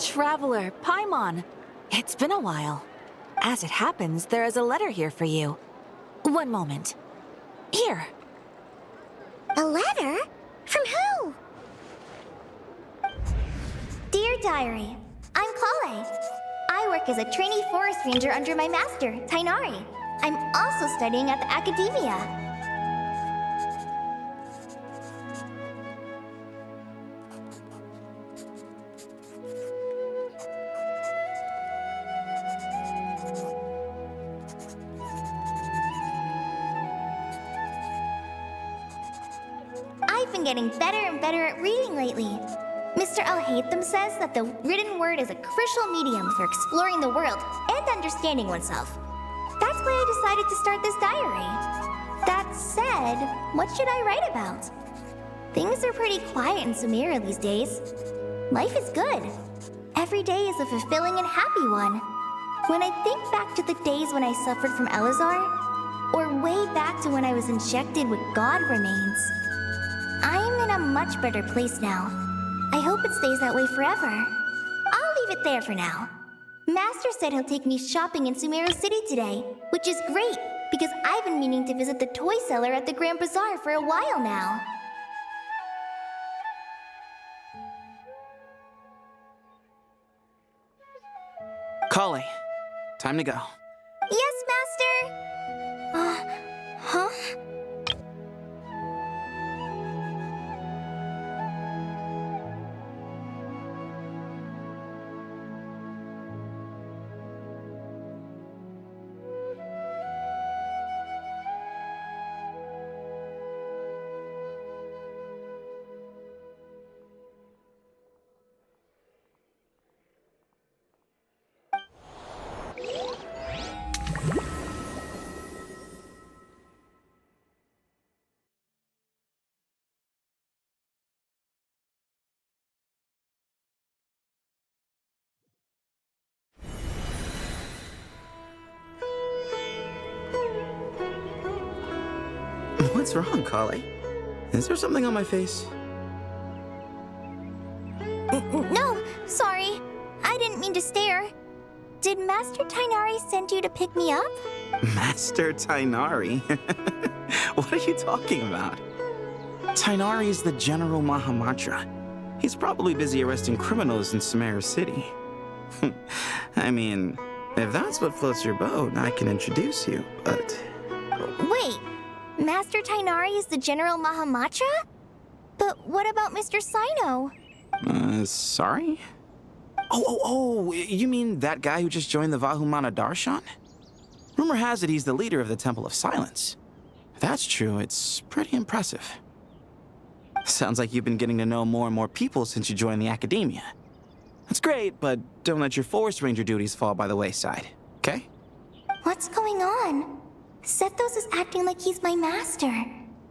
Traveler, Paimon. It's been a while. As it happens, there is a letter here for you. One moment. Here. A letter? From who? Dear Diary, I'm Kale. I work as a trainee forest ranger under my master, Tainari. I'm also studying at the academia. I've been getting better and better at reading lately. Mr. Al-Haytham says that the written word is a crucial medium for exploring the world and understanding oneself. That's why I decided to start this diary. That said, what should I write about? Things are pretty quiet in Sumeru these days. Life is good. Every day is a fulfilling and happy one. When I think back to the days when I suffered from Elazar, or way back to when I was injected with God remains, I am in a much better place now. I hope it stays that way forever. I'll leave it there for now. Master said he'll take me shopping in Sumeru City today, which is great, because I've been meaning to visit the toy seller at the Grand Bazaar for a while now. Kale, time to go. Yes, Master! Huh? What's wrong, Kale? Is there something on my face? No, sorry. I didn't mean to stare. Did Master Tainari send you to pick me up? Master Tainari? What are you talking about? Tainari is the General Mahamatra. He's probably busy arresting criminals in Sumeru City. I mean, if that's what floats your boat, I can introduce you, but... Wait, Master Tainari is the General Mahamatra? But what about Mr. Sino? Sorry? Oh, you mean that guy who just joined the Vahumana Darshan? Rumor has it he's the leader of the Temple of Silence. If that's true, it's pretty impressive. Sounds like you've been getting to know more and more people since you joined the academia. That's great, but don't let your forest ranger duties fall by the wayside, okay? What's going on? Sethos is acting like he's my master,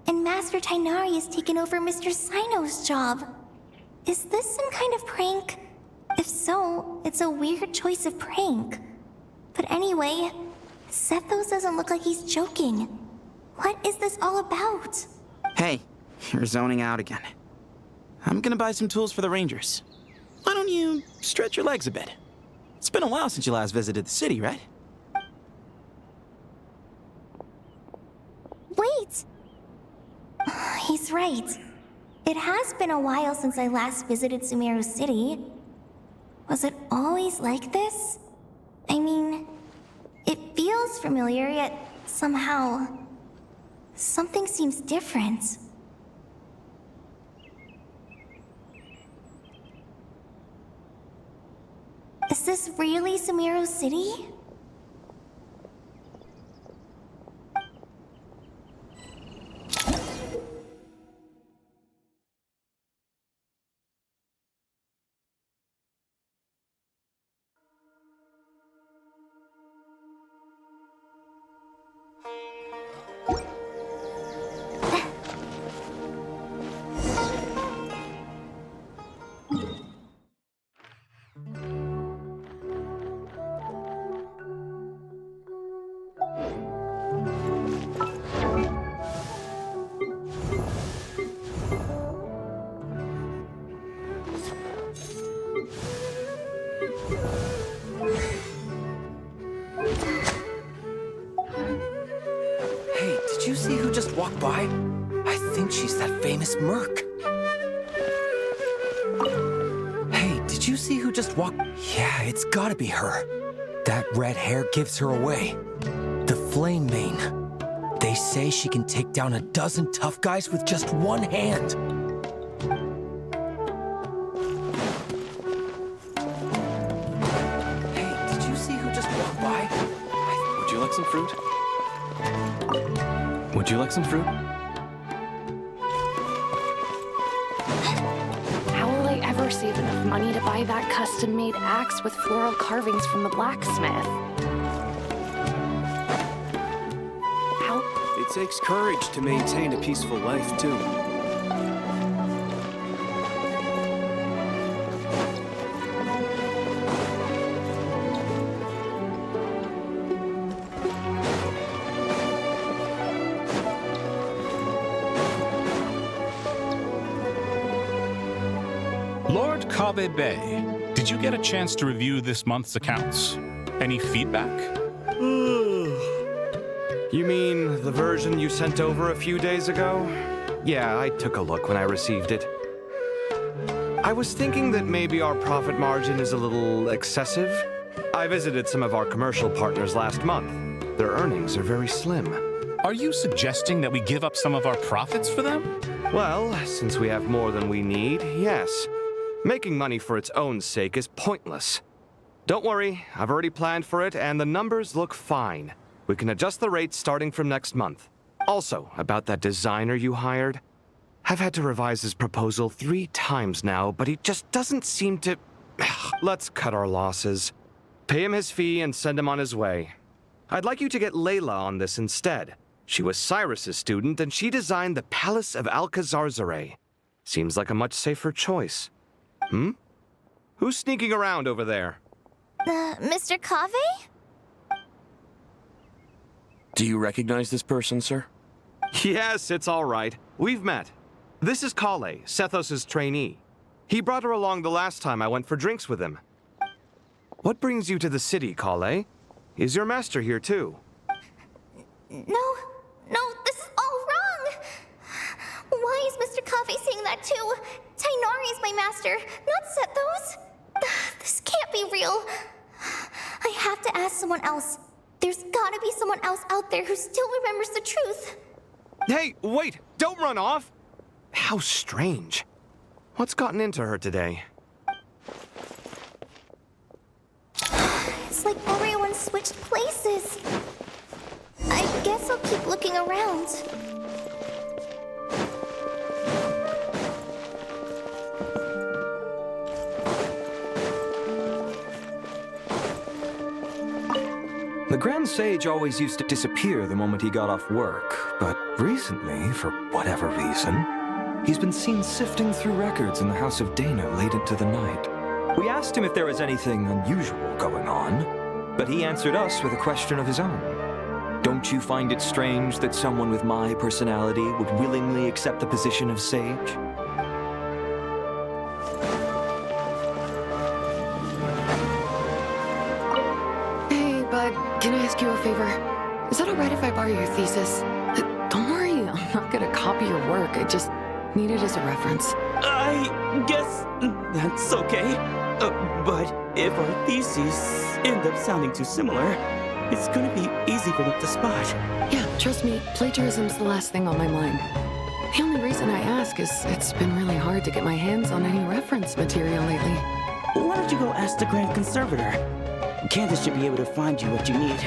and Master Tainari has taken over Mr. Sino's job. Is this some kind of prank? If so, it's a weird choice of prank. But anyway, Sethos doesn't look like he's joking. What is this all about? Hey, you're zoning out again. I'm gonna buy some tools for the rangers. Why don't you stretch your legs a bit? It's been a while since you last visited the city, right? Wait! He's right. It has been a while since I last visited Sumeru City. Was it always like this? I mean, it feels familiar, yet somehow... something seems different. Is this really Sumeru City? you see who just walked by? I think she's that famous merc. Hey, did you see who just walked? Yeah, it's gotta be her. That red hair gives her away. The Flame Mane. They say she can take down a dozen tough guys with just one hand. Hey, did you see who just walked by? Would you like some fruit? Would you like some fruit? How will I ever save enough money to buy that custom-made axe with floral carvings from the blacksmith? How? It takes courage to maintain a peaceful life, too. Lord Kabe Bay, did you get a chance to review this month's accounts? Any feedback? You mean the version you sent over a few days ago? Yeah, I took a look when I received it. I was thinking that maybe our profit margin is a little excessive. I visited some of our commercial partners last month. Their earnings are very slim. Are you suggesting that we give up some of our profits for them? Well, since we have more than we need, yes. Making money for its own sake is pointless. Don't worry, I've already planned for it, and the numbers look fine. We can adjust the rates starting from next month. Also, about that designer you hired, I've had to revise his proposal 3 times now, but he just doesn't seem to... Let's cut our losses. Pay him his fee and send him on his way. I'd like you to get Layla on this instead. She was Cyrus's student, and she designed the Palace of Alcazarzare. Seems like a much safer choice. Who's sneaking around over there? Mr. Cave? Do you recognize this person, sir? Yes, it's all right. We've met. This is Kale, Sethos' trainee. He brought her along the last time I went for drinks with him. What brings you to the city, Kale? Is your master here too? No, this is all wrong! Why is Mr. Cave saying that too? Tainari is my master, not Sethos. This can't be real. I have to ask someone else. There's gotta be someone else out there who still remembers the truth. Hey, wait! Don't run off! How strange. What's gotten into her today? It's like everyone switched places. I guess I'll keep looking around. The Grand Sage always used to disappear the moment he got off work, but recently, for whatever reason, he's been seen sifting through records in the House of Dana late into the night. We asked him if there was anything unusual going on, but he answered us with a question of his own. Don't you find it strange that someone with my personality would willingly accept the position of sage? Can I ask you a favor? Is that alright if I borrow your thesis? Don't worry, I'm not gonna copy your work. I just need it as a reference. I guess that's okay. But if our theses end up sounding too similar, it's gonna be easy for them to spot. Yeah, trust me, plagiarism's the last thing on my mind. The only reason I ask is it's been really hard to get my hands on any reference material lately. Why don't you go ask the Grand Conservator? Candace should be able to find you what you need.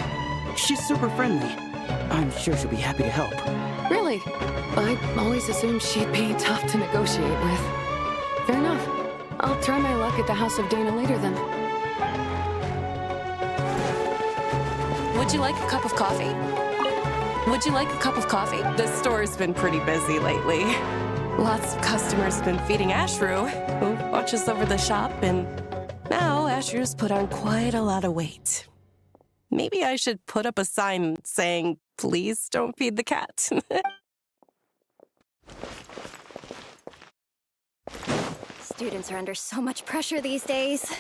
She's super friendly. I'm sure she'll be happy to help. Really? I always assumed she'd be tough to negotiate with. Fair enough. I'll try my luck at the House of Dana later then. Would you like a cup of coffee? Would you like a cup of coffee? The store's been pretty busy lately. Lots of customers have been feeding Ashru, who watches over the shop, and now Ashru's put on quite a lot of weight. Maybe I should put up a sign saying, please don't feed the cat. Students are under so much pressure these days.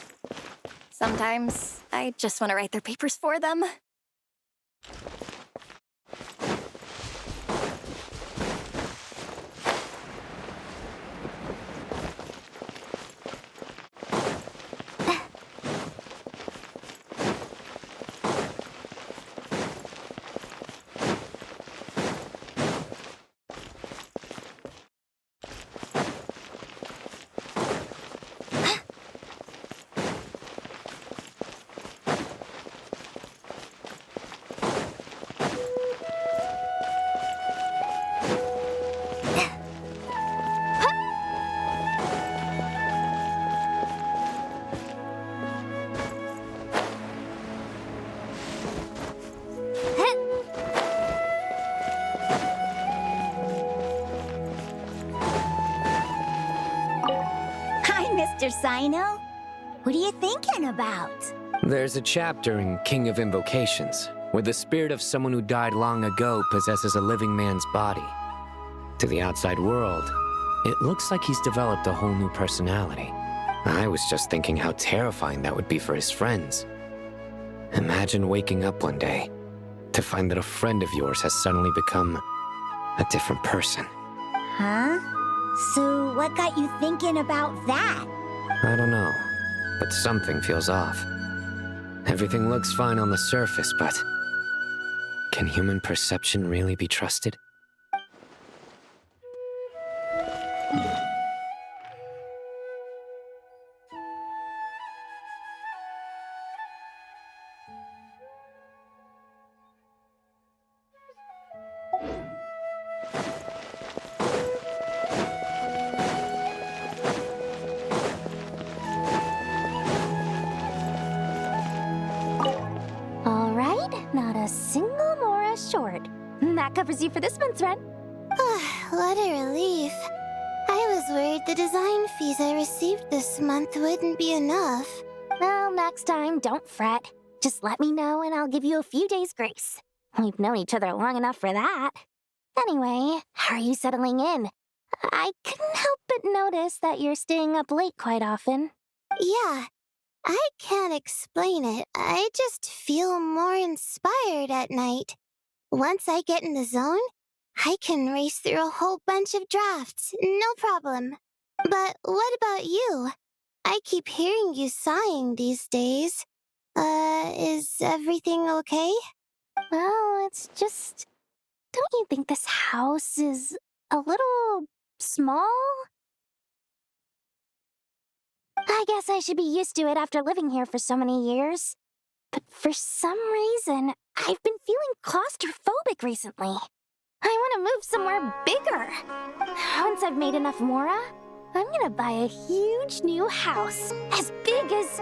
Sometimes I just want to write their papers for them. Mr. Sino? What are you thinking about? There's a chapter in King of Invocations where the spirit of someone who died long ago possesses a living man's body. To the outside world, it looks like he's developed a whole new personality. I was just thinking how terrifying that would be for his friends. Imagine waking up one day to find that a friend of yours has suddenly become a different person. Huh? So what got you thinking about that? I don't know, but something feels off. Everything looks fine on the surface, but can human perception really be trusted? All right, not a single Mora short. That covers you for this month's rent. What a relief. I was worried the design fees I received this month wouldn't be enough. Well, next time, don't fret. Just let me know and I'll give you a few days' grace. We've known each other long enough for that. Anyway, how are you settling in? I couldn't help but notice that you're staying up late quite often. Yeah, I can't explain it. I just feel more inspired at night. Once I get in the zone, I can race through a whole bunch of drafts, no problem. But what about you? I keep hearing you sighing these days. Is everything okay? Well, it's just... Don't you think this house is a little small? I guess I should be used to it after living here for so many years. But for some reason, I've been feeling claustrophobic recently. I want to move somewhere bigger. Once I've made enough Mora, I'm gonna buy a huge new house. As big as...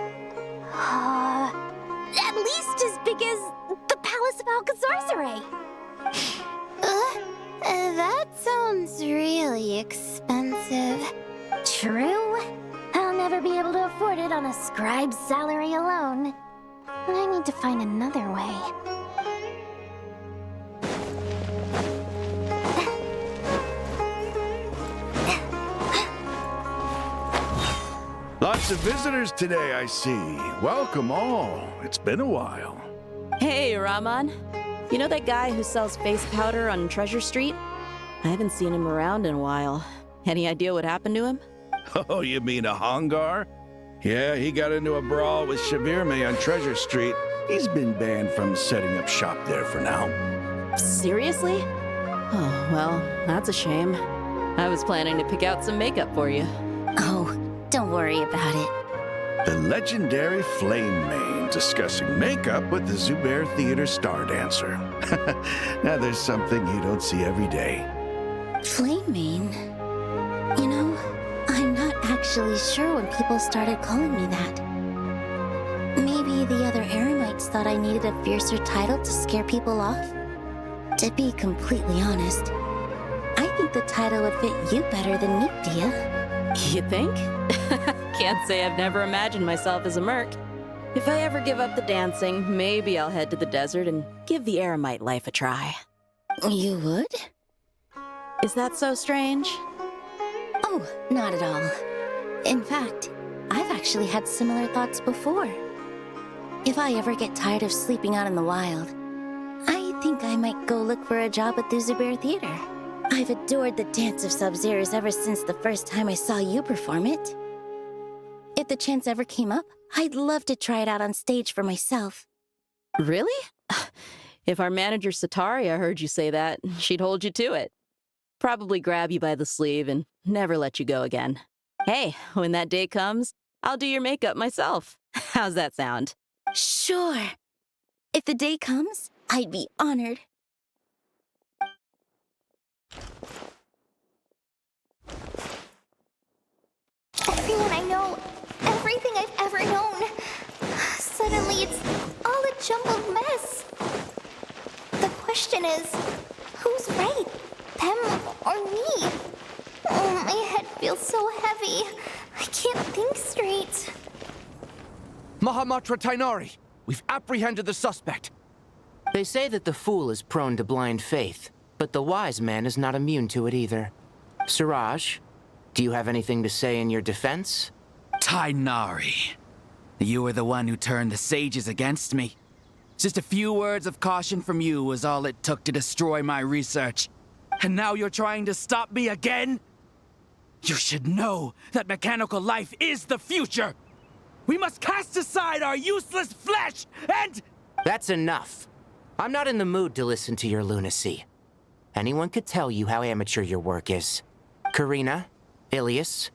at least as big as the Palace of Alcazarzaray. That sounds really expensive. True. I'll never be able to afford it on a scribe's salary alone. I need to find another way. Lots of visitors today, I see. Welcome all. It's been a while. Hey, Rahman. You know that guy who sells face powder on Treasure Street? I haven't seen him around in a while. Any idea what happened to him? Oh, you mean a Hongar? Yeah, he got into a brawl with Shavirme on Treasure Street. He's been banned from setting up shop there for now. Seriously? Oh, well, that's a shame. I was planning to pick out some makeup for you. Oh, don't worry about it. The legendary Flame Mane discussing makeup with the Zubair Theater star dancer. Now there's something you don't see every day. Flame Mane? You know, I'm not actually sure when people started calling me that. Maybe the other Eremites thought I needed a fiercer title to scare people off? To be completely honest, I think the title would fit you better than me, Dia. You think? Can't say I've never imagined myself as a merc. If I ever give up the dancing, maybe I'll head to the desert and give the Eremite life a try. You would? Is that so strange? Oh, not at all. In fact, I've actually had similar thoughts before. If I ever get tired of sleeping out in the wild, I think I might go look for a job at the Zubair Theater. I've adored the dance of Sub-Zeros ever since the first time I saw you perform it. If the chance ever came up, I'd love to try it out on stage for myself. Really? If our manager Sataria heard you say that, she'd hold you to it. Probably grab you by the sleeve and never let you go again. Hey, when that day comes, I'll do your makeup myself. How's that sound? Sure. If the day comes, I'd be honored. Everyone I know, everything I've ever known, suddenly it's all a jumbled mess. The question is, who's right? Them or me? Oh, my head feels so heavy. I can't think straight. Mahamatra Tainari, we've apprehended the suspect. They say that the fool is prone to blind faith, but the wise man is not immune to it either. Suraj, do you have anything to say in your defense? Tainari, you were the one who turned the sages against me. Just a few words of caution from you was all it took to destroy my research. And now you're trying to stop me again? You should know that mechanical life is the future! We must cast aside our useless flesh and— That's enough. I'm not in the mood to listen to your lunacy. Anyone could tell you how amateur your work is. Karina, Ilias,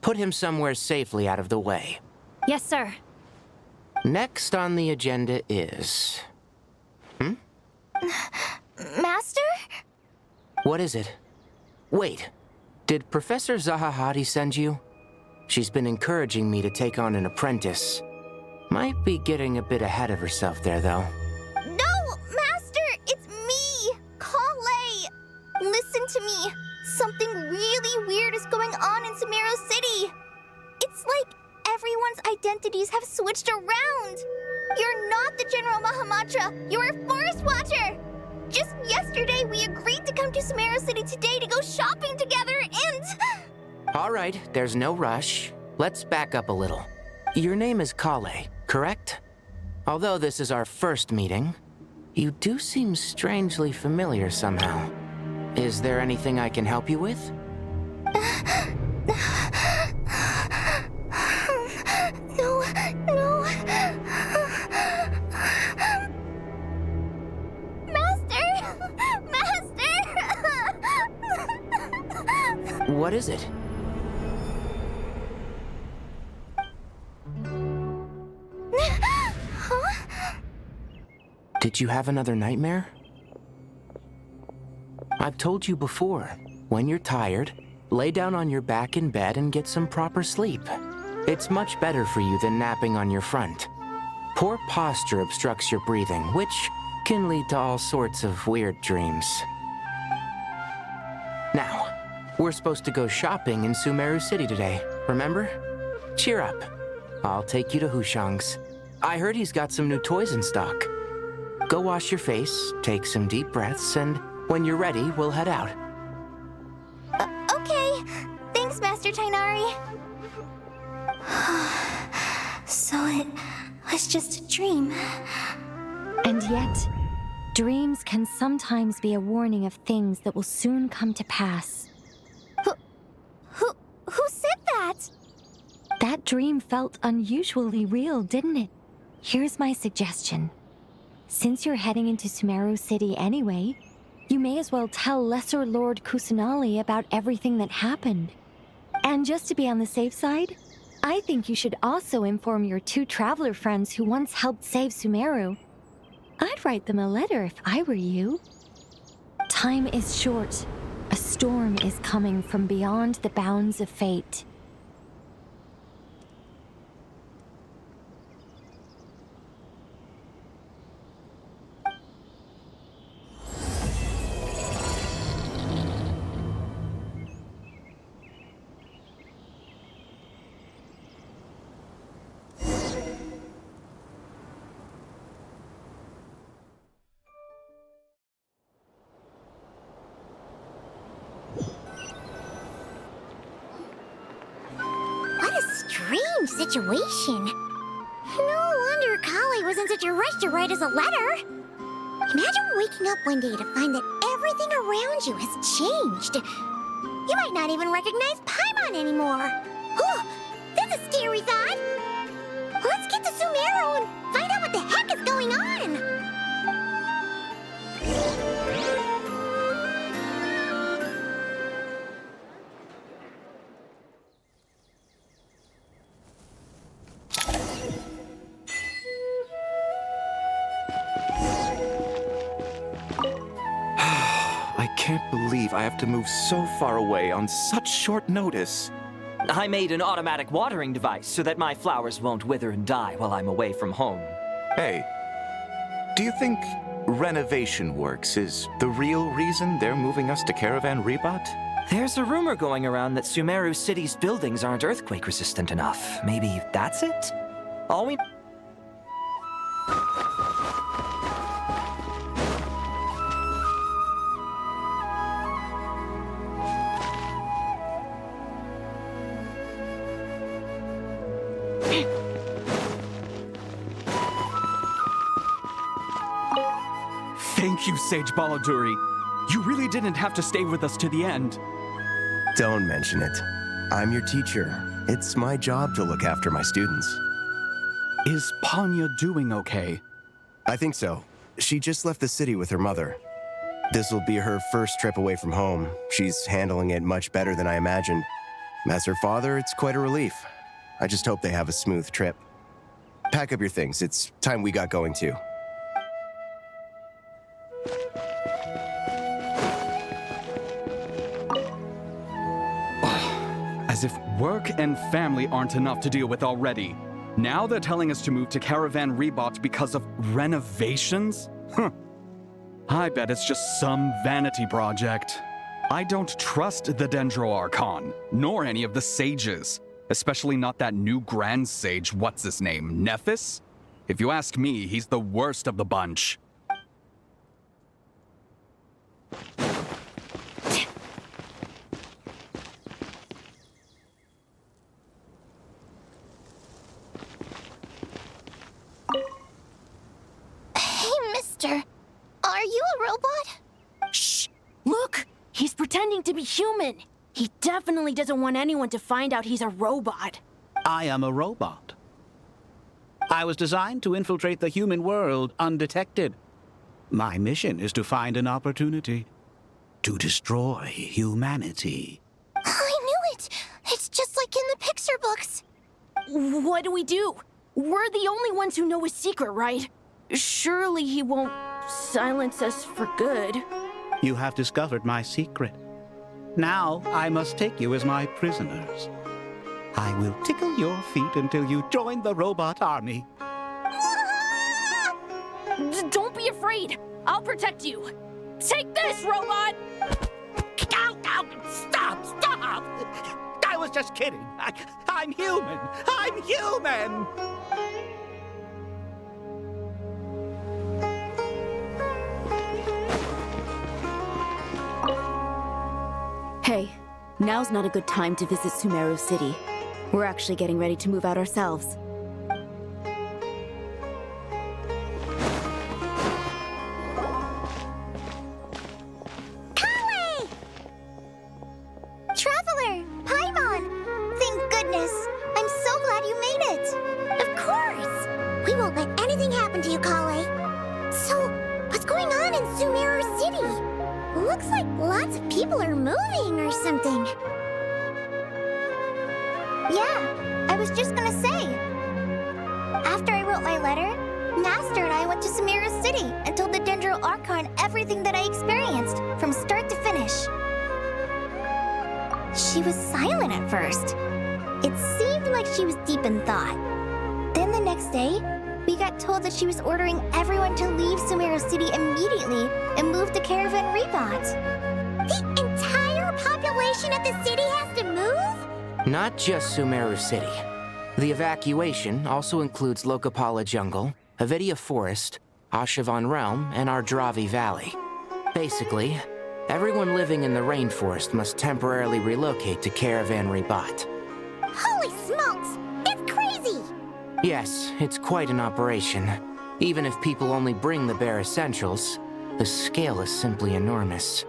put him somewhere safely out of the way. Yes, sir. Next on the agenda is... Master? What is it? Wait, did Professor Zahahati send you? She's been encouraging me to take on an apprentice. Might be getting a bit ahead of herself there, though. No, Master! It's me! Kale! Listen to me. Something really weird is going on in Sumeru City. It's like everyone's identities have switched around. You're not the General Mahamatra. You're a forest watcher. Just yesterday, we agreed to come to Sumeru City today to go shopping together and... All right, there's no rush. Let's back up a little. Your name is Kale, correct? Although this is our first meeting, you do seem strangely familiar somehow. Is there anything I can help you with? No. Master! What is it? Huh? Did you have another nightmare? I've told you before, when you're tired, lay down on your back in bed and get some proper sleep. It's much better for you than napping on your front. Poor posture obstructs your breathing, which can lead to all sorts of weird dreams. Now, we're supposed to go shopping in Sumeru City today, remember? Cheer up. I'll take you to Hushang's. I heard he's got some new toys in stock. Go wash your face, take some deep breaths, and when you're ready, we'll head out. Okay. Thanks, Master Tainari. So it was just a dream. And yet, dreams can sometimes be a warning of things that will soon come to pass. Who said that? That dream felt unusually real, didn't it? Here's my suggestion. Since you're heading into Sumeru City anyway, you may as well tell Lesser Lord Kusanali about everything that happened. And just to be on the safe side, I think you should also inform your 2 traveler friends who once helped save Sumeru. I'd write them a letter if I were you. Time is short. A storm is coming from beyond the bounds of fate. Situation. No wonder Kali was in such a rush to write us a letter. Imagine waking up one day to find that everything around you has changed. You might not even recognize Paimon anymore. Oh, that's a scary thought. Let's get to Sumeru and find out what the heck is going on. I can't believe I have to move so far away on such short notice. I made an automatic watering device so that my flowers won't wither and die while I'm away from home. Hey, do you think renovation works is the real reason they're moving us to Caravan Rebat? There's a rumor going around that Sumeru City's buildings aren't earthquake resistant enough. Maybe that's it? All we... Thank you, Sage Baladuri. You really didn't have to stay with us to the end. Don't mention it. I'm your teacher. It's my job to look after my students. Is Panya doing okay? I think so. She just left the city with her mother. This will be her first trip away from home. She's handling it much better than I imagined. As her father, it's quite a relief. I just hope they have a smooth trip. Pack up your things. It's time we got going too. As if work and family aren't enough to deal with already. Now they're telling us to move to Caravan Rebot because of renovations? Huh. I bet it's just some vanity project. I don't trust the Dendro Archon, nor any of the sages. Especially not that new Grand Sage, what's his name, Nephis? If you ask me, he's the worst of the bunch. Are you a robot? Shh! Look! He's pretending to be human! He definitely doesn't want anyone to find out he's a robot. I am a robot. I was designed to infiltrate the human world undetected. My mission is to find an opportunity to destroy humanity. I knew it! It's just like in the picture books. What do we do? We're the only ones who know his secret, right? Surely he won't silence us for good. You have discovered my secret. Now I must take you as my prisoners. I will tickle your feet until you join the robot army. Don't be afraid. I'll protect you. Take this, robot! Ow, ow, stop, stop! I was just kidding. I'm human. I'm human! Hey, now's not a good time to visit Sumeru City. We're actually getting ready to move out ourselves. Traveler! Paimon! Thank goodness! I'm so glad you made it! Of course! We won't let anything happen to you, Kale. So, what's going on in Sumeru City? Looks like lots of people are moving or something. Yeah, I was just gonna say. After I wrote my letter, Master and I went to Sumeru City and told the Dendro Archon everything that I experienced, from start to finish. She was silent at first. It seemed like she was deep in thought. Then the next day, we got told that she was ordering everyone to leave Sumeru City immediately and move to Caravan Rebot. The entire population of the city has to move? Not just Sumeru City. The evacuation also includes Lokapala Jungle, Avidia Forest, Ashavan Realm, and Ardravi Valley. Basically, everyone living in the rainforest must temporarily relocate to Caravan Rebot. Holy smokes! It's crazy! Yes, it's quite an operation. Even if people only bring the bare essentials, the scale is simply enormous.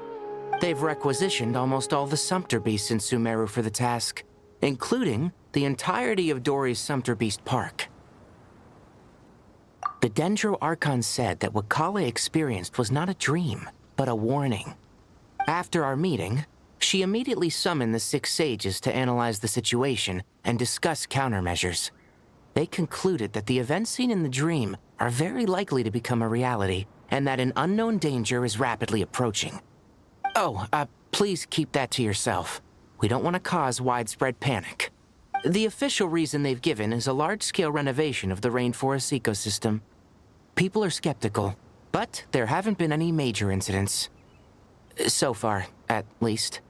They've requisitioned almost all the Sumpter Beasts in Sumeru for the task, including the entirety of Dori's Sumpter Beast Park. The Dendro Archon said that what Kale experienced was not a dream, but a warning. After our meeting, she immediately summoned the 6 sages to analyze the situation and discuss countermeasures. They concluded that the events seen in the dream are very likely to become a reality, and that an unknown danger is rapidly approaching. Oh, please keep that to yourself. We don't want to cause widespread panic. The official reason they've given is a large-scale renovation of the rainforest ecosystem. People are skeptical, but there haven't been any major incidents. So far, at least.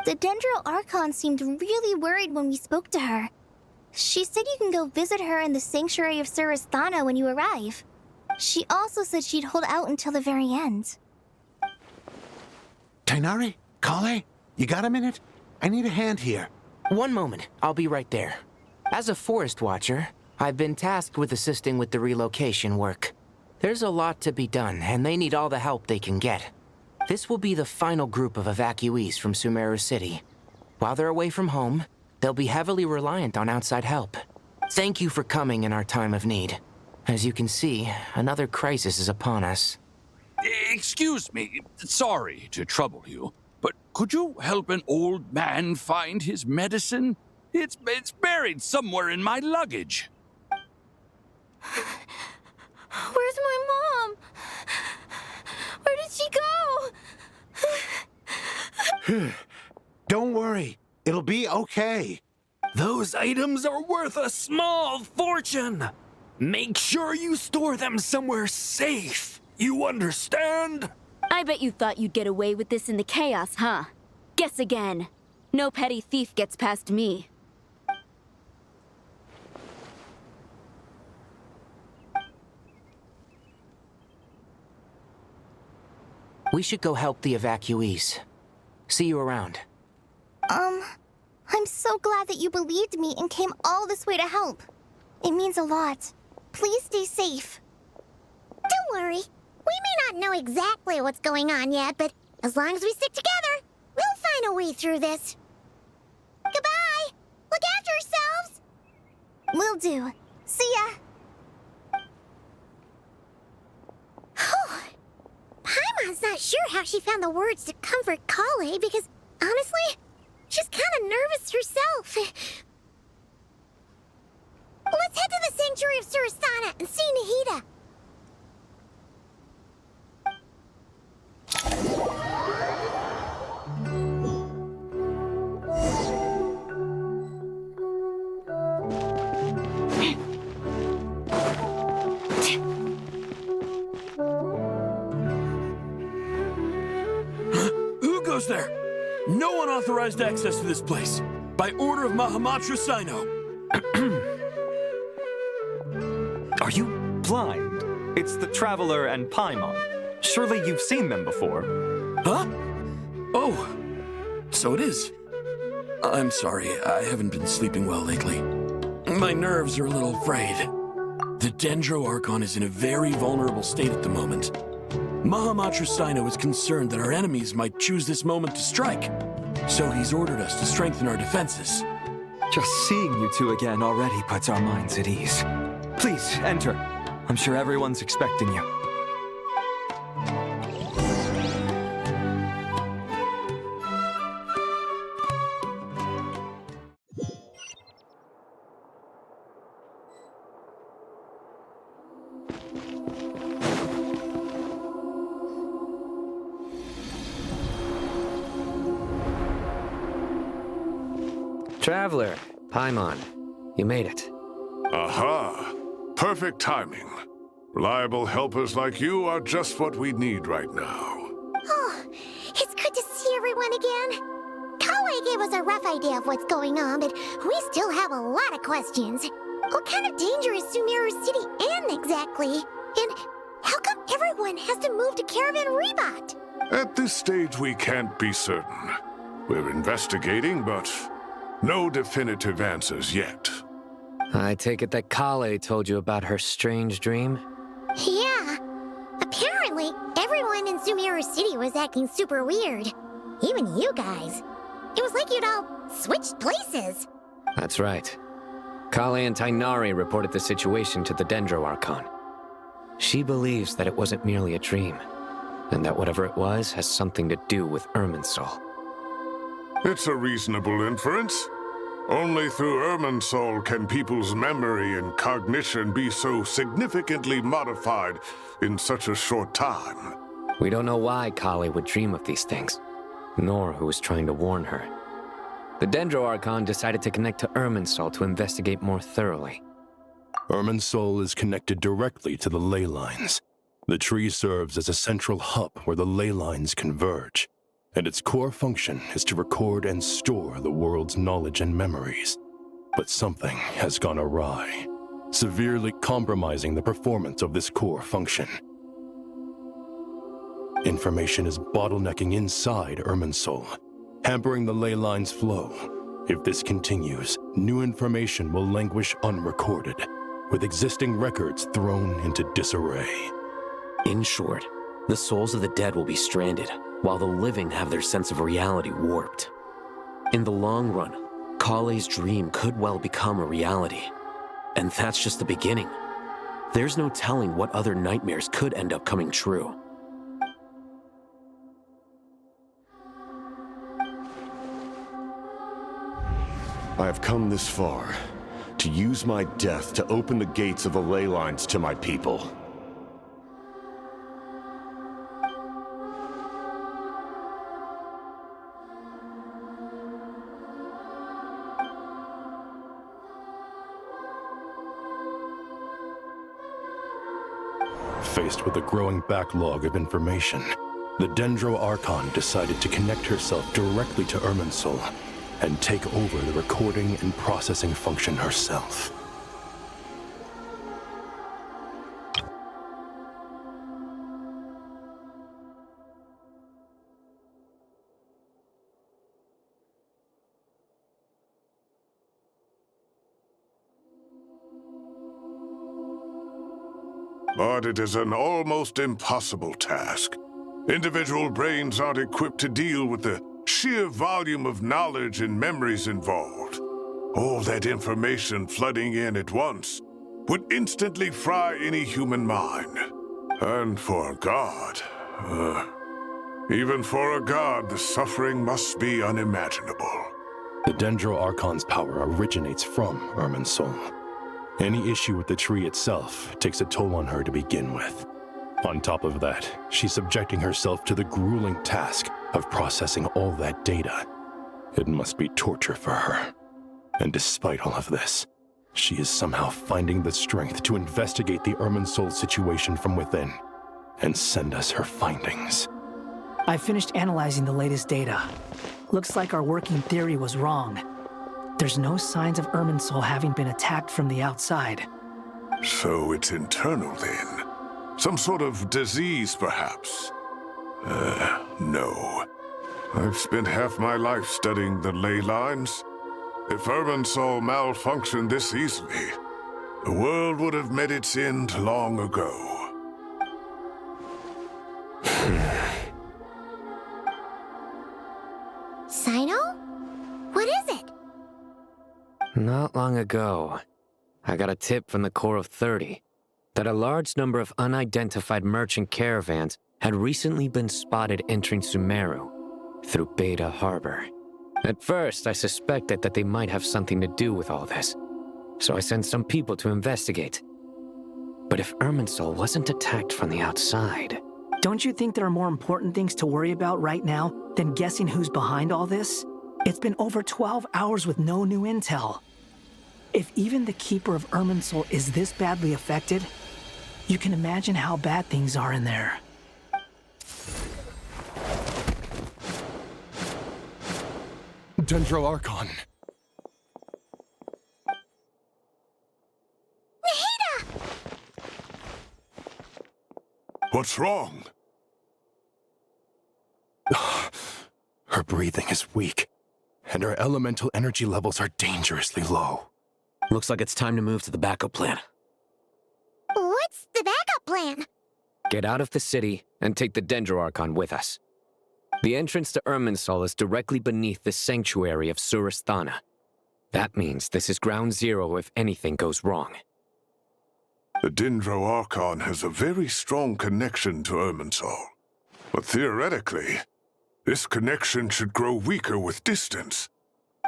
The Dendro Archon seemed really worried when we spoke to her. She said you can go visit her in the Sanctuary of Surasthana when you arrive. She also said she'd hold out until the very end. Tainari? Kale? You got a minute? I need a hand here. One moment. I'll be right there. As a forest watcher, I've been tasked with assisting with the relocation work. There's a lot to be done, and they need all the help they can get. This will be the final group of evacuees from Sumeru City. While they're away from home, they'll be heavily reliant on outside help. Thank you for coming in our time of need. As you can see, another crisis is upon us. Excuse me, sorry to trouble you, but could you help an old man find his medicine? It's buried somewhere in my luggage. Where's my mom? Where did she go? Don't worry. It'll be okay. Those items are worth a small fortune. Make sure you store them somewhere safe. You understand? I bet you thought you'd get away with this in the chaos, huh? Guess again. No petty thief gets past me. We should go help the evacuees. See you around. I'm so glad that you believed me and came all this way to help. It means a lot. Please stay safe. Don't worry. We may not know exactly what's going on yet, but as long as we stick together, we'll find a way through this. Goodbye! Look after yourselves! Will do. See ya! Paimon's not sure how she found the words to comfort Kale because, honestly, she's kind of nervous herself. Let's head to the Sanctuary of Surasthana and see Nahida. Who goes there? No unauthorized access to this place. By order of Mahamatra Sino. Are you blind? It's the Traveler and Paimon. Surely you've seen them before. Huh? Oh, so it is. I'm sorry, I haven't been sleeping well lately. My nerves are a little frayed. The Dendro Archon is in a very vulnerable state at the moment. Mahamatra Sino is concerned that our enemies might choose this moment to strike. So he's ordered us to strengthen our defenses. Just seeing you two again already puts our minds at ease. Please, enter. I'm sure everyone's expecting you. Traveler, Paimon, you made it. Aha! Perfect timing. Reliable helpers like you are just what we need right now. Oh, it's good to see everyone again. Kale gave us a rough idea of what's going on, but we still have a lot of questions. What kind of danger is Sumeru City in exactly? And how come everyone has to move to Caravan Rebot? At this stage, we can't be certain. We're investigating, but no definitive answers yet. I take it that Kale told you about her strange dream? Yeah. Apparently, everyone in Sumeru City was acting super weird. Even you guys. It was like you'd all switched places. That's right. Kale and Tainari reported the situation to the Dendro Archon. She believes that it wasn't merely a dream, and that whatever it was has something to do with Irminsul. It's a reasonable inference. Only through Irminsul can people's memory and cognition be so significantly modified in such a short time. We don't know why Kale would dream of these things, nor who was trying to warn her. The Dendro Archon decided to connect to Irminsul to investigate more thoroughly. Irminsul is connected directly to the ley lines. The tree serves as a central hub where the ley lines converge. and its core function is to record and store the world's knowledge and memories. But something has gone awry, severely compromising the performance of this core function. Information is bottlenecking inside Irminsul, hampering the ley line's flow. If this continues, new information will languish unrecorded, with existing records thrown into disarray. In short, the souls of the dead will be stranded, while the living have their sense of reality warped. In the long run, Kale's dream could well become a reality. And that's just the beginning. There's no telling what other nightmares could end up coming true. I have come this far to use my death to open the gates of the ley lines to my people. Faced with a growing backlog of information, the Dendro Archon decided to connect herself directly to Irminsul and take over the recording and processing function herself. But it is an almost impossible task. Individual brains aren't equipped to deal with the sheer volume of knowledge and memories involved. All that information flooding in at once would instantly fry any human mind. And for a god, even for a god, the suffering must be unimaginable. The Dendro Archon's power originates from Irminsul. Any issue with the tree itself takes a toll on her to begin with. On top of that, she's subjecting herself to the grueling task of processing all that data. It must be torture for her. And despite all of this, she is somehow finding the strength to investigate the Irminsul situation from within and send us her findings. I finished analyzing the latest data. Looks like our working theory was wrong. There's no signs of Irminsul having been attacked from the outside. So it's internal then? Some sort of disease, perhaps? No. I've spent half my life studying the ley lines. If Irminsul malfunctioned this easily, the world would have met its end long ago. Sino? What is it? Not long ago, I got a tip from the Core of 30 that a large number of unidentified merchant caravans had recently been spotted entering Sumeru through Beta Harbor. At first, I suspected that they might have something to do with all this, so I sent some people to investigate. But if Irminsul wasn't attacked from the outside... Don't you think there are more important things to worry about right now than guessing who's behind all this? It's been over 12 hours with no new intel. If even the Keeper of Irminsul is this badly affected, you can imagine how bad things are in there. Dendro Archon. What's wrong? Her breathing is weak, and her elemental energy levels are dangerously low. Looks like it's time to move to the backup plan. What's the backup plan? Get out of the city and take the Dendro Archon with us. The entrance to Irminsul is directly beneath the sanctuary of Surasthana. That means this is ground zero if anything goes wrong. The Dendro Archon has a very strong connection to Irminsul. But theoretically, this connection should grow weaker with distance.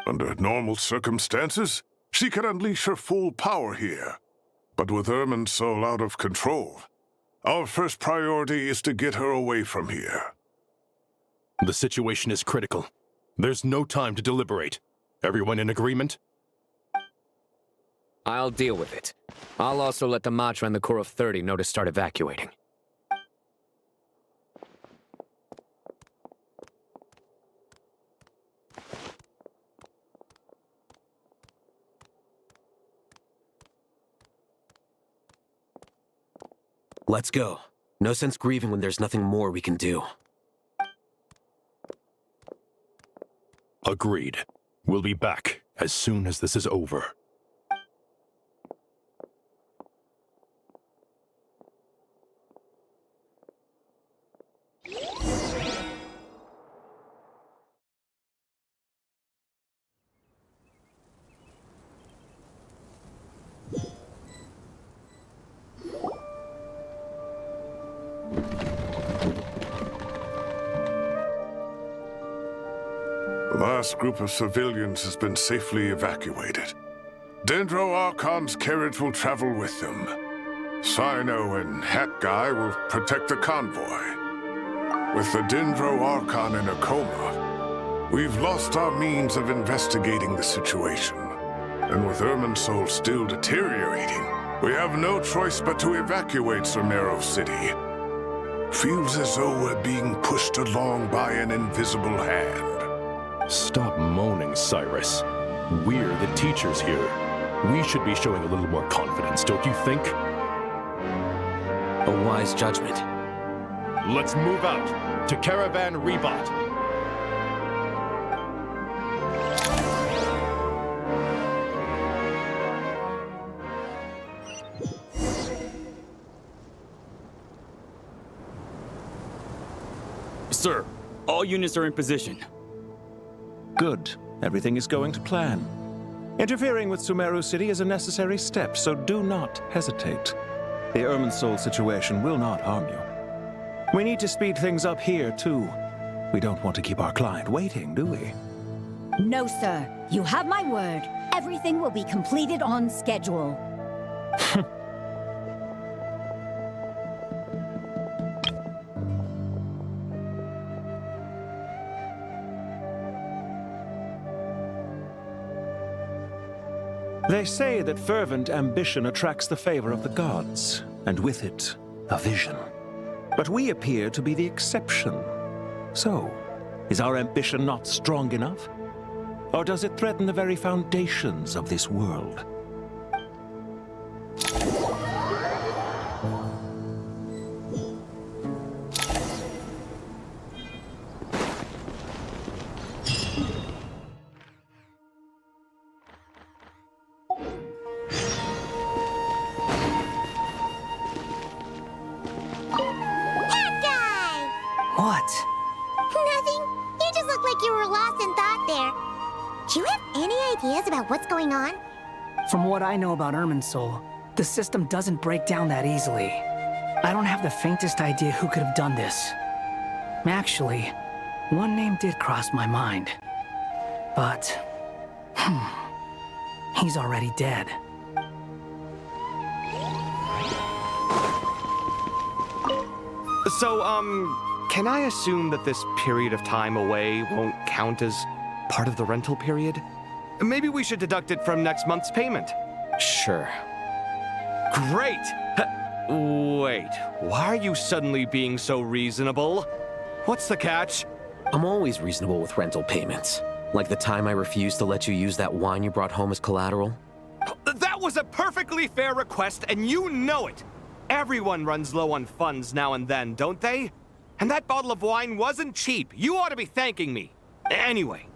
Under normal circumstances, she could unleash her full power here. But with Irminsul out of control, our first priority is to get her away from here. The situation is critical. There's no time to deliberate. Everyone in agreement? I'll deal with it. I'll also let the Matra and the Core of 30 know to start evacuating. Let's go. No sense grieving when there's nothing more we can do. Agreed. We'll be back as soon as this is over. The last group of civilians has been safely evacuated. Dendro Archon's carriage will travel with them. Sino and Hat Guy will protect the convoy. With the Dendro Archon in a coma, we've lost our means of investigating the situation. And with Irminsul still deteriorating, we have no choice but to evacuate Sumeru City. Feels as though we're being pushed along by an invisible hand. Stop moaning, Cyrus. We're the teachers here. We should be showing a little more confidence, don't you think? A wise judgment. Let's move out to Caravan Rebot. Sir, all units are in position. Good. Everything is going to plan. Interfering with Sumeru City is a necessary step, so do not hesitate. The Irminsul situation will not harm you. We need to speed things up here, too. We don't want to keep our client waiting, do we? No, sir. You have my word. Everything will be completed on schedule. They say that fervent ambition attracts the favor of the gods, and with it, a vision. But we appear to be the exception. So, is our ambition not strong enough? Or does it threaten the very foundations of this world? What's going on? From what I know about Irminsul, the system doesn't break down that easily. I don't have the faintest idea who could have done this. Actually, one name did cross my mind. But, he's already dead. So, can I assume that this period of time away won't count as part of the rental period? Maybe we should deduct it from next month's payment. Sure. Great! Wait, why are you suddenly being so reasonable? What's the catch? I'm always reasonable with rental payments. Like the time I refused to let you use that wine you brought home as collateral. That was a perfectly fair request, and you know it! Everyone runs low on funds now and then, don't they? And that bottle of wine wasn't cheap. You ought to be thanking me. Anyway.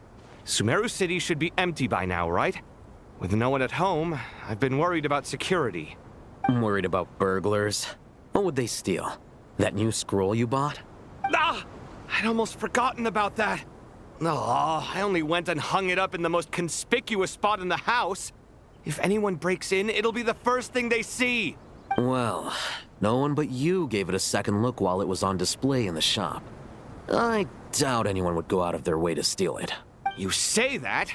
Sumeru City should be empty by now, right? With no one at home, I've been worried about security. I'm worried about burglars. What would they steal? That new scroll you bought? Ah! I'd almost forgotten about that. Oh, I only went and hung it up in the most conspicuous spot in the house. If anyone breaks in, it'll be the first thing they see. Well, no one but you gave it a second look while it was on display in the shop. I doubt anyone would go out of their way to steal it. You say that,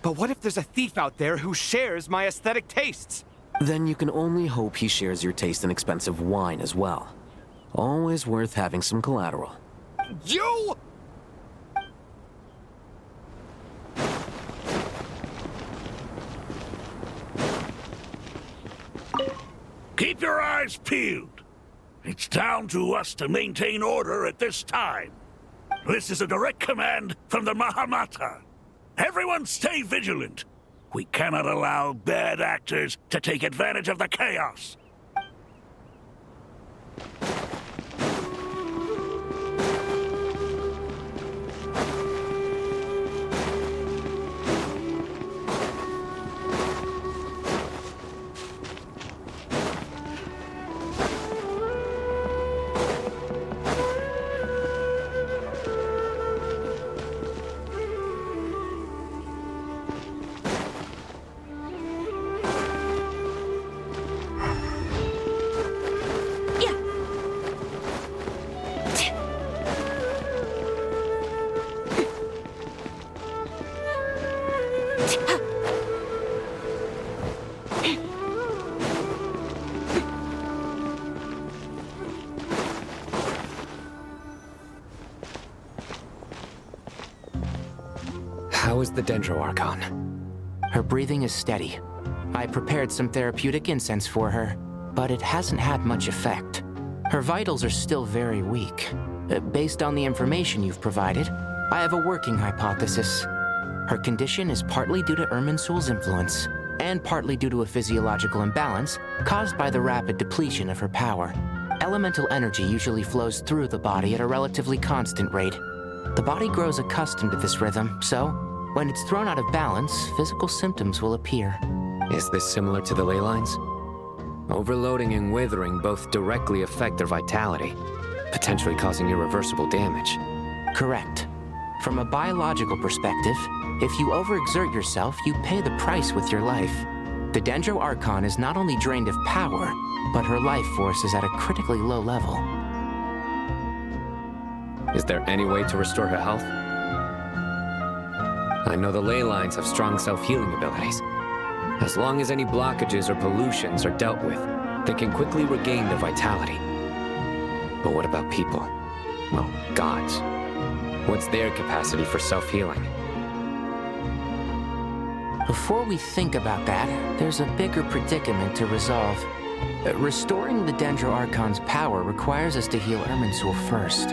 but what if there's a thief out there who shares my aesthetic tastes? Then you can only hope he shares your taste in expensive wine as well. Always worth having some collateral. You! Keep your eyes peeled. It's down to us to maintain order at this time. This is a direct command from the Mahamata. Everyone stay vigilant. We cannot allow bad actors to take advantage of the chaos. How is the Dendroarchon? Her breathing is steady. I prepared some therapeutic incense for her, but it hasn't had much effect. Her vitals are still very weak. Based on the information you've provided, I have a working hypothesis. Her condition is partly due to Irminsul's influence, and partly due to a physiological imbalance caused by the rapid depletion of her power. Elemental energy usually flows through the body at a relatively constant rate. The body grows accustomed to this rhythm, so when it's thrown out of balance, physical symptoms will appear. Is this similar to the ley lines? Overloading and withering both directly affect their vitality, potentially causing irreversible damage. Correct. From a biological perspective, if you overexert yourself, you pay the price with your life. The Dendroarchon is not only drained of power, but her life force is at a critically low level. Is there any way to restore her health? I know the ley lines have strong self-healing abilities. As long as any blockages or pollutions are dealt with, they can quickly regain their vitality. But what about people? Well, gods. What's their capacity for self-healing? Before we think about that, there's a bigger predicament to resolve. Restoring the Dendroarchon's power requires us to heal Irminsul first.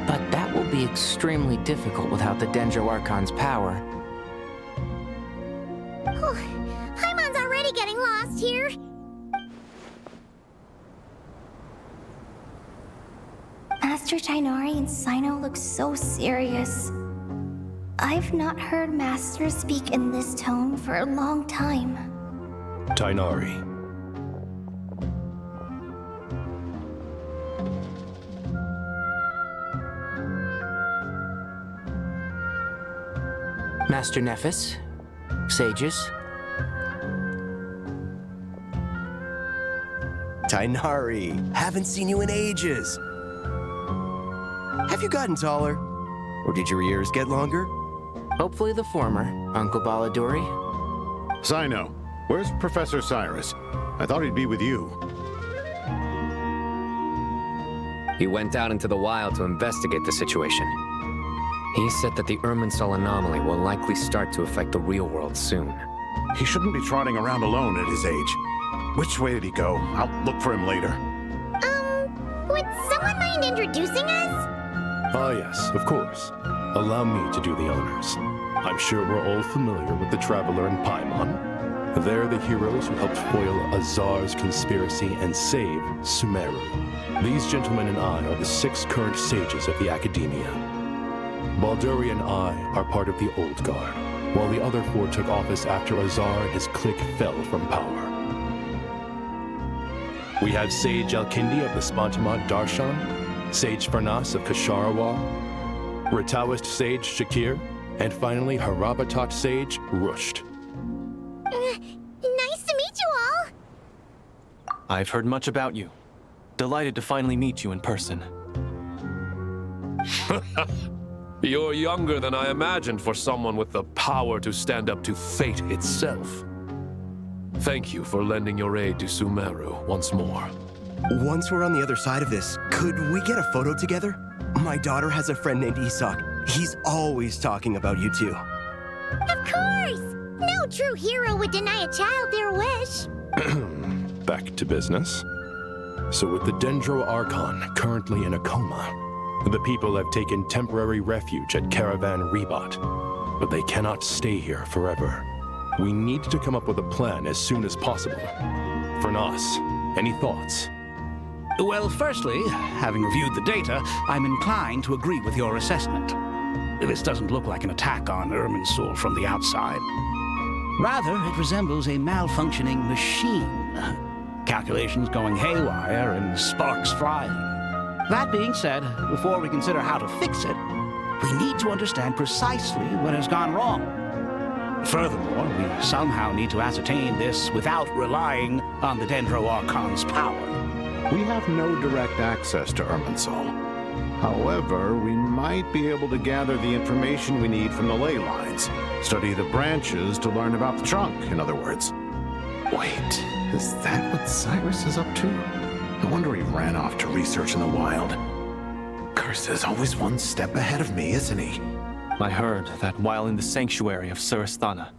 But that will be extremely difficult without the Dendroarchon's power. Paimon's already getting lost here. Master Tighnari and Cyno look so serious. I've not heard Master speak in this tone for a long time. Tighnari. Master Nephis, sages. Tighnari, haven't seen you in ages. Have you gotten taller? Or did your ears get longer? Hopefully the former, Uncle Baladuri. Cyno, where's Professor Cyrus? I thought he'd be with you. He went out into the wild to investigate the situation. He said that the Irminsul anomaly will likely start to affect the real world soon. He shouldn't be trotting around alone at his age. Which way did he go? I'll look for him later. Would someone mind introducing us? Ah, yes, of course. Allow me to do the honors. I'm sure we're all familiar with the Traveler and Paimon. They're the heroes who helped foil Azar's conspiracy and save Sumeru. These gentlemen and I are the 6 current sages of the Academia. Balduri and I are part of the Old Guard, while the other 4 took office after Azar and his clique fell from power. We have Sage Alkindi of the Spantamad Darshan, Sage Farnas of Kasharawal, Rataoist Sage Shakir, and finally Harabatot Sage Rusht. Nice to meet you all! I've heard much about you. Delighted to finally meet you in person. You're younger than I imagined for someone with the power to stand up to fate itself. Thank you for lending your aid to Sumeru once more. Once we're on the other side of this, could we get a photo together? My daughter has a friend named Isak. He's always talking about you two. Of course! No true hero would deny a child their wish. Back to business. So with the Dendroarchon currently in a coma, the people have taken temporary refuge at Caravan Rebot, but they cannot stay here forever. We need to come up with a plan as soon as possible. Farnas, any thoughts? Well, firstly, having reviewed the data, I'm inclined to agree with your assessment. This doesn't look like an attack on Irminsul from the outside. Rather, it resembles a malfunctioning machine. Calculations going haywire and sparks flying. That being said, before we consider how to fix it, we need to understand precisely what has gone wrong. Furthermore, we somehow need to ascertain this without relying on the Dendro Archon's power. We have no direct access to Irminsul. However, we might be able to gather the information we need from the ley lines. Study the branches to learn about the trunk, in other words. Wait, is that what Cyrus is up to? No wonder he ran off to research in the wild. Curse is always one step ahead of me, isn't he? I heard that while in the sanctuary of Surasthana,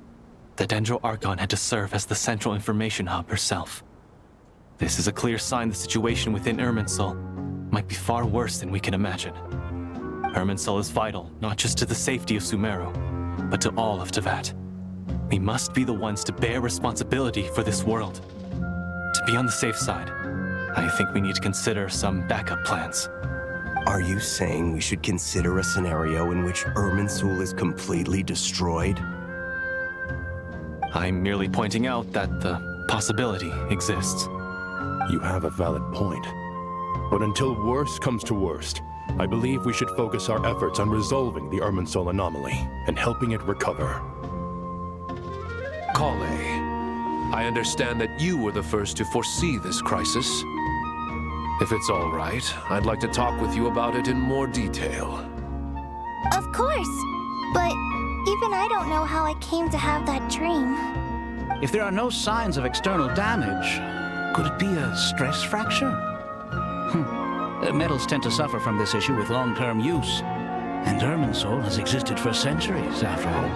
the Dendro Archon had to serve as the central information hub herself. This is a clear sign the situation within Irminsul might be far worse than we can imagine. Irminsul is vital, not just to the safety of Sumeru, but to all of Teyvat. We must be the ones to bear responsibility for this world. To be on the safe side, I think we need to consider some backup plans. Are you saying we should consider a scenario in which Irminsul is completely destroyed? I'm merely pointing out that the possibility exists. You have a valid point. But until worst comes to worst, I believe we should focus our efforts on resolving the Irminsul anomaly and helping it recover. Kale, I understand that you were the first to foresee this crisis. If it's all right, I'd like to talk with you about it in more detail. Of course, but even I don't know how I came to have that dream. If there are no signs of external damage, could it be a stress fracture? Metals tend to suffer from this issue with long-term use, and Irminsul has existed for centuries, after all.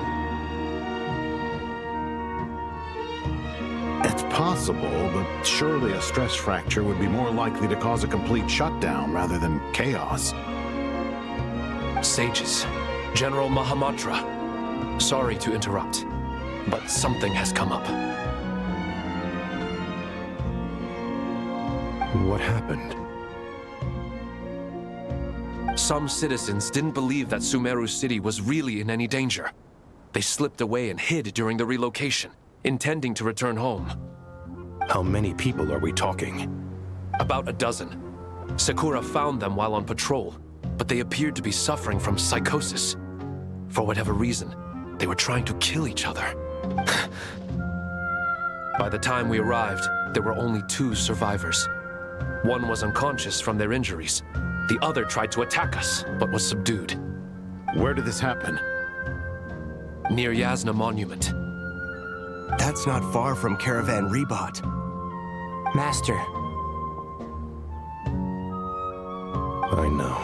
It's possible, but surely a stress fracture would be more likely to cause a complete shutdown rather than chaos. Sages, General Mahamatra, sorry to interrupt, but something has come up. What happened? Some citizens didn't believe that Sumeru City was really in any danger. They slipped away and hid during the relocation, intending to return home. How many people are we talking? About a dozen. Sakura found them while on patrol, but they appeared to be suffering from psychosis. For whatever reason, they were trying to kill each other. By the time we arrived, there were only 2 survivors. One was unconscious from their injuries. The other tried to attack us, but was subdued. Where did this happen? Near Yasna Monument. That's not far from Caravan Rebot. Master. I know.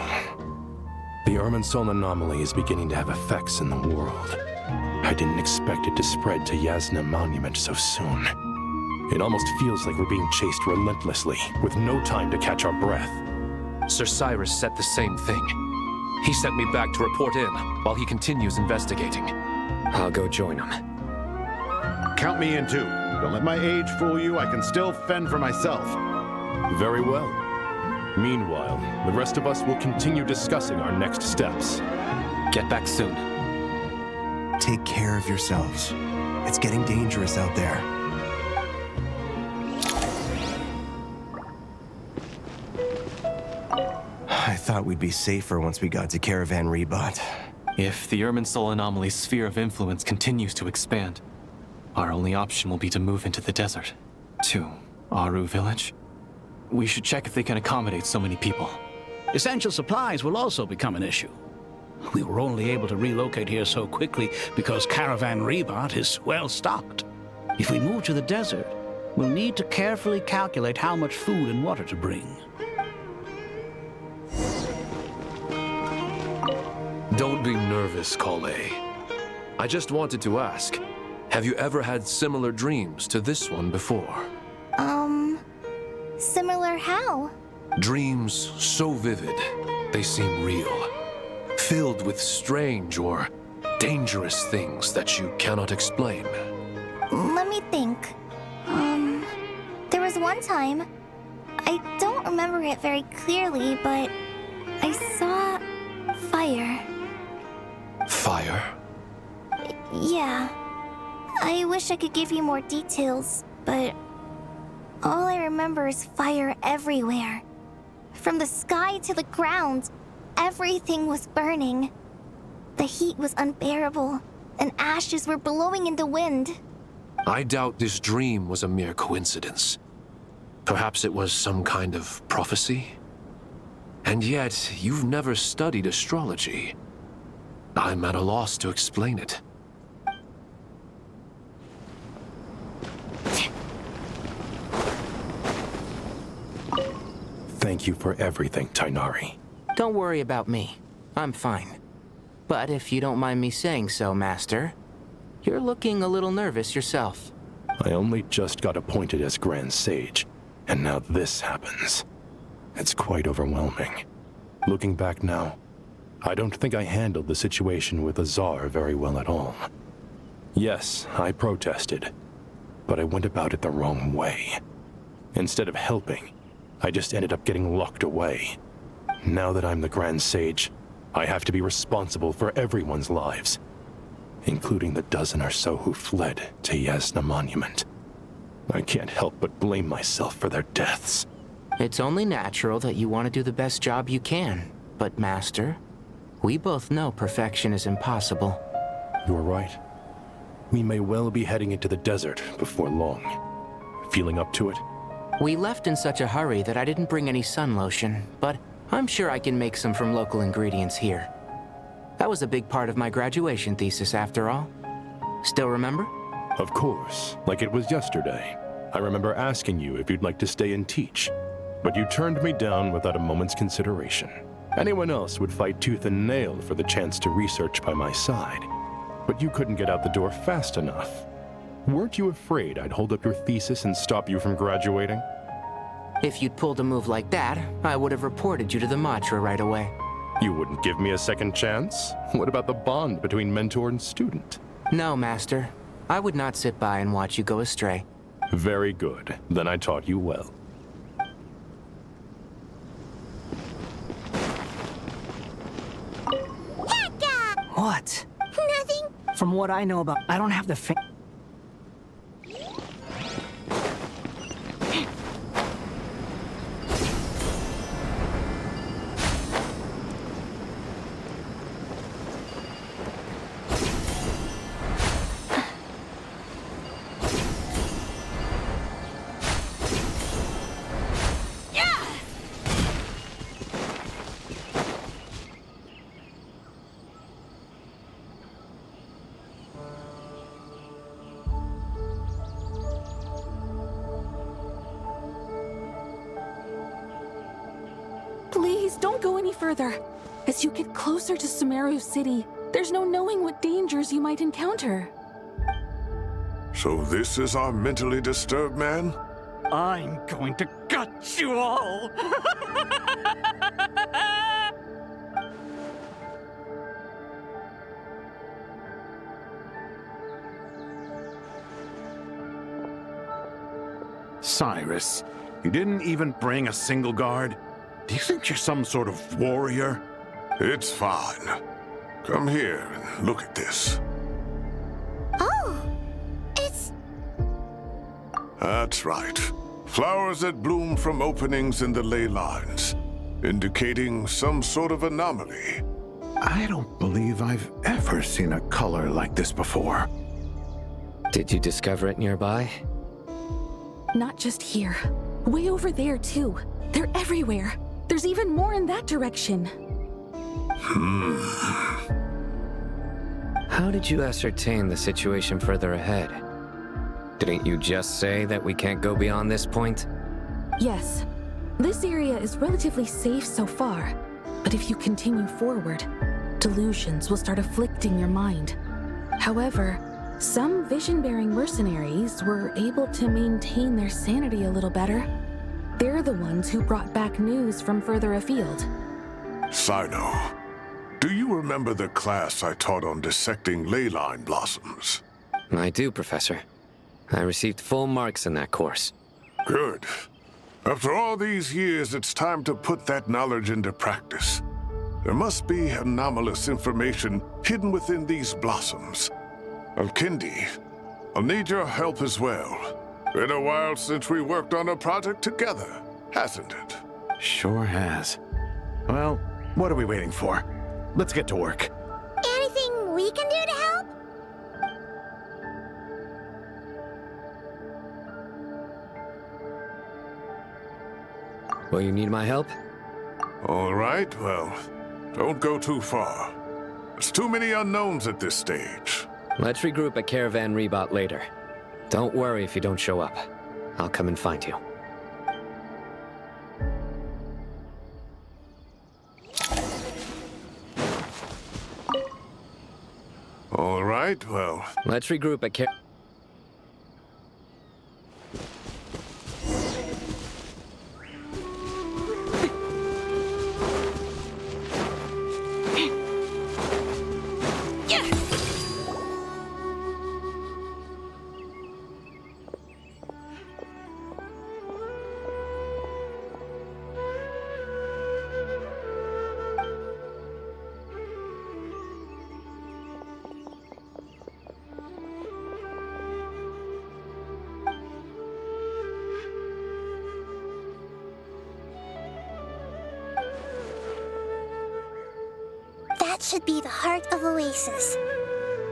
The Irminsul anomaly is beginning to have effects in the world. I didn't expect it to spread to Yasna Monument so soon. It almost feels like we're being chased relentlessly, with no time to catch our breath. Sir Cyrus said the same thing. He sent me back to report in, while he continues investigating. I'll go join him. Count me in too. Don't let my age fool you. I can still fend for myself. Very well. Meanwhile, the rest of us will continue discussing our next steps. Get back soon. Take care of yourselves. It's getting dangerous out there. I thought we'd be safer once we got to Caravan Rebot. If the Irminsul anomaly's sphere of influence continues to expand, our only option will be to move into the desert. To Aru Village? We should check if they can accommodate so many people. Essential supplies will also become an issue. We were only able to relocate here so quickly because Caravan Rebot is well stocked. If we move to the desert, we'll need to carefully calculate how much food and water to bring. Don't be nervous, Kale. I just wanted to ask, have you ever had similar dreams to this one before? Similar how? Dreams so vivid, they seem real. Filled with strange or dangerous things that you cannot explain. Let me think. There was one time I I don't remember it very clearly, but I saw fire. Fire? Yeah. I wish I could give you more details, but all I remember is fire everywhere. From the sky to the ground, everything was burning. The heat was unbearable, and ashes were blowing in the wind. I doubt this dream was a mere coincidence. Perhaps it was some kind of prophecy? And yet, you've never studied astrology. I'm at a loss to explain it. Thank you for everything, Tainari. Don't worry about me. I'm fine. But if you don't mind me saying so, Master, you're looking a little nervous yourself. I only just got appointed as Grand Sage, and now this happens. It's quite overwhelming. Looking back now, I don't think I handled the situation with Azar very well at all. Yes, I protested, but I went about it the wrong way. Instead of helping, I just ended up getting locked away. Now that I'm the Grand Sage, I have to be responsible for everyone's lives, including the dozen or so who fled to Yasna Monument. I can't help but blame myself for their deaths. It's only natural that you want to do the best job you can, but Master, we both know perfection is impossible. You're right. We may well be heading into the desert before long. Feeling up to it? We left in such a hurry that I didn't bring any sun lotion, but I'm sure I can make some from local ingredients here. That was a big part of my graduation thesis, after all. Still remember? Of course, like it was yesterday. I remember asking you if you'd like to stay and teach, but you turned me down without a moment's consideration. Anyone else would fight tooth and nail for the chance to research by my side, but you couldn't get out the door fast enough. Weren't you afraid I'd hold up your thesis and stop you from graduating? If you'd pulled a move like that, I would have reported you to the Matra right away. You wouldn't give me a second chance? What about the bond between mentor and student? No, Master. I would not sit by and watch you go astray. Very good. Then I taught you well. What? Nothing. From what I know about, I don't have the Please, don't go any further. As you get closer to Sumeru City, there's no knowing what dangers you might encounter. So this is our mentally disturbed man? I'm going to gut you all! Cyrus, you didn't even bring a single guard? Do you think you're some sort of warrior? It's fine. Come here and look at this. Oh, it's... That's right. Flowers that bloom from openings in the ley lines, indicating some sort of anomaly. I don't believe I've ever seen a color like this before. Did you discover it nearby? Not just here. Way over there, too. They're everywhere. There's even more in that direction. How did you ascertain the situation further ahead? Didn't you just say that we can't go beyond this point? Yes. This area is relatively safe so far. But if you continue forward, delusions will start afflicting your mind. However, some vision-bearing mercenaries were able to maintain their sanity a little better. They're the ones who brought back news from further afield. Sino, do you remember the class I taught on dissecting ley line blossoms? I do, Professor. I received full marks in that course. Good. After all these years, it's time to put that knowledge into practice. There must be anomalous information hidden within these blossoms. Alkindi, I'll need your help as well. Been a while since we worked on a project together, hasn't it? Sure has. Well, what are we waiting for? Let's get to work. Anything we can do to help? Will you need my help? All right, well, don't go too far. There's too many unknowns at this stage. Let's regroup at Caravan Rebot later. Don't worry if you don't show up. I'll come and find you. All right, well... Let's regroup at That should be the heart of Oasis.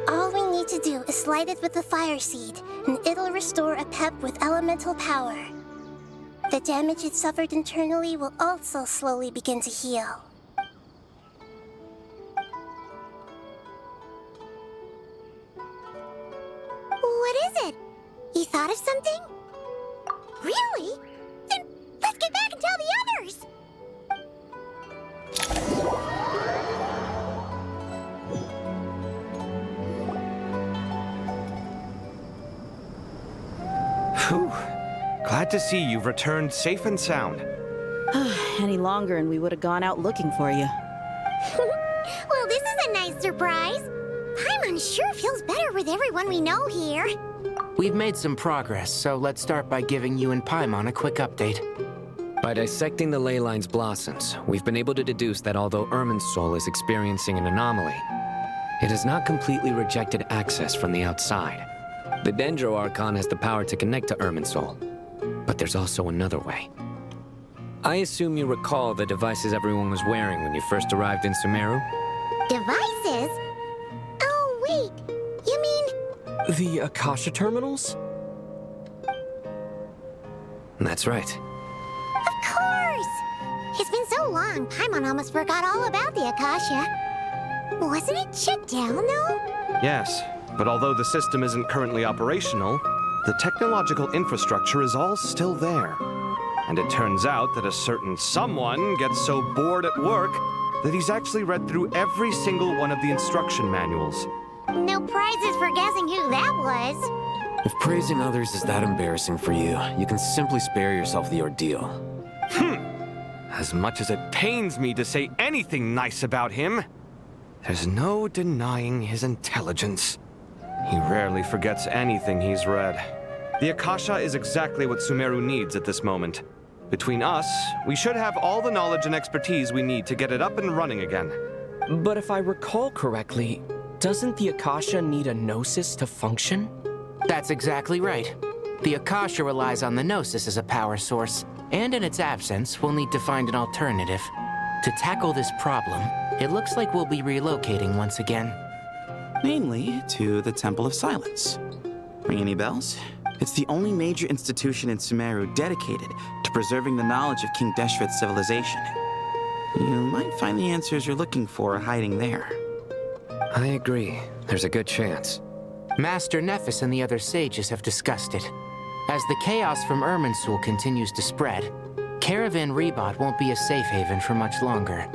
All we need to do is light it with the fire seed, and it'll restore a pep with elemental power. The damage it suffered internally will also slowly begin to heal. What is it? You thought of something? Really? Then let's get back and tell the others! Whew. Glad to see you've returned safe and sound. Any longer and we would have gone out looking for you. Well, this is a nice surprise. Paimon sure feels better with everyone we know here. We've made some progress, so let's start by giving you and Paimon a quick update. By dissecting the ley line's blossoms, we've been able to deduce that although Irmin's soul is experiencing an anomaly, it has not completely rejected access from the outside. The Dendro Archon has the power to connect to Irmin's soul, but there's also another way. I assume you recall the devices everyone was wearing when you first arrived in Sumeru? Devices? Oh, wait. You mean... The Akasha terminals? That's right. Of course! It's been so long, Paimon almost forgot all about the Akasha. Wasn't it shut down, though? Yes, but although the system isn't currently operational, the technological infrastructure is all still there. And it turns out that a certain someone gets so bored at work that he's actually read through every single one of the instruction manuals. No prizes for guessing who that was. If praising others is that embarrassing for you, you can simply spare yourself the ordeal. As much as it pains me to say anything nice about him, there's no denying his intelligence. He rarely forgets anything he's read. The Akasha is exactly what Sumeru needs at this moment. Between us, we should have all the knowledge and expertise we need to get it up and running again. But if I recall correctly, doesn't the Akasha need a Gnosis to function? That's exactly right. The Akasha relies on the Gnosis as a power source, and in its absence, we'll need to find an alternative. To tackle this problem, it looks like we'll be relocating once again. Namely, to the Temple of Silence. Ring any bells? It's the only major institution in Sumeru dedicated to preserving the knowledge of King Deshret's civilization. You might find the answers you're looking for hiding there. I agree. There's a good chance. Master Nephis and the other sages have discussed it. As the chaos from Irminsul continues to spread, Caravan Rebot won't be a safe haven for much longer.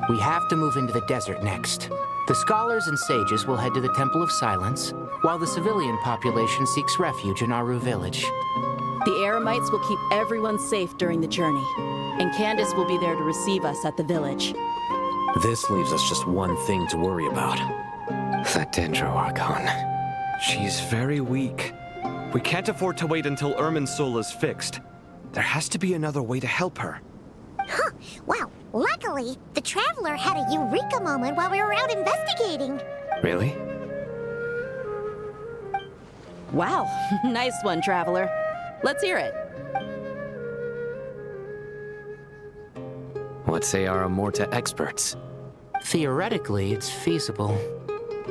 We have to move into the desert next. The scholars and sages will head to the Temple of Silence, while the civilian population seeks refuge in Aru village. The Eremites will keep everyone safe during the journey, and Candace will be there to receive us at the village. This leaves us just one thing to worry about. That Dendro Archon. She's very weak. We can't afford to wait until Irminsul is fixed. There has to be another way to help her. Huh. Well, luckily, the Traveler had a eureka moment while we were out investigating. Really? Wow, nice one, Traveler. Let's hear it. What say our Amorta experts? Theoretically, it's feasible.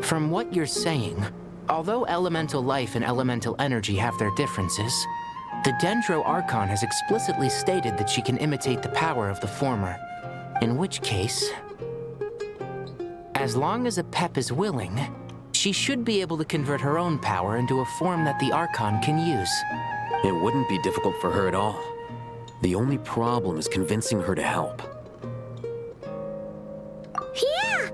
From what you're saying, although elemental life and elemental energy have their differences, the Dendro Archon has explicitly stated that she can imitate the power of the former. In which case, as long as a Pep is willing, she should be able to convert her own power into a form that the Archon can use. It wouldn't be difficult for her at all. The only problem is convincing her to help. Yeah!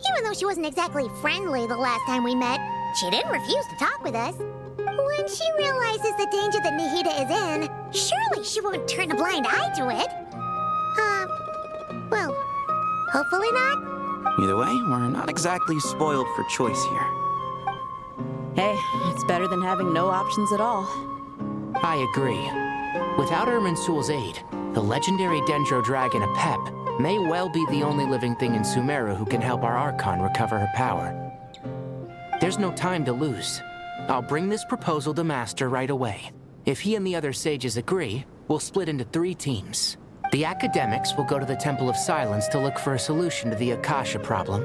Even though she wasn't exactly friendly the last time we met, she didn't refuse to talk with us. When she realizes the danger that Nahida is in, surely she won't turn a blind eye to it. Well, hopefully not. Either way, we're not exactly spoiled for choice here. Hey, it's better than having no options at all. I agree. Without Irminsul's aid, the legendary Dendro Dragon Apep may well be the only living thing in Sumeru who can help our Archon recover her power. There's no time to lose. I'll bring this proposal to Master right away. If he and the other sages agree, we'll split into 3 teams. The academics will go to the Temple of Silence to look for a solution to the Akasha problem.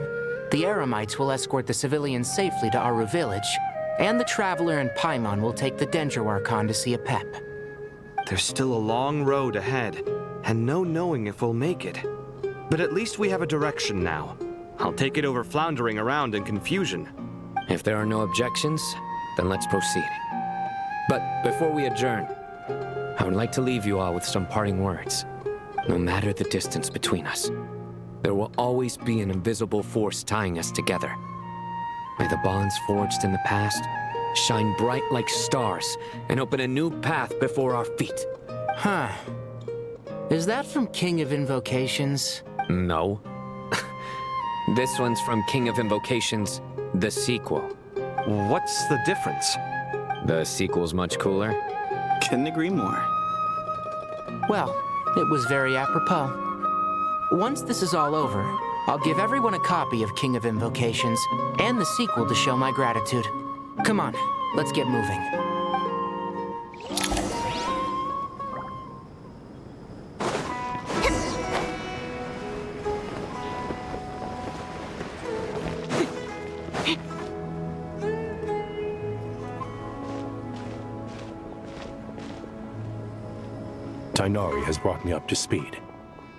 The Eremites will escort the civilians safely to Aru Village, and the Traveler and Paimon will take the Dendro Archon to see Apep. There's still a long road ahead, and no knowing if we'll make it. But at least we have a direction now. I'll take it over floundering around in confusion. If there are no objections, then let's proceed. But before we adjourn, I would like to leave you all with some parting words. No matter the distance between us, there will always be an invisible force tying us together. May the bonds forged in the past shine bright like stars and open a new path before our feet. Huh. Is that from King of Invocations? No. This one's from King of Invocations, the sequel. What's the difference? The sequel's much cooler. Couldn't agree more. Well, it was very apropos. Once this is all over, I'll give everyone a copy of King of Invocations and the sequel to show my gratitude. Come on, let's get moving. Tighnari has brought me up to speed.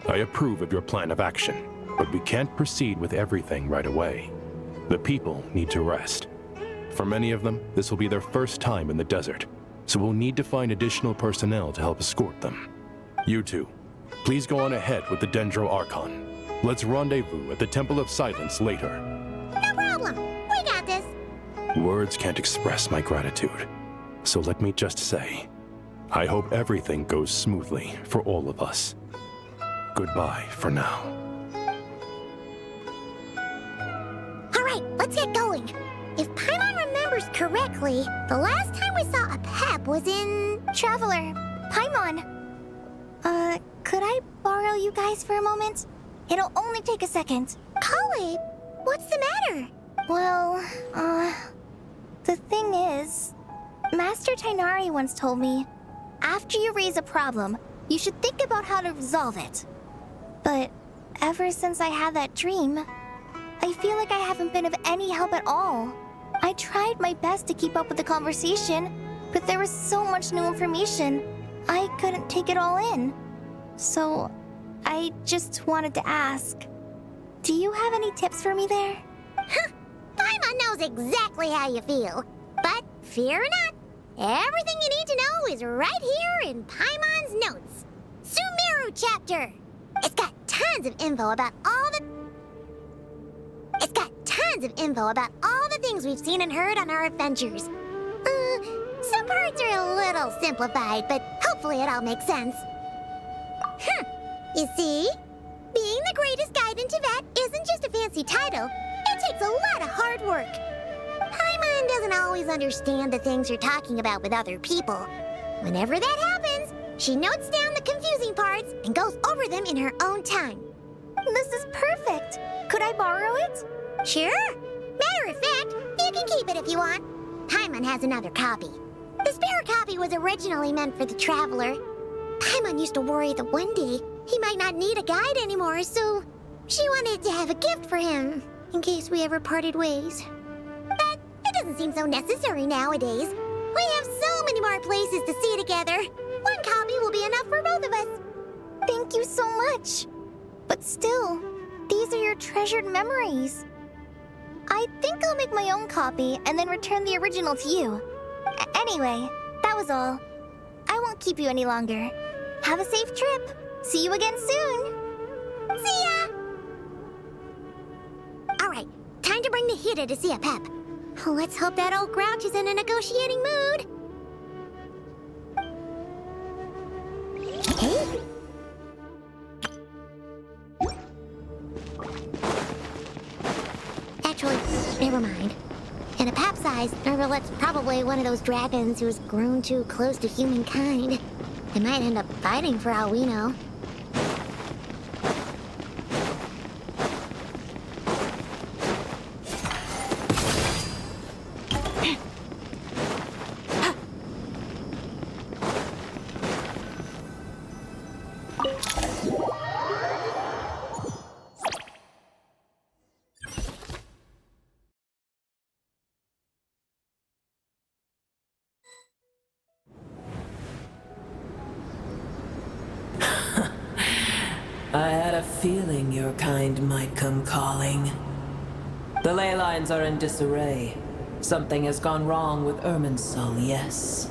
I approve of your plan of action, but we can't proceed with everything right away. The people need to rest. For many of them, this will be their first time in the desert, so we'll need to find additional personnel to help escort them. You two, please go on ahead with the Dendro Archon. Let's rendezvous at the Temple of Silence later. No problem. We got this. Words can't express my gratitude, so let me just say, I hope everything goes smoothly for all of us. Goodbye for now. All right, let's get going. If Paimon remembers correctly, the last time we saw a Pep was in... Traveler, Paimon. Could I borrow you guys for a moment? It'll only take a second. Kale, what's the matter? Well, the thing is, Master Tighnari once told me, after you raise a problem, you should think about how to resolve it. But ever since I had that dream, I feel like I haven't been of any help at all. I tried my best to keep up with the conversation, but there was so much new information, I couldn't take it all in. So, I just wanted to ask, do you have any tips for me there? Paimon knows exactly how you feel. But fear not, everything you need to know is right here in Paimon's notes. Sumeru chapter. It's got tons of info about all the... things we've seen and heard on our adventures. Some parts are a little simplified, but hopefully it all makes sense. You see? Being the greatest guide in Tibet isn't just a fancy title. It takes a lot of hard work. Paimon Can doesn't always understand the things you're talking about with other people. Whenever that happens, she notes down the confusing parts and goes over them in her own time. This is perfect. Could I borrow it? Sure. Matter of fact, you can keep it if you want. Paimon has another copy. The spare copy was originally meant for the Traveler. Paimon used to worry that one day he might not need a guide anymore, so she wanted to have a gift for him, in case we ever parted ways. But it doesn't seem so necessary nowadays. We have so many more places to see together. One copy will be enough for both of us. Thank you so much. But still, these are your treasured memories. I think I'll make my own copy and then return the original to you. Anyway, that was all. I won't keep you any longer. Have a safe trip. See you again soon. See ya! Alright, time to bring the Hida to see a pep. Let's hope that old grouch is in a negotiating mood. Hey? Actually, never mind. In a pap size, Nervalet's probably one of those dragons who's grown too close to humankind. They might end up fighting for all we know. I had a feeling your kind might come calling. The ley lines are in disarray. Something has gone wrong with Irminsul, yes.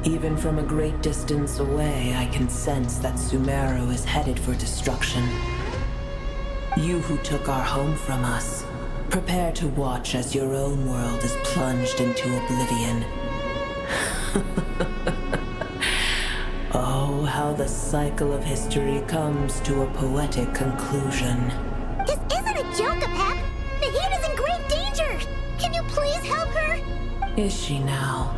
Even from a great distance away, I can sense that Sumeru is headed for destruction. You who took our home from us, prepare to watch as your own world is plunged into oblivion. Oh, how the cycle of history comes to a poetic conclusion. This isn't a joke, Pep. Is she now?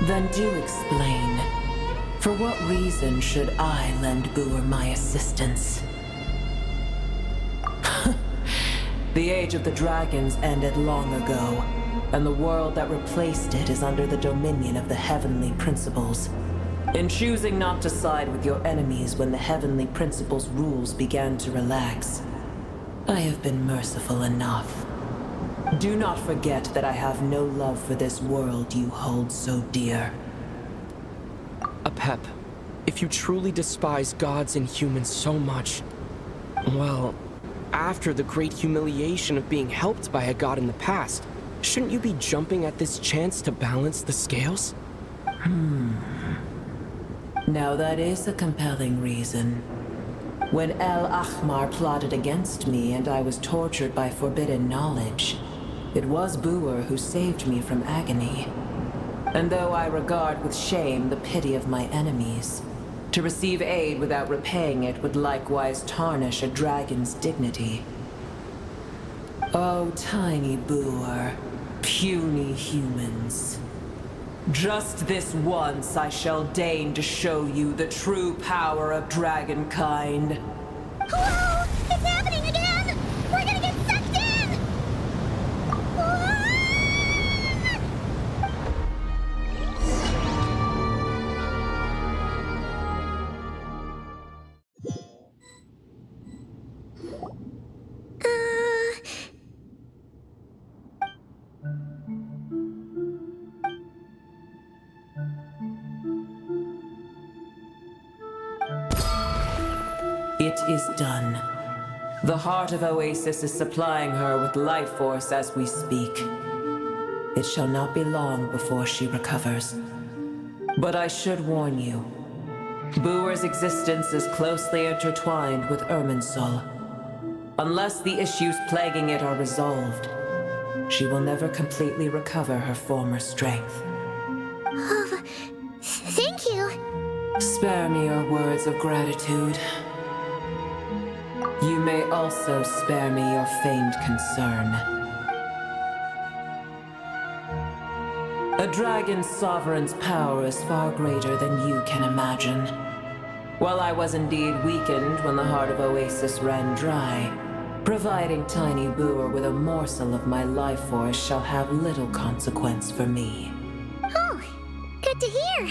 Then do explain. For what reason should I lend Booer my assistance? The Age of the Dragons ended long ago, and the world that replaced it is under the dominion of the Heavenly Principles. In choosing not to side with your enemies when the Heavenly Principles' rules began to relax, I have been merciful enough. Do not forget that I have no love for this world you hold so dear. Apep, if you truly despise gods and humans so much, well, after the great humiliation of being helped by a god in the past, shouldn't you be jumping at this chance to balance the scales? Now that is a compelling reason. When El Ahmar plotted against me and I was tortured by forbidden knowledge, it was Booer who saved me from agony. And though I regard with shame the pity of my enemies, to receive aid without repaying it would likewise tarnish a dragon's dignity. Oh, tiny Booer, puny humans. Just this once I shall deign to show you the true power of dragonkind. Hello! It's happening again! We're gonna get sucked in! It is done. The heart of Oasis is supplying her with life force as we speak. It shall not be long before she recovers. But I should warn you, Booer's existence is closely intertwined with Irminsul. Unless the issues plaguing it are resolved, she will never completely recover her former strength. Oh, thank you. Spare me your words of gratitude. You may also spare me your feigned concern. A dragon's sovereign's power is far greater than you can imagine. While I was indeed weakened when the heart of Oasis ran dry, providing tiny Booer with a morsel of my life force shall have little consequence for me. Oh, good to hear.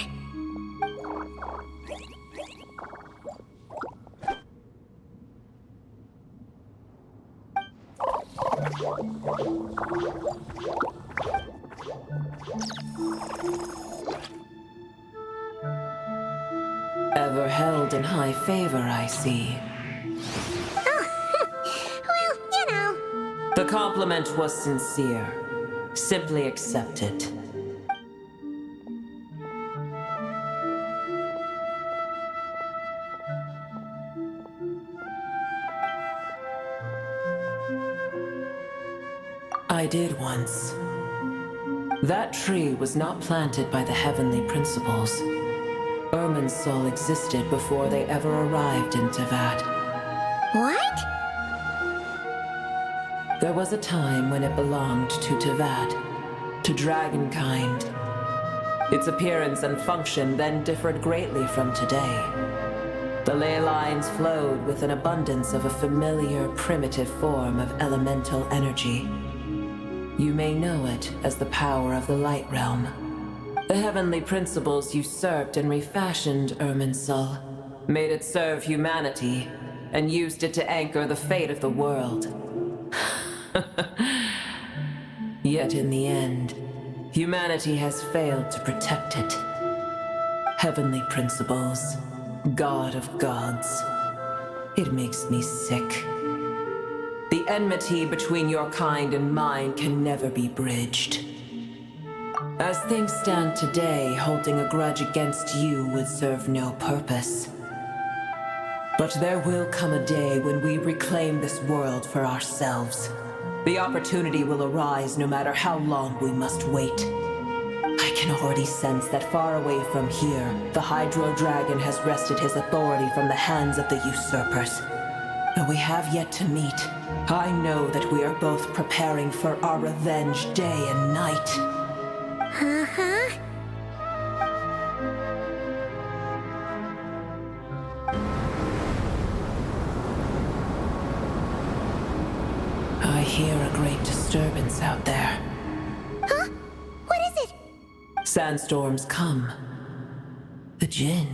Ever held in high favor, I see. Well, you know. The compliment was sincere. Simply accept it. I did once. That tree was not planted by the Heavenly Principles. Irminsul existed before they ever arrived in Tevat. What? There was a time when it belonged to Tevat, to dragonkind. Its appearance and function then differed greatly from today. The ley lines flowed with an abundance of a familiar, primitive form of elemental energy. You may know it as the power of the Light Realm. The Heavenly Principles usurped and refashioned Irminsul, made it serve humanity, and used it to anchor the fate of the world. Yet in the end, humanity has failed to protect it. Heavenly Principles, God of gods. It makes me sick. The enmity between your kind and mine can never be bridged. As things stand today, holding a grudge against you would serve no purpose. But there will come a day when we reclaim this world for ourselves. The opportunity will arise no matter how long we must wait. I can already sense that far away from here, the Hydro Dragon has wrested his authority from the hands of the usurpers. Though we have yet to meet, I know that we are both preparing for our revenge day and night. Uh-huh. I hear a great disturbance out there. Huh? What is it? Sandstorms come. The Jinn.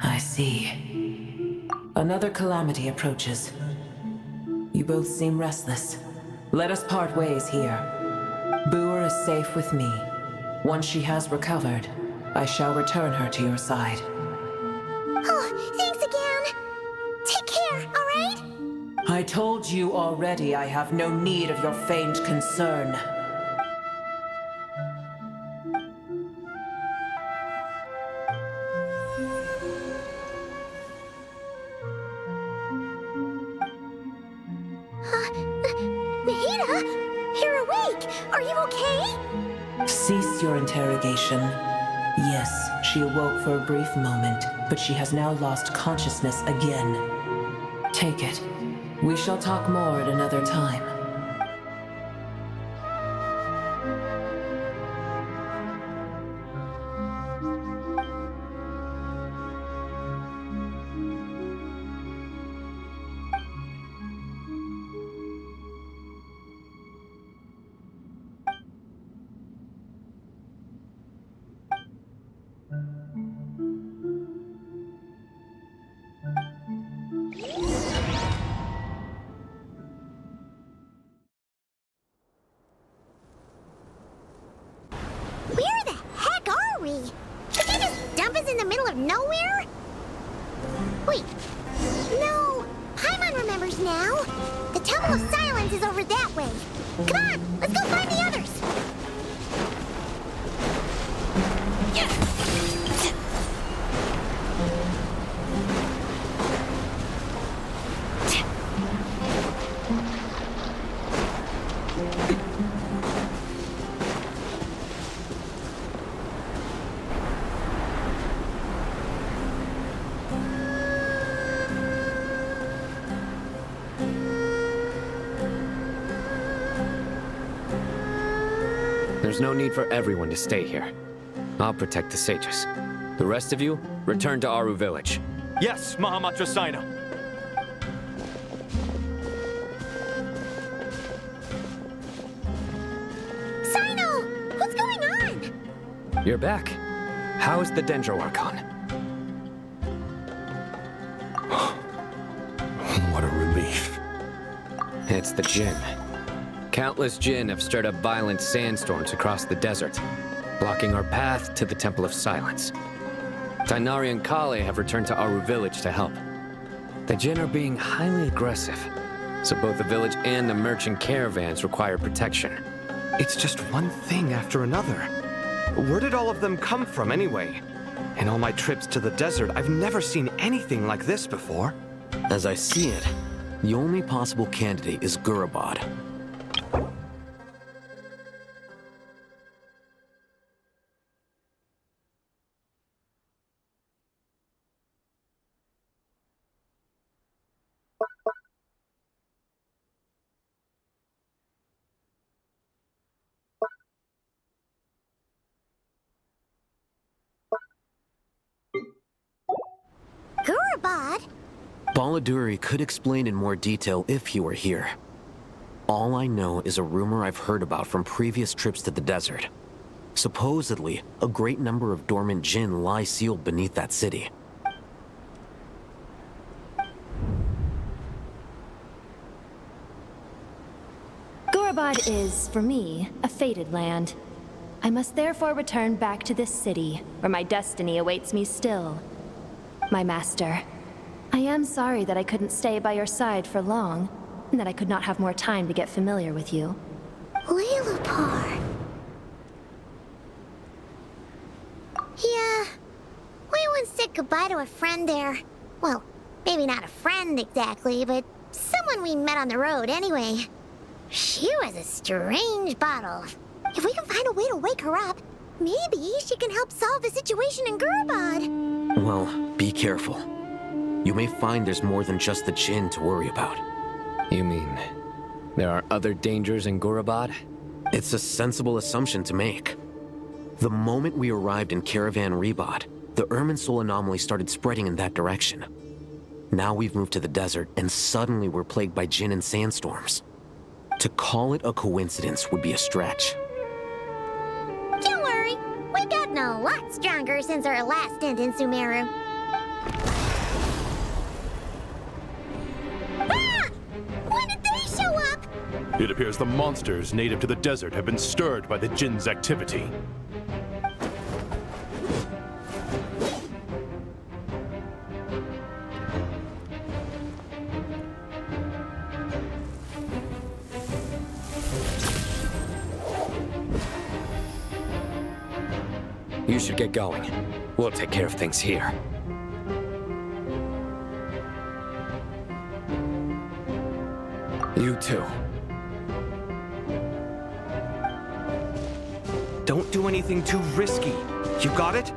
I see. Another calamity approaches. You both seem restless. Let us part ways here. Boer is safe with me. Once she has recovered, I shall return her to your side. Oh, thanks again. Take care, all right? I told you already I have no need of your feigned concern. Mahita, you're awake. Are you okay? Cease your interrogation. Yes, she awoke for a brief moment, but she has now lost consciousness again. Take it. We shall talk more at another time. Where the heck are we? Did they just dump us in the middle of nowhere? Wait. No. Paimon remembers now. The Temple of Silence is over that way. Come on, let's go find the others. There's no need for everyone to stay here. I'll protect the sages. The rest of you, return to Aru village. Yes, Mahamatra Sino. Sino! What's going on? You're back. How's the Dendro Archon? What a relief. It's the Jinn. Countless Jinn have stirred up violent sandstorms across the desert, blocking our path to the Temple of Silence. Tainari and Kale have returned to Aru village to help. The Jinn are being highly aggressive, so both the village and the merchant caravans require protection. It's just one thing after another. Where did all of them come from anyway? In all my trips to the desert, I've never seen anything like this before. As I see it, the only possible candidate is Gurabad. Gurabad? Baladuri could explain in more detail if he were here. All I know is a rumor I've heard about from previous trips to the desert. Supposedly, a great number of dormant Jinn lie sealed beneath that city. Gurabad is, for me, a fated land. I must therefore return back to this city, where my destiny awaits me still. My master, I am sorry that I couldn't stay by your side for long, and that I could not have more time to get familiar with you. Lilipar. Yeah, we once said goodbye to a friend there. Well, maybe not a friend exactly, but someone we met on the road anyway. She was a strange bottle. If we can find a way to wake her up, maybe she can help solve the situation in Gurabad. Well, be careful. You may find there's more than just the Jinn to worry about. You mean, there are other dangers in Gurabad? It's a sensible assumption to make. The moment we arrived in Caravan Rebot, the Irminsul anomaly started spreading in that direction. Now we've moved to the desert, and suddenly we're plagued by Jinn and sandstorms. To call it a coincidence would be a stretch. Don't worry, we've gotten a lot stronger since our last stint in Sumeru. Ah! When did they show up? It appears the monsters native to the desert have been stirred by the Jinn's activity. You should get going. We'll take care of things here. You too. Don't do anything too risky. You got it?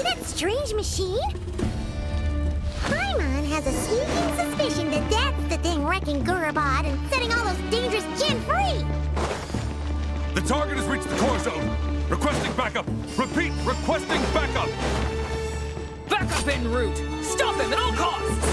that strange machine? Paimon has a sneaking suspicion that that's the thing wrecking Gurabad and setting all those dangerous Jinn free! The target has reached the core zone. Requesting backup. Repeat, requesting backup. Backup en route. Stop him at all costs.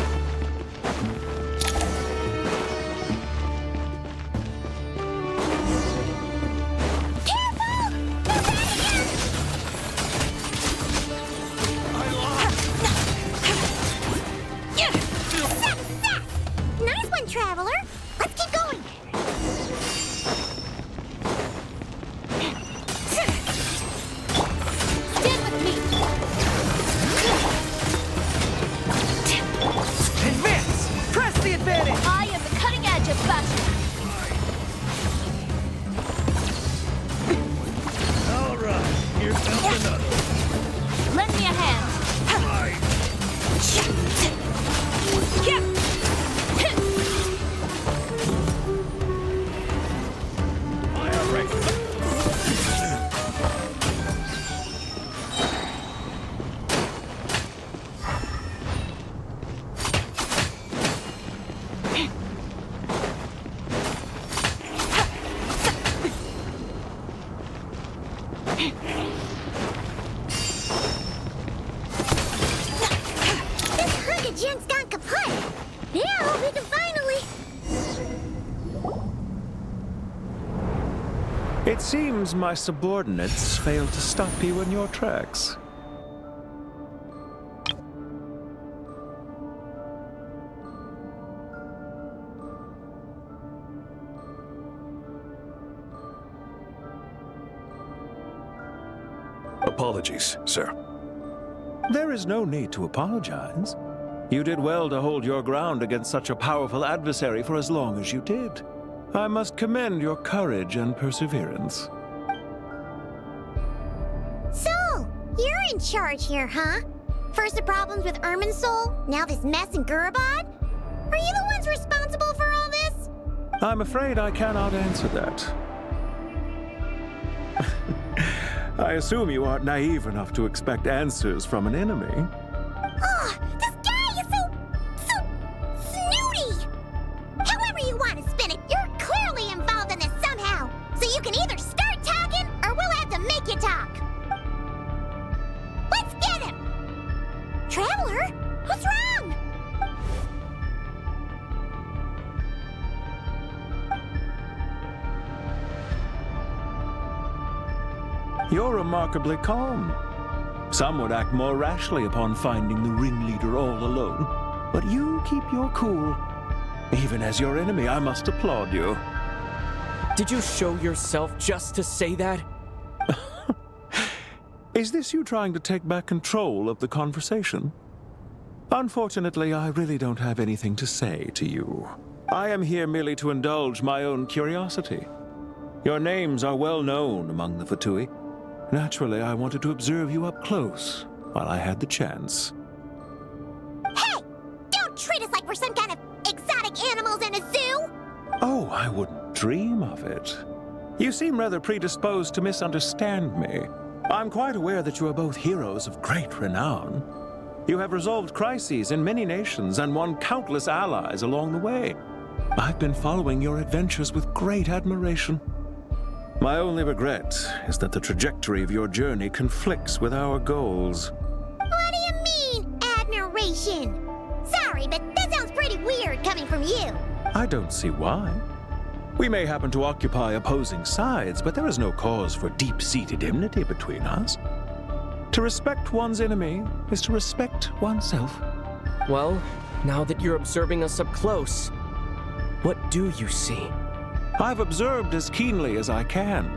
Nice one, Traveler! Let's keep going! Stand with me. Advance! Press the advantage! I am the cutting edge of fashion. All right, here comes another. Lend me a hand. This hunk of junk's gone kaput! Now we can finally... It seems my subordinates failed to stop you in your tracks. Apologies, sir. There is no need to apologize. You did well to hold your ground against such a powerful adversary for as long as you did. I must commend your courage and perseverance. So, you're in charge here, huh? First the problems with Irminsul, now this mess in Gurabad? Are you the ones responsible for all this? I'm afraid I cannot answer that. I assume you aren't naive enough to expect answers from an enemy. Oh, this guy is so snooty! However you want to spin it, you're clearly involved in this somehow. So you can either start talking, or we'll have to make you talk. Let's get him! Traveler, what's wrong? You're remarkably calm. Some would act more rashly upon finding the ringleader all alone. But you keep your cool. Even as your enemy, I must applaud you. Did you show yourself just to say that? Is this you trying to take back control of the conversation? Unfortunately, I really don't have anything to say to you. I am here merely to indulge my own curiosity. Your names are well known among the Fatui. Naturally, I wanted to observe you up close while I had the chance. Hey! Don't treat us like we're some kind of exotic animals in a zoo! Oh, I wouldn't dream of it. You seem rather predisposed to misunderstand me. I'm quite aware that you are both heroes of great renown. You have resolved crises in many nations and won countless allies along the way. I've been following your adventures with great admiration. My only regret is that the trajectory of your journey conflicts with our goals. What do you mean, admiration? Sorry, but that sounds pretty weird coming from you. I don't see why. We may happen to occupy opposing sides, but there is no cause for deep-seated enmity between us. To respect one's enemy is to respect oneself. Well, now that you're observing us up close, what do you see? I've observed as keenly as I can.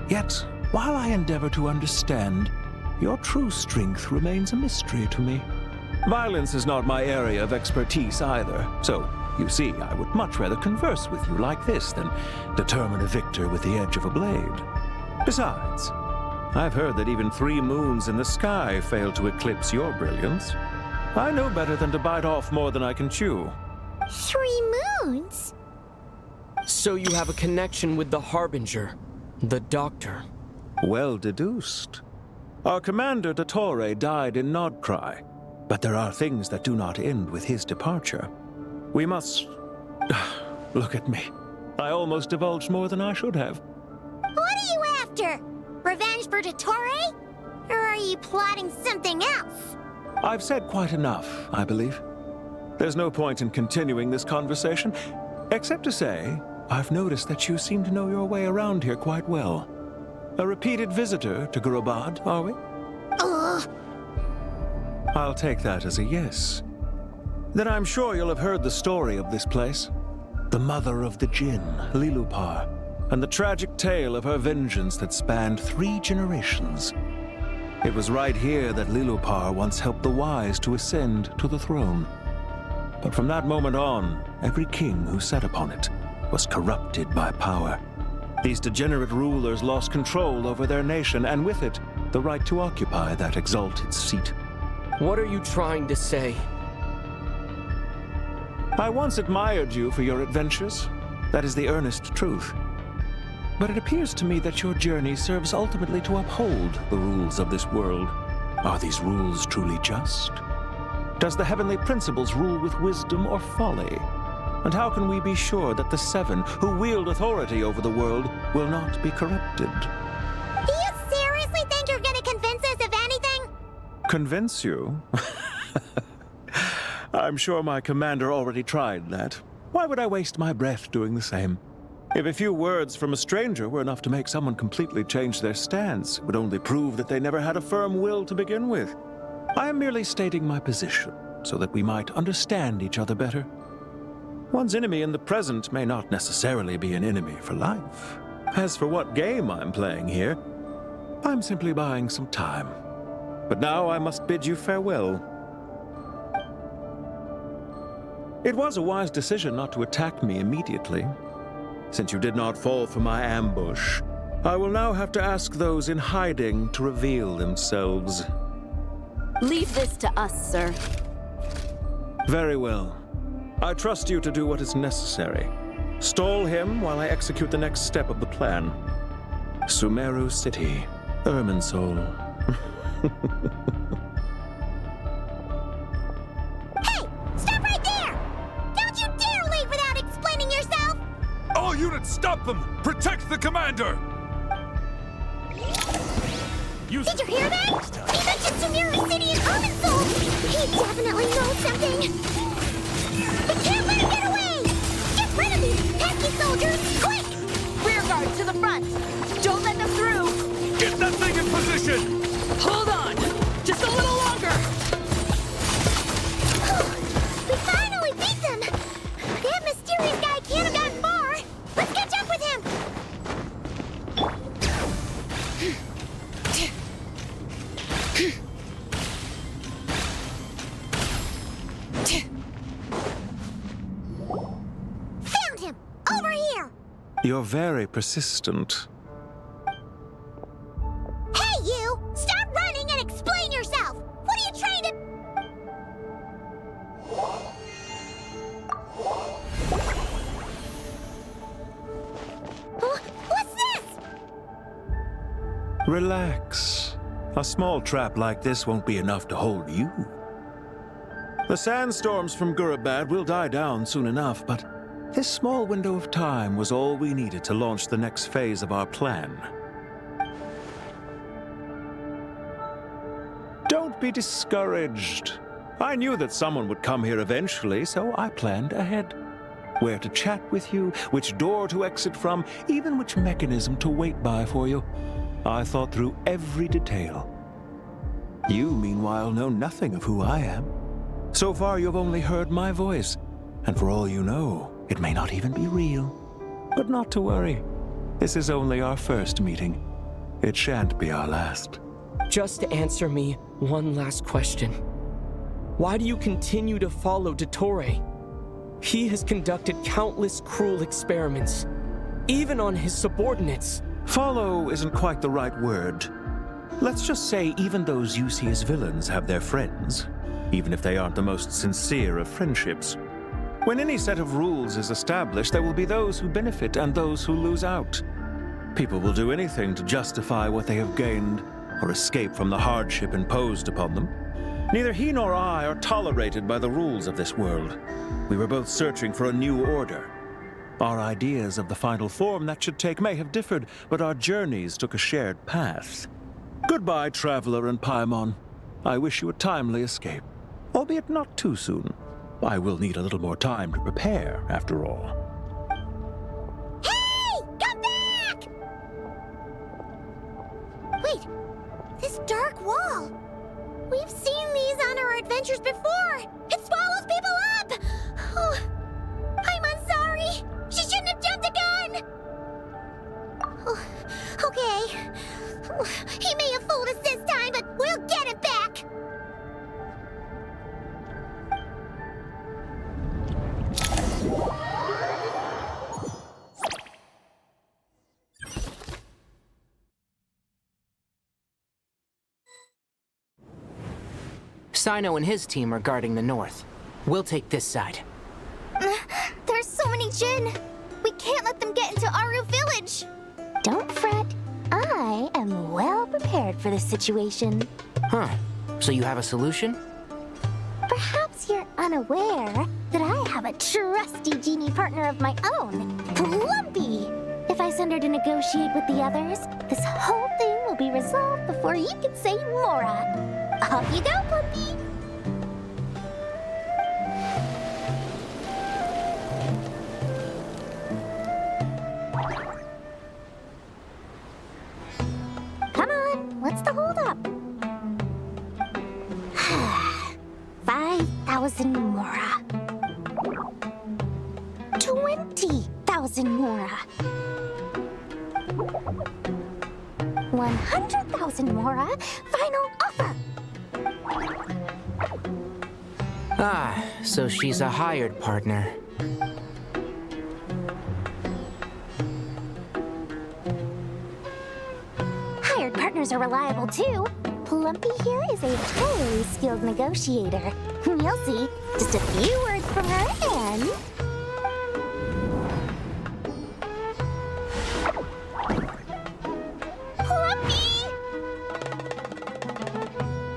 Yet, while I endeavor to understand, your true strength remains a mystery to me. Violence is not my area of expertise either, so, you see, I would much rather converse with you like this than determine a victor with the edge of a blade. Besides, I've heard that even 3 moons in the sky fail to eclipse your brilliance. I know better than to bite off more than I can chew. 3 moons? So you have a connection with the Harbinger, the Doctor. Well deduced. Our commander, Dottore, died in Nodcry, but there are things that do not end with his departure. We must... Look at me. I almost divulged more than I should have. What are you after? Revenge for Dottore? Or are you plotting something else? I've said quite enough, I believe. There's no point in continuing this conversation, except to say, I've noticed that you seem to know your way around here quite well. A repeated visitor to Gurabad, are we? Ugh. I'll take that as a yes. Then I'm sure you'll have heard the story of this place. The mother of the Jinn, Lilupar, and the tragic tale of her vengeance that spanned 3 generations. It was right here that Lilupar once helped the wise to ascend to the throne. But from that moment on, every king who sat upon it was corrupted by power. These degenerate rulers lost control over their nation, and with it, the right to occupy that exalted seat. What are you trying to say? I once admired you for your adventures. That is the earnest truth. But it appears to me that your journey serves ultimately to uphold the rules of this world. Are these rules truly just? Does the heavenly principles rule with wisdom or folly? And how can we be sure that the 7 who wield authority over the world will not be corrupted? Do you seriously think you're gonna convince us of anything? Convince you? I'm sure my commander already tried that. Why would I waste my breath doing the same? If a few words from a stranger were enough to make someone completely change their stance, it would only prove that they never had a firm will to begin with. I am merely stating my position, so that we might understand each other better. One's enemy in the present may not necessarily be an enemy for life. As for what game I'm playing here, I'm simply buying some time. But now I must bid you farewell. It was a wise decision not to attack me immediately. Since you did not fall for my ambush, I will now have to ask those in hiding to reveal themselves. Leave this to us, sir. Very well. I trust you to do what is necessary. Stall him while I execute the next step of the plan. Sumeru City, Irminsul. Hey! Stop right there! Don't you dare leave without explaining yourself! All units, stop them! Protect the commander! Did you hear that? He mentioned Sumeru City and Irminsul! He definitely knows something! We can't let him get away! Get rid of these pesky soldiers, quick! Rear guard to the front. Don't let them through. Get that thing in position! Hold on! Just a little longer! We finally beat them! That mysterious guy can't have gotten far! Let's catch up with him! Found him! Over here! You're very persistent. Hey, you! Stop running and explain yourself! What are you trying to... What's this? Relax. A small trap like this won't be enough to hold you. The sandstorms from Gurabad will die down soon enough, but this small window of time was all we needed to launch the next phase of our plan. Don't be discouraged. I knew that someone would come here eventually, so I planned ahead. Where to chat with you, which door to exit from, even which mechanism to wait by for you. I thought through every detail. You, meanwhile, know nothing of who I am. So far, you've only heard my voice, and for all you know, it may not even be real. But not to worry. This is only our first meeting. It shan't be our last. Just answer me one last question. Why do you continue to follow Dottore? He has conducted countless cruel experiments, even on his subordinates. Follow isn't quite the right word. Let's just say even those you see as villains have their friends, even if they aren't the most sincere of friendships. When any set of rules is established, there will be those who benefit and those who lose out. People will do anything to justify what they have gained, or escape from the hardship imposed upon them. Neither he nor I are tolerated by the rules of this world. We were both searching for a new order. Our ideas of the final form that should take may have differed, but our journeys took a shared path. Goodbye, Traveler and Paimon. I wish you a timely escape, albeit not too soon. I will need a little more time to prepare, after all. Hey! Come back! Wait, this dark wall. We've seen these on our adventures before. It swallows people up! Oh, I'm sorry. She shouldn't have jumped a gun! Oh, okay. He may have fooled us this time, but we'll get him back! Sino and his team are guarding the north. We'll take this side. There's so many Jinn. We can't let them get into Aru Village. Don't fret. I am well prepared for this situation. Huh. So you have a solution? Perhaps you're unaware that I have a trusty genie partner of my own, Plumpy. If I send her to negotiate with the others, this whole thing will be resolved before you can say Mora. Off you go, Plumpy. Come on, what's the holdup? 5,000 Mora. 20,000 Mora. 100,000 Mora. Final offer. Ah, so she's a hired partner. Hired partners are reliable too. Plumpy here is a very skilled negotiator. You'll see. Just a few words from her and... Plumpy!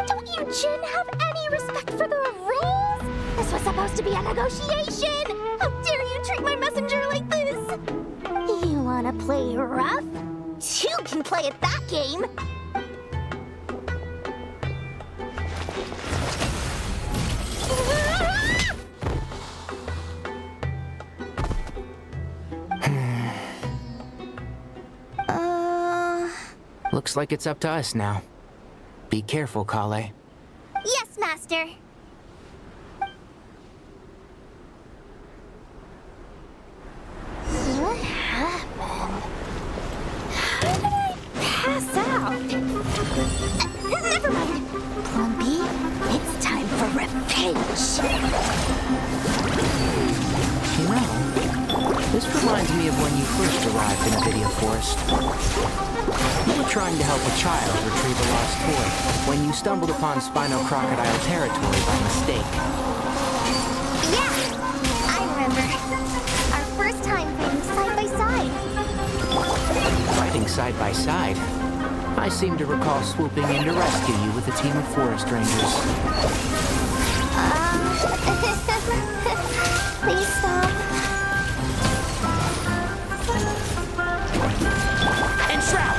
Don't you Jinn have any respect for the rules? This was supposed to be a negotiation! How dare you treat my messenger like this? You wanna play rough? Two can play at that game! Looks like it's up to us now. Be careful, Kale. Yes, Master. What happened? How did I pass out? Never mind. Plumpy, it's time for revenge. You know, this reminds me of when you first arrived in Avidia Forest. You were trying to help a child retrieve a lost toy when you stumbled upon Spino Crocodile territory by mistake. Yeah, I remember. Our first time fighting side by side. Fighting side by side? I seem to recall swooping in to rescue you with a team of forest rangers. Please stop. Enshroud!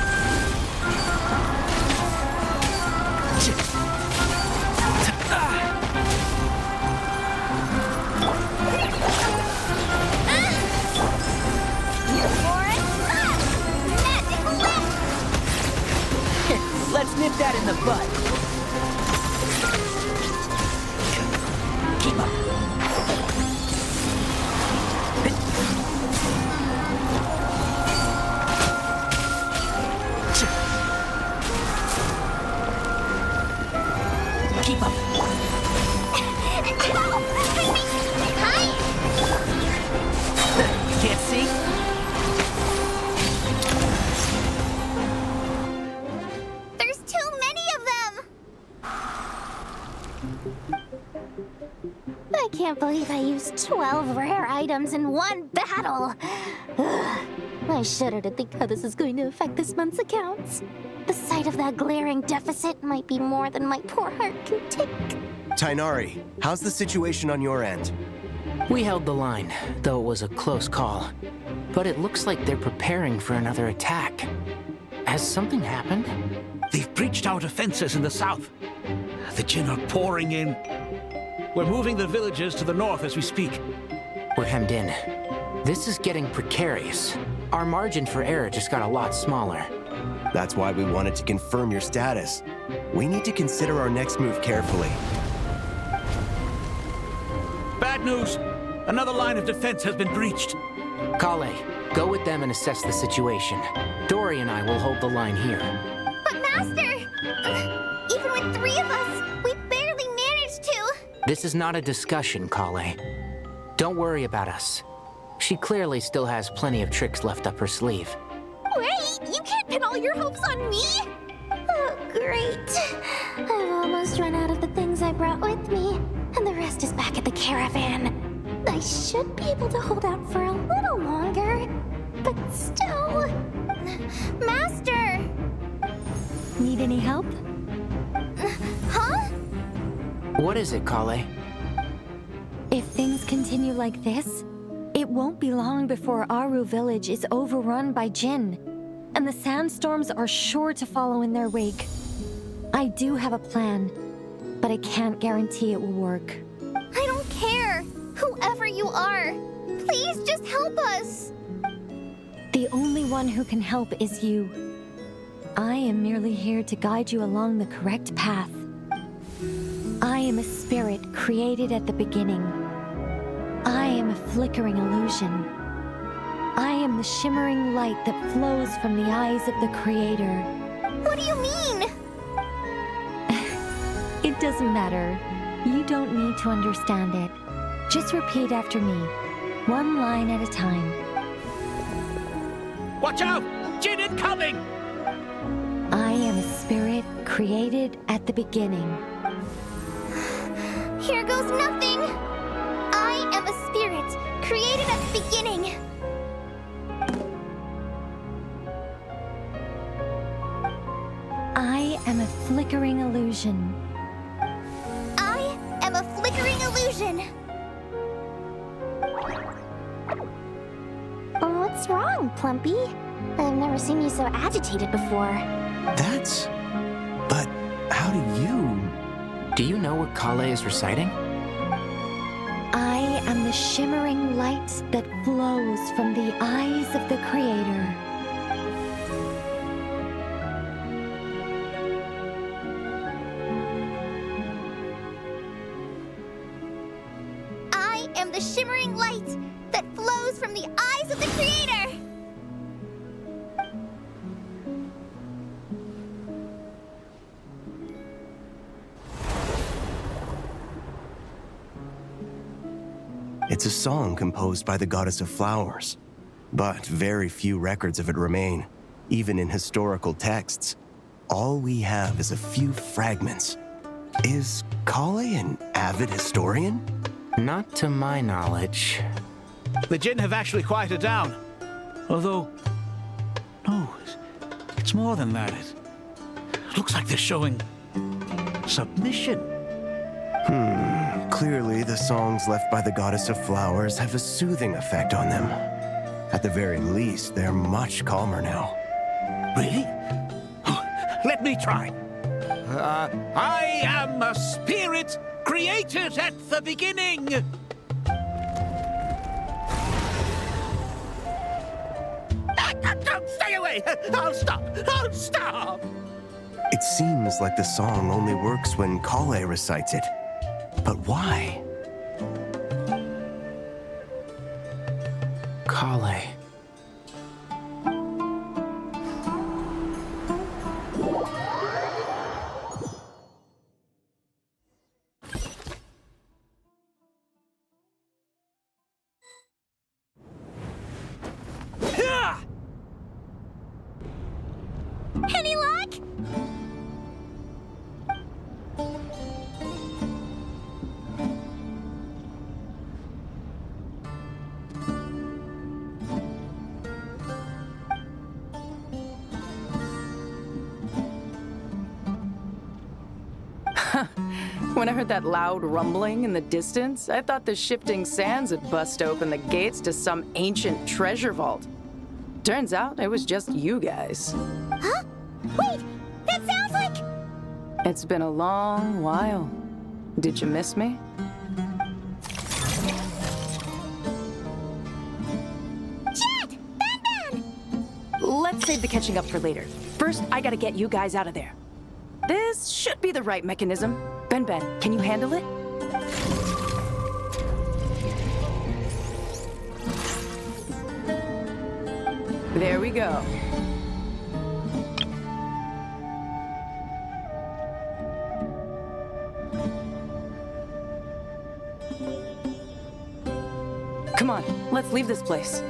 Let's nip that in the bud. Keep up. Keep up. Can't see? There's too many of them! I can't believe I used 12 rare items in one battle. Ugh. I shudder to think how this is going to affect this month's accounts. The sight of that glaring deficit might be more than my poor heart can take. Tainari, how's the situation on your end? We held the line, though it was a close call. But it looks like they're preparing for another attack. Has something happened? They've breached our defenses in the south. The Jinn are pouring in. We're moving the villages to the north as we speak. We're hemmed in. This is getting precarious. Our margin for error just got a lot smaller. That's why we wanted to confirm your status. We need to consider our next move carefully. Bad news! Another line of defense has been breached. Kale, go with them and assess the situation. Dory and I will hold the line here. But Master! Even with 3 of us, we barely managed to! This is not a discussion, Kale. Don't worry about us. She clearly still has plenty of tricks left up her sleeve. Wait! You can't pin all your hopes on me! Oh, great. I've almost run out of the things I brought with me, and the rest is back at the caravan. I should be able to hold out for a little longer, but still... Master! Need any help? Huh? What is it, Kale? If things continue like this, it won't be long before Aru village is overrun by Jinn, and the sandstorms are sure to follow in their wake. I do have a plan, but I can't guarantee it will work. I don't care! Whoever you are, please just help us! The only one who can help is you. I am merely here to guide you along the correct path. I am a spirit created at the beginning. I am a flickering illusion. I am the shimmering light that flows from the eyes of the Creator. What do you mean? It doesn't matter. You don't need to understand it. Just repeat after me, one line at a time. Watch out! Jinn incoming! I am a spirit created at the beginning. Here goes nothing! I am a spirit created at the beginning. I am a flickering illusion. I am a flickering illusion. What's wrong, Plumpy? I've never seen you so agitated before. That's... But how do you... Do you know what Kale is reciting? I am the shimmering light that flows from the eyes of the Creator. I am the shimmering light that flows from the eyes of the Creator! It's a song composed by the goddess of flowers, but very few records of it remain, even in historical texts. All we have is a few fragments. Is Kale an avid historian? Not to my knowledge. The Jinn have actually quieted down. Although... No, it's more than that. It looks like they're showing... submission. Clearly, the songs left by the goddess of flowers have a soothing effect on them. At the very least, they're much calmer now. Really? Let me try. I am a spirit created at the beginning. Stay away! I'll stop! I'll stop! It seems like the song only works when Kale recites it. But why? Kale. Any luck? When I heard that loud rumbling in the distance, I thought the shifting sands had bust open the gates to some ancient treasure vault. Turns out it was just you guys. Huh? Wait, that sounds like... It's been a long while. Did you miss me? Jet! Ben! Let's save the catching up for later. First, I gotta get you guys out of there. This should be the right mechanism. Ben, can you handle it? There we go. Come on, let's leave this place.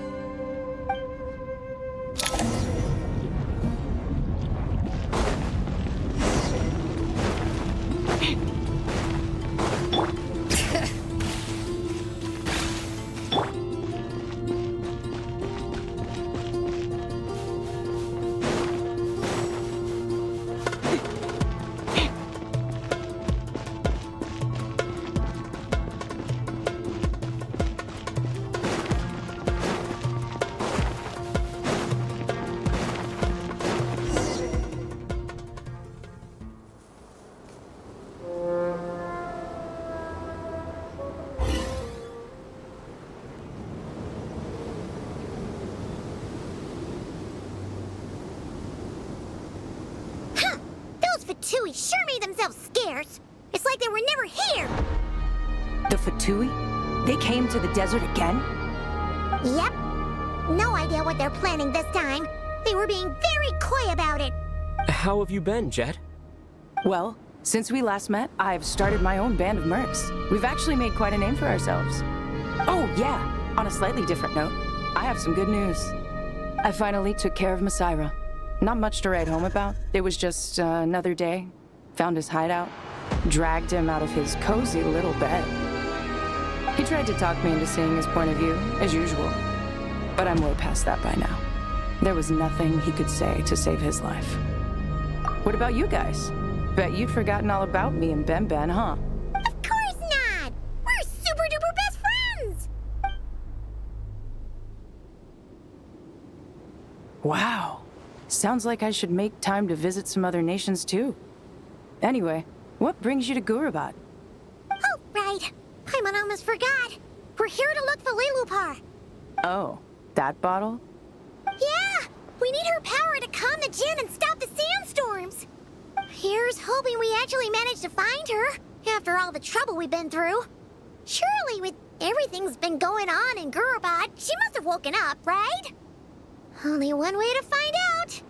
Fatui sure made themselves scarce. It's like they were never here. The Fatui? They came to the desert again? Yep. No idea what they're planning this time. They were being very coy about it. How have you been, Jet? Well, since we last met, I've started my own band of mercs. We've actually made quite a name for ourselves. Oh, yeah. On a slightly different note, I have some good news. I finally took care of Masira. Not much to write home about. It was just another day. Found his hideout. Dragged him out of his cozy little bed. He tried to talk me into seeing his point of view, as usual. But I'm way past that by now. There was nothing he could say to save his life. What about you guys? Bet you'd forgotten all about me and Ben, huh? Of course not! We're super duper best friends! Wow. Sounds like I should make time to visit some other nations too. Anyway, what brings you to Gurabat? Oh, right. Paimon almost forgot. We're here to look for Lilupar. Oh, that bottle? Yeah! We need her power to calm the Jinn and stop the sandstorms. Here's hoping we actually manage to find her, after all the trouble we've been through. Surely, with everything's been going on in Gurabat, she must have woken up, right? Only one way to find out.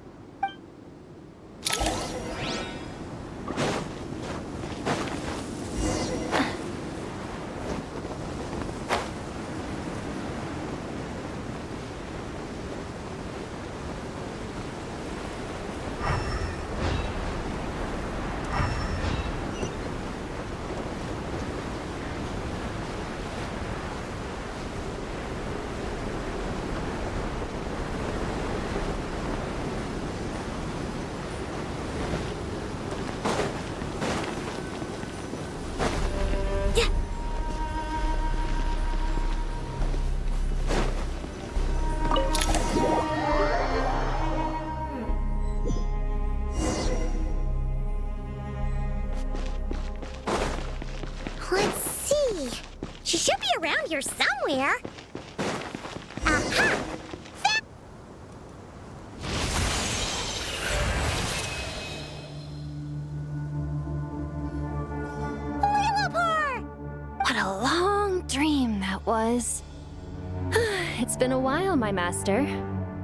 Let's see. She should be around here somewhere. Aha! Lilupar! What a long dream that was. It's been a while, my master.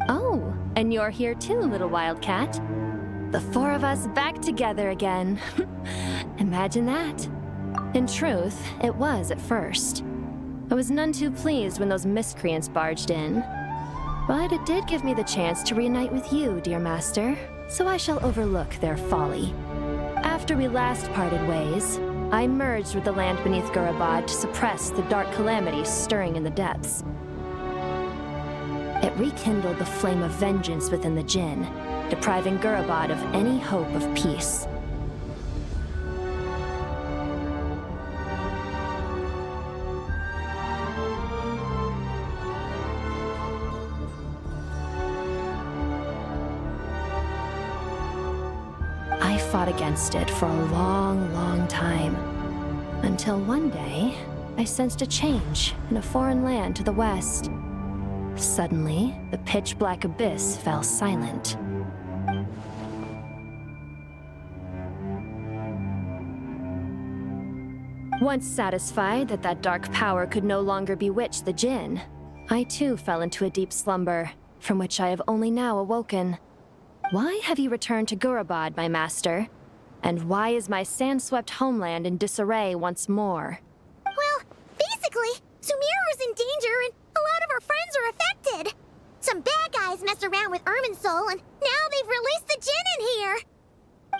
Oh, and you're here too, little wildcat. The four of us back together again. Imagine that. In truth, it was at first. I was none too pleased when those miscreants barged in. But it did give me the chance to reunite with you, dear master, so I shall overlook their folly. After we last parted ways, I merged with the land beneath Gurabad to suppress the dark calamities stirring in the depths. It rekindled the flame of vengeance within the Jinn, depriving Gurabad of any hope of peace. against it for a long, long time. Until one day, I sensed a change in a foreign land to the west. Suddenly, the pitch-black abyss fell silent. Once satisfied that that dark power could no longer bewitch the Jinn, I too fell into a deep slumber, from which I have only now awoken. Why have you returned to Gurabad, my master? And why is my sand-swept homeland in disarray once more? Well, basically, Sumeru's in danger and a lot of our friends are affected. Some bad guys messed around with Irminsul and now they've released the Jinn in here.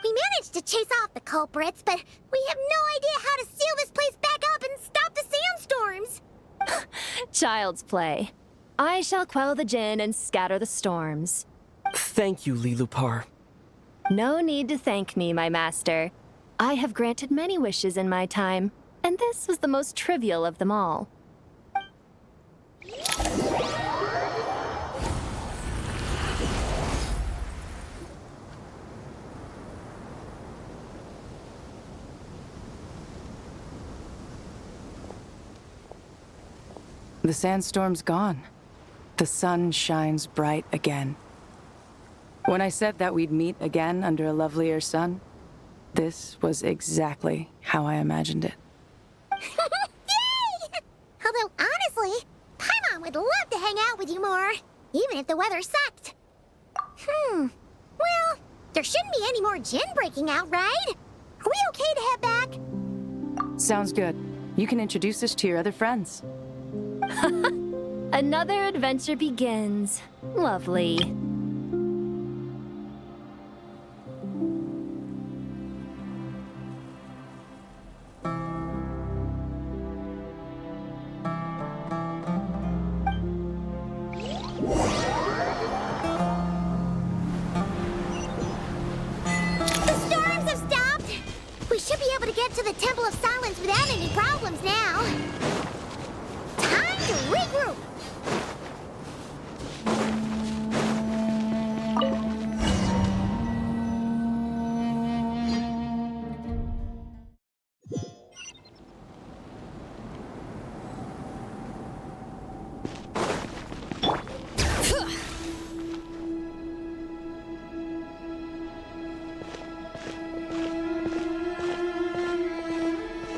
We managed to chase off the culprits, but we have no idea how to seal this place back up and stop the sandstorms. Child's play. I shall quell the Jinn and scatter the storms. Thank you, Lilupar. No need to thank me, my master. I have granted many wishes in my time, and this was the most trivial of them all. The sandstorm's gone. The sun shines bright again. When I said that we'd meet again under a lovelier sun, this was exactly how I imagined it. Yay! Although, honestly, Paimon would love to hang out with you more, even if the weather sucked. Well, there shouldn't be any more Jinn breaking out, right? Are we okay to head back? Sounds good. You can introduce us to your other friends. Another adventure begins. Lovely. The storms have stopped! We should be able to get to the Temple of Silence without any problems now. Time to regroup!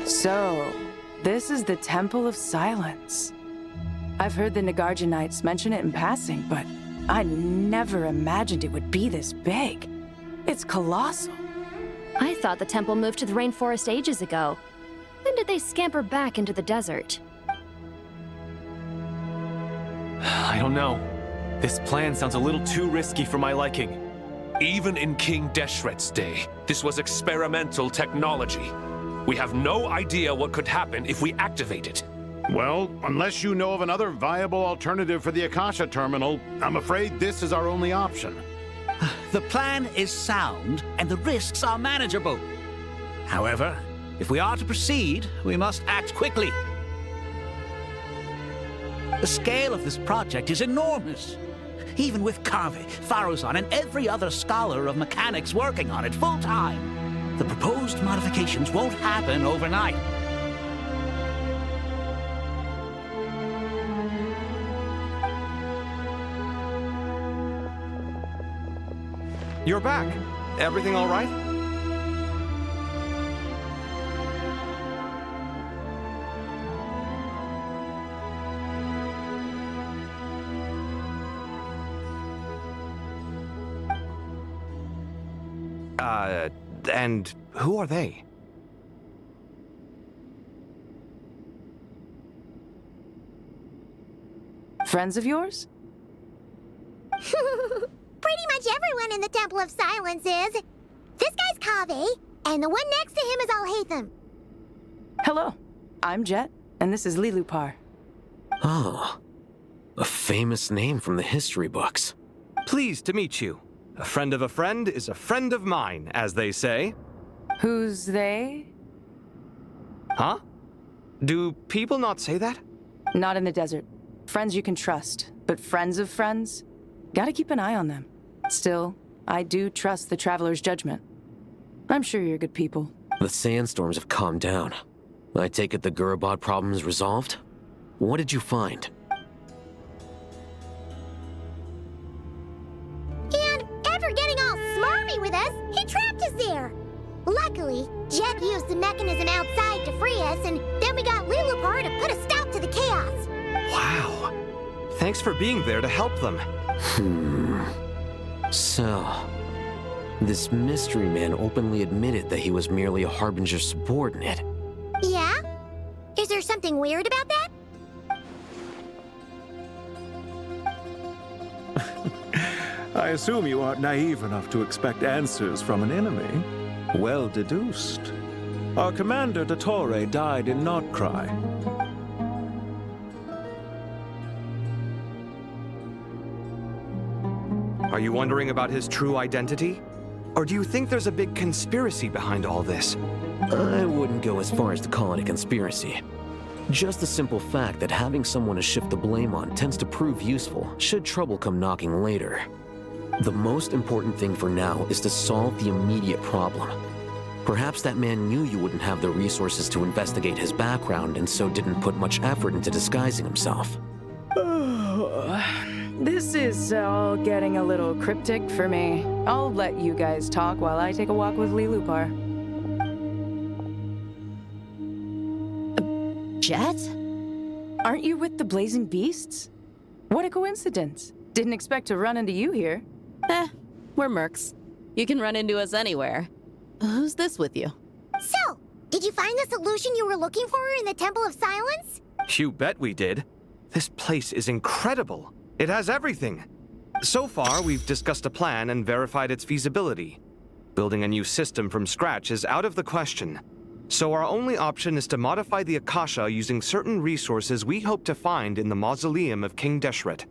So, this is the Temple of Silence. I've heard the Nagarjanites mention it in passing, but I never imagined it would be this big. It's colossal. I thought the temple moved to the rainforest ages ago. When did they scamper back into the desert? I don't know. This plan sounds a little too risky for my liking. Even in King Deshret's day, this was experimental technology. We have no idea what could happen if we activate it. Well, unless you know of another viable alternative for the Akasha terminal, I'm afraid this is our only option. The plan is sound, and the risks are manageable. However, if we are to proceed, we must act quickly. The scale of this project is enormous. Even with Kave, Faruzan, and every other scholar of mechanics working on it full-time, the proposed modifications won't happen overnight. You're back. Everything all right? And who are they? Friends of yours? Pretty much everyone in the Temple of Silence is. This guy's Kave, and the one next to him is Alhaitham. Hello, I'm Jet, and this is Lilupar. Oh, a famous name from the history books. Pleased to meet you. A friend of a friend is a friend of mine, as they say. Who's they? Huh? Do people not say that? Not in the desert. Friends you can trust, but friends of friends? Gotta keep an eye on them. Still, I do trust the Traveler's judgment. I'm sure you're good people. The sandstorms have calmed down. I take it the Gurabod problem is resolved? What did you find? And after getting all smarmy with us, he trapped us there. Luckily, Jet used the mechanism outside to free us, and then we got Lilupar to put a stop to the chaos. Wow. Thanks for being there to help them. So, this mystery man openly admitted that he was merely a Harbinger subordinate. Yeah? Is there something weird about that? I assume you aren't naive enough to expect answers from an enemy. Well deduced. Our commander, Dottore, died in Nordcry. Are you wondering about his true identity? Or do you think there's a big conspiracy behind all this? I wouldn't go as far as to call it a conspiracy. Just the simple fact that having someone to shift the blame on tends to prove useful should trouble come knocking later. The most important thing for now is to solve the immediate problem. Perhaps that man knew you wouldn't have the resources to investigate his background and so didn't put much effort into disguising himself. This is all getting a little cryptic for me. I'll let you guys talk while I take a walk with Lilupar. Jet? Aren't you with the Blazing Beasts? What a coincidence. Didn't expect to run into you here. We're mercs. You can run into us anywhere. Who's this with you? So, did you find the solution you were looking for in the Temple of Silence? You bet we did. This place is incredible. It has everything. So far, we've discussed a plan and verified its feasibility. Building a new system from scratch is out of the question. So our only option is to modify the Akasha using certain resources we hope to find in the mausoleum of King Deshret.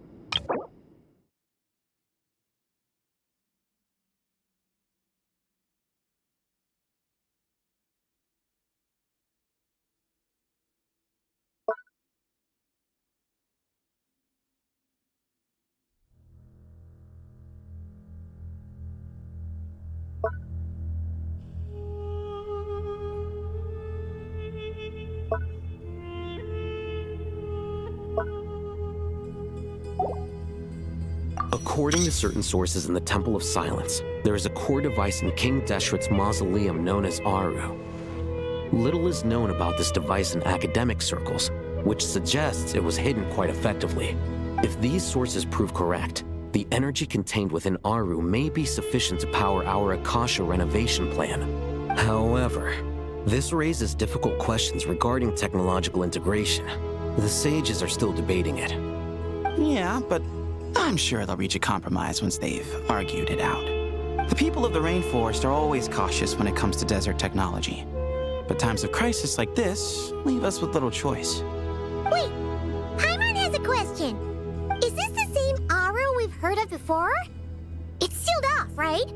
According to certain sources in the Temple of Silence, there is a core device in King Deshret's mausoleum known as Aru. Little is known about this device in academic circles, which suggests it was hidden quite effectively. If these sources prove correct, the energy contained within Aru may be sufficient to power our Akasha renovation plan. However, this raises difficult questions regarding technological integration. The sages are still debating it. Yeah, but I'm sure they'll reach a compromise once they've argued it out. The people of the rainforest are always cautious when it comes to desert technology. But times of crisis like this leave us with little choice. Wait, Paimon has a question. Is this the same Aru we've heard of before? It's sealed off, right?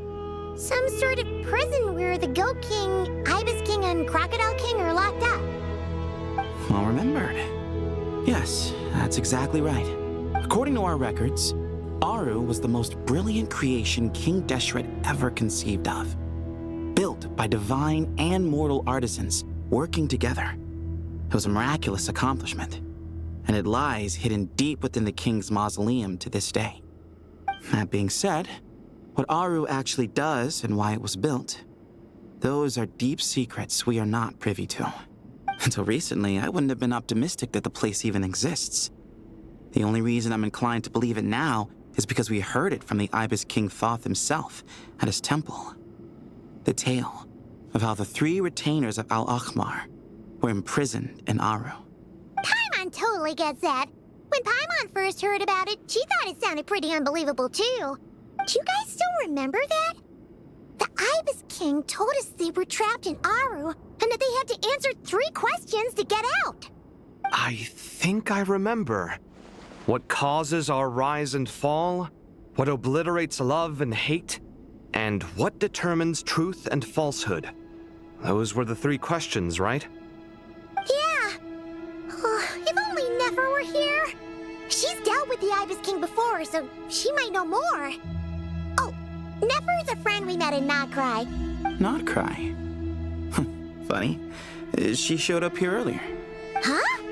Some sort of prison where the Goat King, Ibis King, and Crocodile King are locked up. Well remembered. Yes, that's exactly right. According to our records, Aru was the most brilliant creation King Deshret ever conceived of. Built by divine and mortal artisans working together. It was a miraculous accomplishment, and it lies hidden deep within the king's mausoleum to this day. That being said, what Aru actually does and why it was built, those are deep secrets we are not privy to. Until recently, I wouldn't have been optimistic that the place even exists. The only reason I'm inclined to believe it now is because we heard it from the Ibis King Thoth himself at his temple. The tale of how the 3 retainers of Al-Akhmar were imprisoned in Aru. Paimon totally gets that. When Paimon first heard about it, she thought it sounded pretty unbelievable too. Do you guys still remember that? The Ibis King told us they were trapped in Aru and that they had to answer 3 questions to get out. I think I remember. What causes our rise and fall? What obliterates love and hate? And what determines truth and falsehood? Those were the 3 questions, right? Yeah. If only Nefer were here. She's dealt with the Ibis King before, so she might know more. Oh, Nefer is a friend we met in Nokrai. Not cry. Funny. She showed up here earlier. Huh?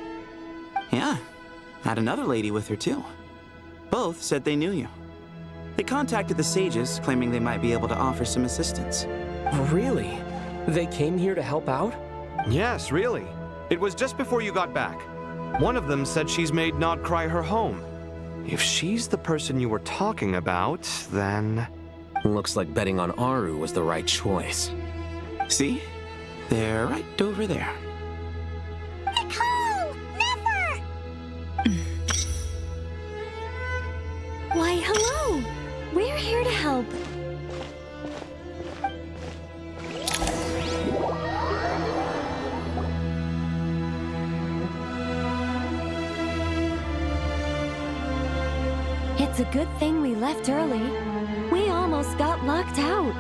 Yeah. Had another lady with her, too. Both said they knew you. They contacted the sages, claiming they might be able to offer some assistance. Really? They came here to help out? Yes, really. It was just before you got back. One of them said she's made Nod Cry her home. If she's the person you were talking about, then... Looks like betting on Aru was the right choice. See? They're right over there. Nicole! Never! Why, hello! We're here to help. It's a good thing we left early. We almost got locked out.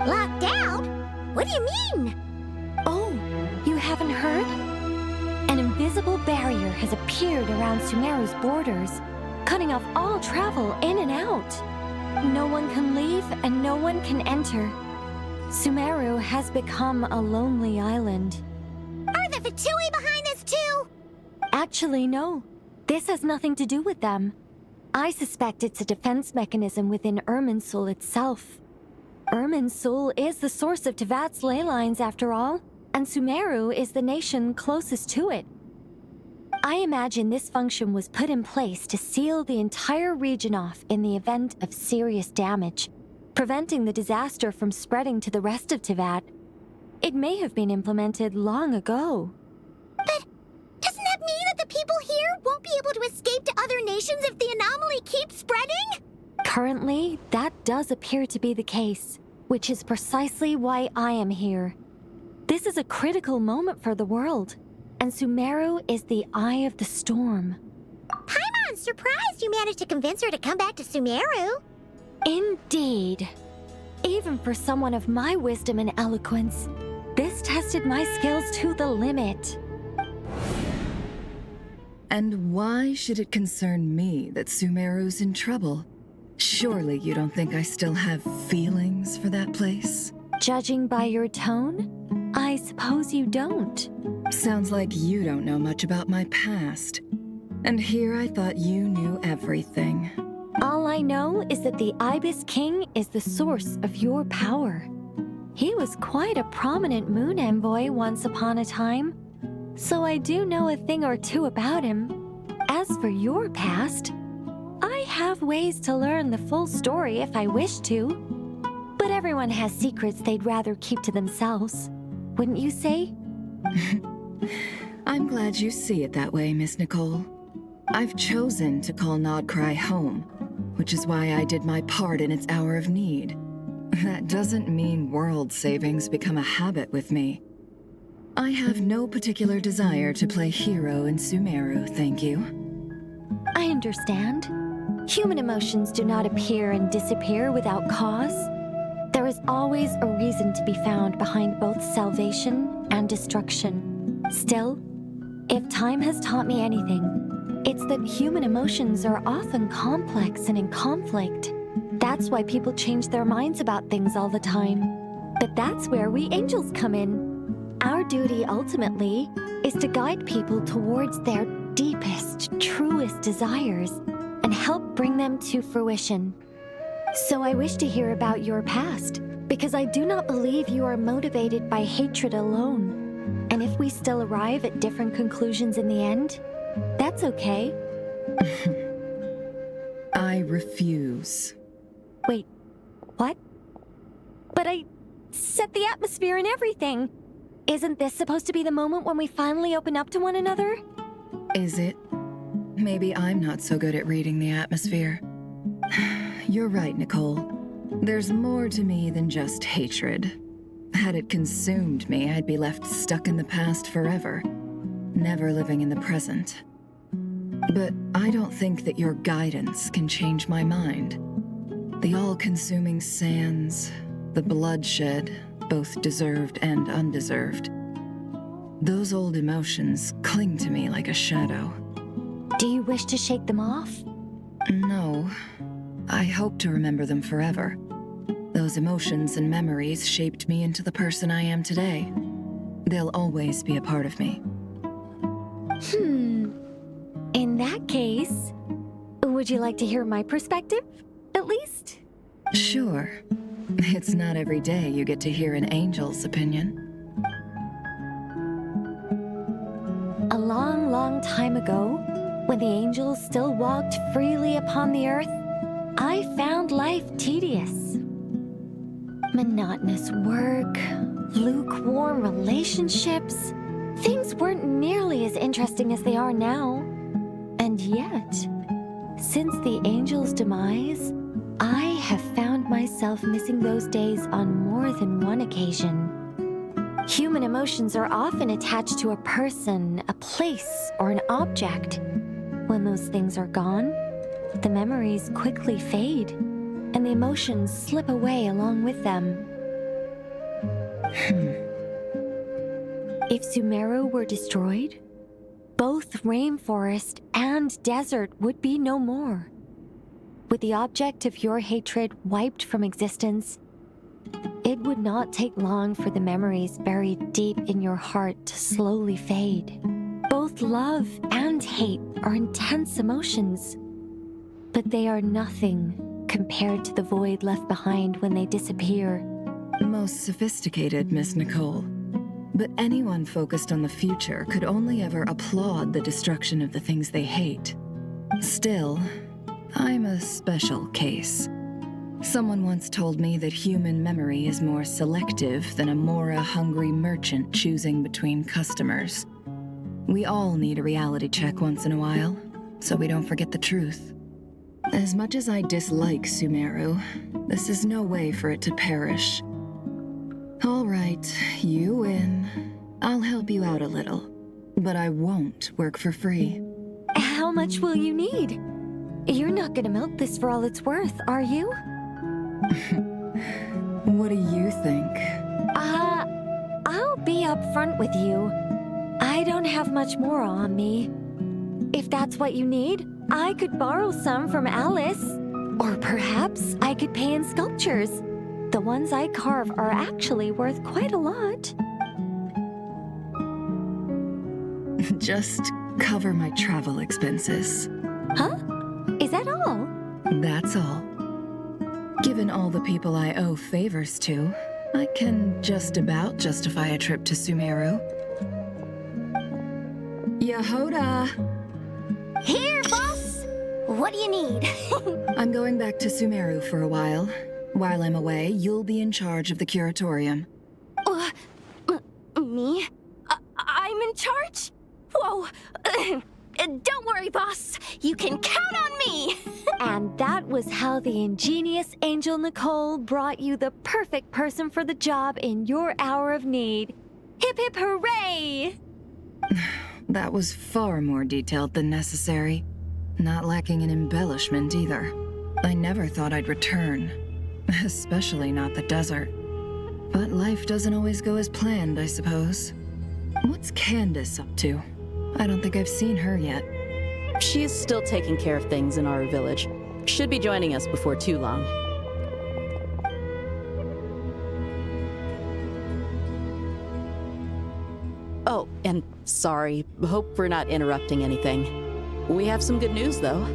Locked out? What do you mean? Oh, you haven't heard? An invisible barrier has appeared around Sumeru's borders, cutting off all travel in and out. No one can leave and no one can enter. Sumeru has become a lonely island. Are the Fatui behind this too? Actually, no. This has nothing to do with them. I suspect it's a defense mechanism within Irminsul itself. Irminsul is the source of Tevat's ley lines, after all, and Sumeru is the nation closest to it. I imagine this function was put in place to seal the entire region off in the event of serious damage, preventing the disaster from spreading to the rest of Tevat. It may have been implemented long ago. But doesn't that mean that the people here won't be able to escape to other nations if the anomaly keeps spreading? Currently, that does appear to be the case, which is precisely why I am here. This is a critical moment for the world, and Sumeru is the eye of the storm. Paimon's surprised you managed to convince her to come back to Sumeru. Indeed. Even for someone of my wisdom and eloquence, this tested my skills to the limit. And why should it concern me that Sumeru's in trouble? Surely you don't think I still have feelings for that place? Judging by your tone, I suppose you don't. Sounds like you don't know much about my past. And here I thought you knew everything. All I know is that the Ibis King is the source of your power. He was quite a prominent moon envoy once upon a time, so I do know a thing or two about him. As for your past, I have ways to learn the full story if I wish to. But everyone has secrets they'd rather keep to themselves, wouldn't you say? I'm glad you see it that way, Miss Nicole. I've chosen to call Nod Cry home, which is why I did my part in its hour of need. That doesn't mean world savings become a habit with me. I have no particular desire to play hero in Sumeru, thank you. I understand. Human emotions do not appear and disappear without cause. There is always a reason to be found behind both salvation and destruction. Still, if time has taught me anything, it's that human emotions are often complex and in conflict. That's why people change their minds about things all the time. But that's where we angels come in. Our duty, ultimately, is to guide people towards their deepest, truest desires and help bring them to fruition. So I wish to hear about your past, because I do not believe you are motivated by hatred alone. And if we still arrive at different conclusions in the end, that's okay. I refuse. Wait, what? But I set the atmosphere and everything. Isn't this supposed to be the moment when we finally open up to one another? Is it? Maybe I'm not so good at reading the atmosphere. You're right, Nicole. There's more to me than just hatred. Had it consumed me, I'd be left stuck in the past forever, never living in the present. But I don't think that your guidance can change my mind. The all-consuming sands, the bloodshed, both deserved and undeserved. Those old emotions cling to me like a shadow. Do you wish to shake them off? No. I hope to remember them forever. Those emotions and memories shaped me into the person I am today. They'll always be a part of me. In that case, would you like to hear my perspective, at least? Sure. It's not every day you get to hear an angel's opinion. A long, long time ago, when the angels still walked freely upon the earth, I found life tedious. Monotonous work, lukewarm relationships. Things weren't nearly as interesting as they are now. And yet, since the angels' demise, I have found myself missing those days on more than one occasion. Human emotions are often attached to a person, a place, or an object. When those things are gone, the memories quickly fade, and the emotions slip away along with them. If Sumeru were destroyed, both rainforest and desert would be no more. With the object of your hatred wiped from existence, it would not take long for the memories buried deep in your heart to slowly fade. Both love and hate are intense emotions, but they are nothing compared to the void left behind when they disappear. Most sophisticated, Miss Nicole. But anyone focused on the future could only ever applaud the destruction of the things they hate. Still, I'm a special case. Someone once told me that human memory is more selective than a Mora-hungry merchant choosing between customers. We all need a reality check once in a while, so we don't forget the truth. As much as I dislike Sumeru, this is no way for it to perish. All right, you win. I'll help you out a little, but I won't work for free. How much will you need? You're not gonna milk this for all it's worth, are you? What do you think? I'll be upfront with you. I don't have much more on me. If that's what you need, I could borrow some from Alice. Or perhaps I could pay in sculptures. The ones I carve are actually worth quite a lot. Just cover my travel expenses. Huh? Is that all? That's all. Given all the people I owe favors to, I can just about justify a trip to Sumeru. Yehoda! Here, boss! What do you need? I'm going back to Sumeru for a while. While I'm away, you'll be in charge of the curatorium. Me? I'm in charge? Whoa! Don't worry, boss. You can count on me! And that was how the ingenious Angel Nicole brought you the perfect person for the job in your hour of need. Hip hip hooray! That was far more detailed than necessary. Not lacking in embellishment either. I never thought I'd return. Especially not the desert. But life doesn't always go as planned, I suppose. What's Candace up to? I don't think I've seen her yet. She is still taking care of things in our village. Should be joining us before too long. Oh, and sorry. Hope we're not interrupting anything. We have some good news, though.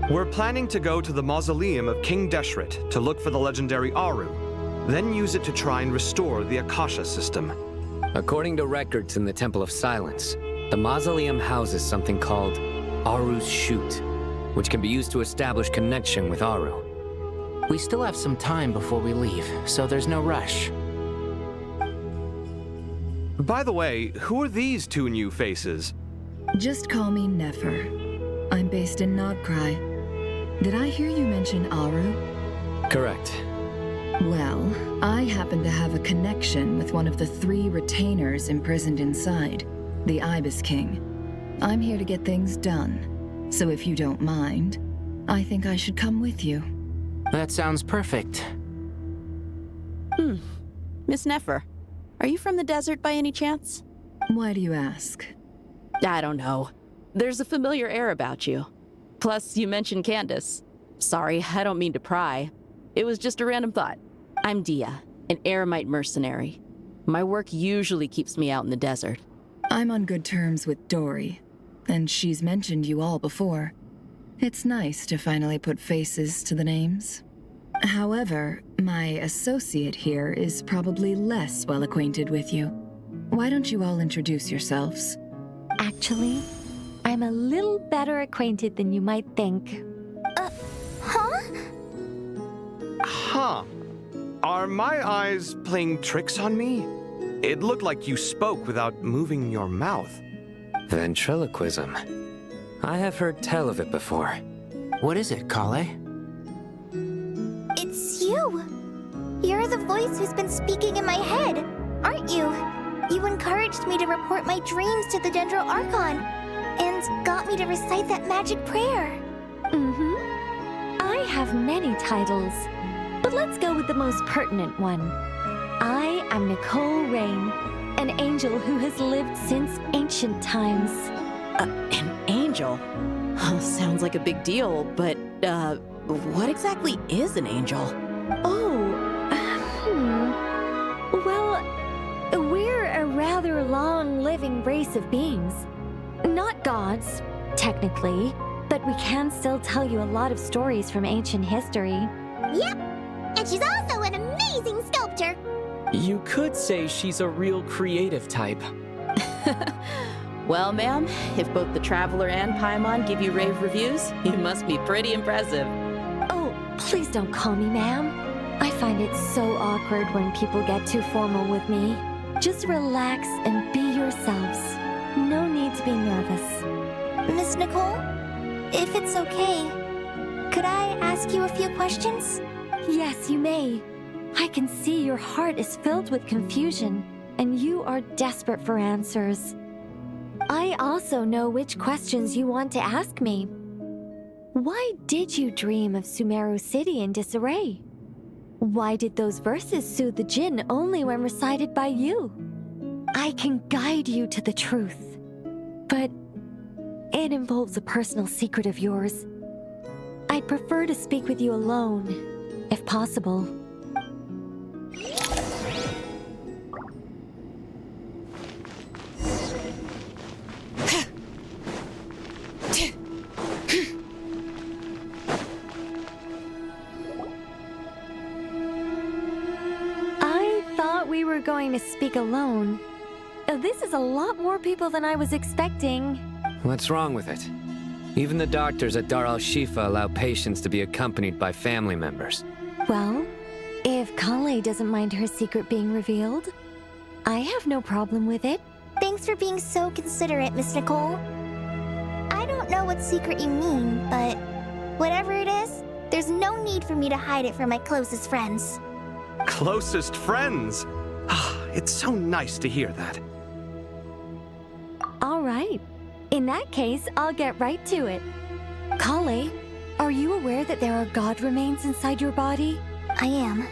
We're planning to go to the mausoleum of King Deshret to look for the legendary Aru, then use it to try and restore the Akasha system. According to records in the Temple of Silence, the mausoleum houses something called Aru's Chute, which can be used to establish connection with Aru. We still have some time before we leave, so there's no rush. By the way, who are these two new faces? Just call me Nefer. I'm based in Nodcry. Did I hear you mention Aru? Correct. Well, I happen to have a connection with one of the 3 retainers imprisoned inside, the Ibis King. I'm here to get things done, so if you don't mind, I think I should come with you. That sounds perfect. Miss Nefer, are you from the desert by any chance? Why do you ask? I don't know. There's a familiar air about you. Plus, you mentioned Candace. Sorry, I don't mean to pry. It was just a random thought. I'm Dia, an eremite mercenary. My work usually keeps me out in the desert. I'm on good terms with Dory, and she's mentioned you all before. It's nice to finally put faces to the names. However, my associate here is probably less well acquainted with you. Why don't you all introduce yourselves? Actually, I'm a little better acquainted than you might think. Huh. Are my eyes playing tricks on me? It looked like you spoke without moving your mouth. Ventriloquism. I have heard tell of it before. What is it, Kale? It's you! You're the voice who's been speaking in my head, aren't you? You encouraged me to report my dreams to the Dendro Archon, and got me to recite that magic prayer. I have many titles, but let's go with the most pertinent one. I am Nicole Rain, an angel who has lived since ancient times. An angel? Sounds like a big deal, but, what exactly is an angel? Well, we're a rather long-living race of beings. Not gods, technically, but we can still tell you a lot of stories from ancient history. Yep, and she's also an amazing sculptor. You could say she's a real creative type. Well, ma'am, if both the Traveler and Paimon give you rave reviews, you must be pretty impressive. Oh, please don't call me ma'am. I find it so awkward when people get too formal with me. Just relax and be yourselves. No need to be nervous. Miss Nicole, if it's okay, could I ask you a few questions? Yes, you may. I can see your heart is filled with confusion, and you are desperate for answers. I also know which questions you want to ask me. Why did you dream of Sumeru City in disarray? Why did those verses soothe the Jinn only when recited by you? I can guide you to the truth, but it involves a personal secret of yours. I'd prefer to speak with you alone, if possible. We were going to speak alone. This is a lot more people than I was expecting. What's wrong with it? Even the doctors at Dar al-Shifa allow patients to be accompanied by family members. Well, if Kale doesn't mind her secret being revealed, I have no problem with it. Thanks for being so considerate, Miss Nicole. I don't know what secret you mean, but whatever it is, there's no need for me to hide it from my closest friends. Closest friends? It's so nice to hear that. All right. In that case, I'll get right to it. Kale, are you aware that there are god remains inside your body? I am.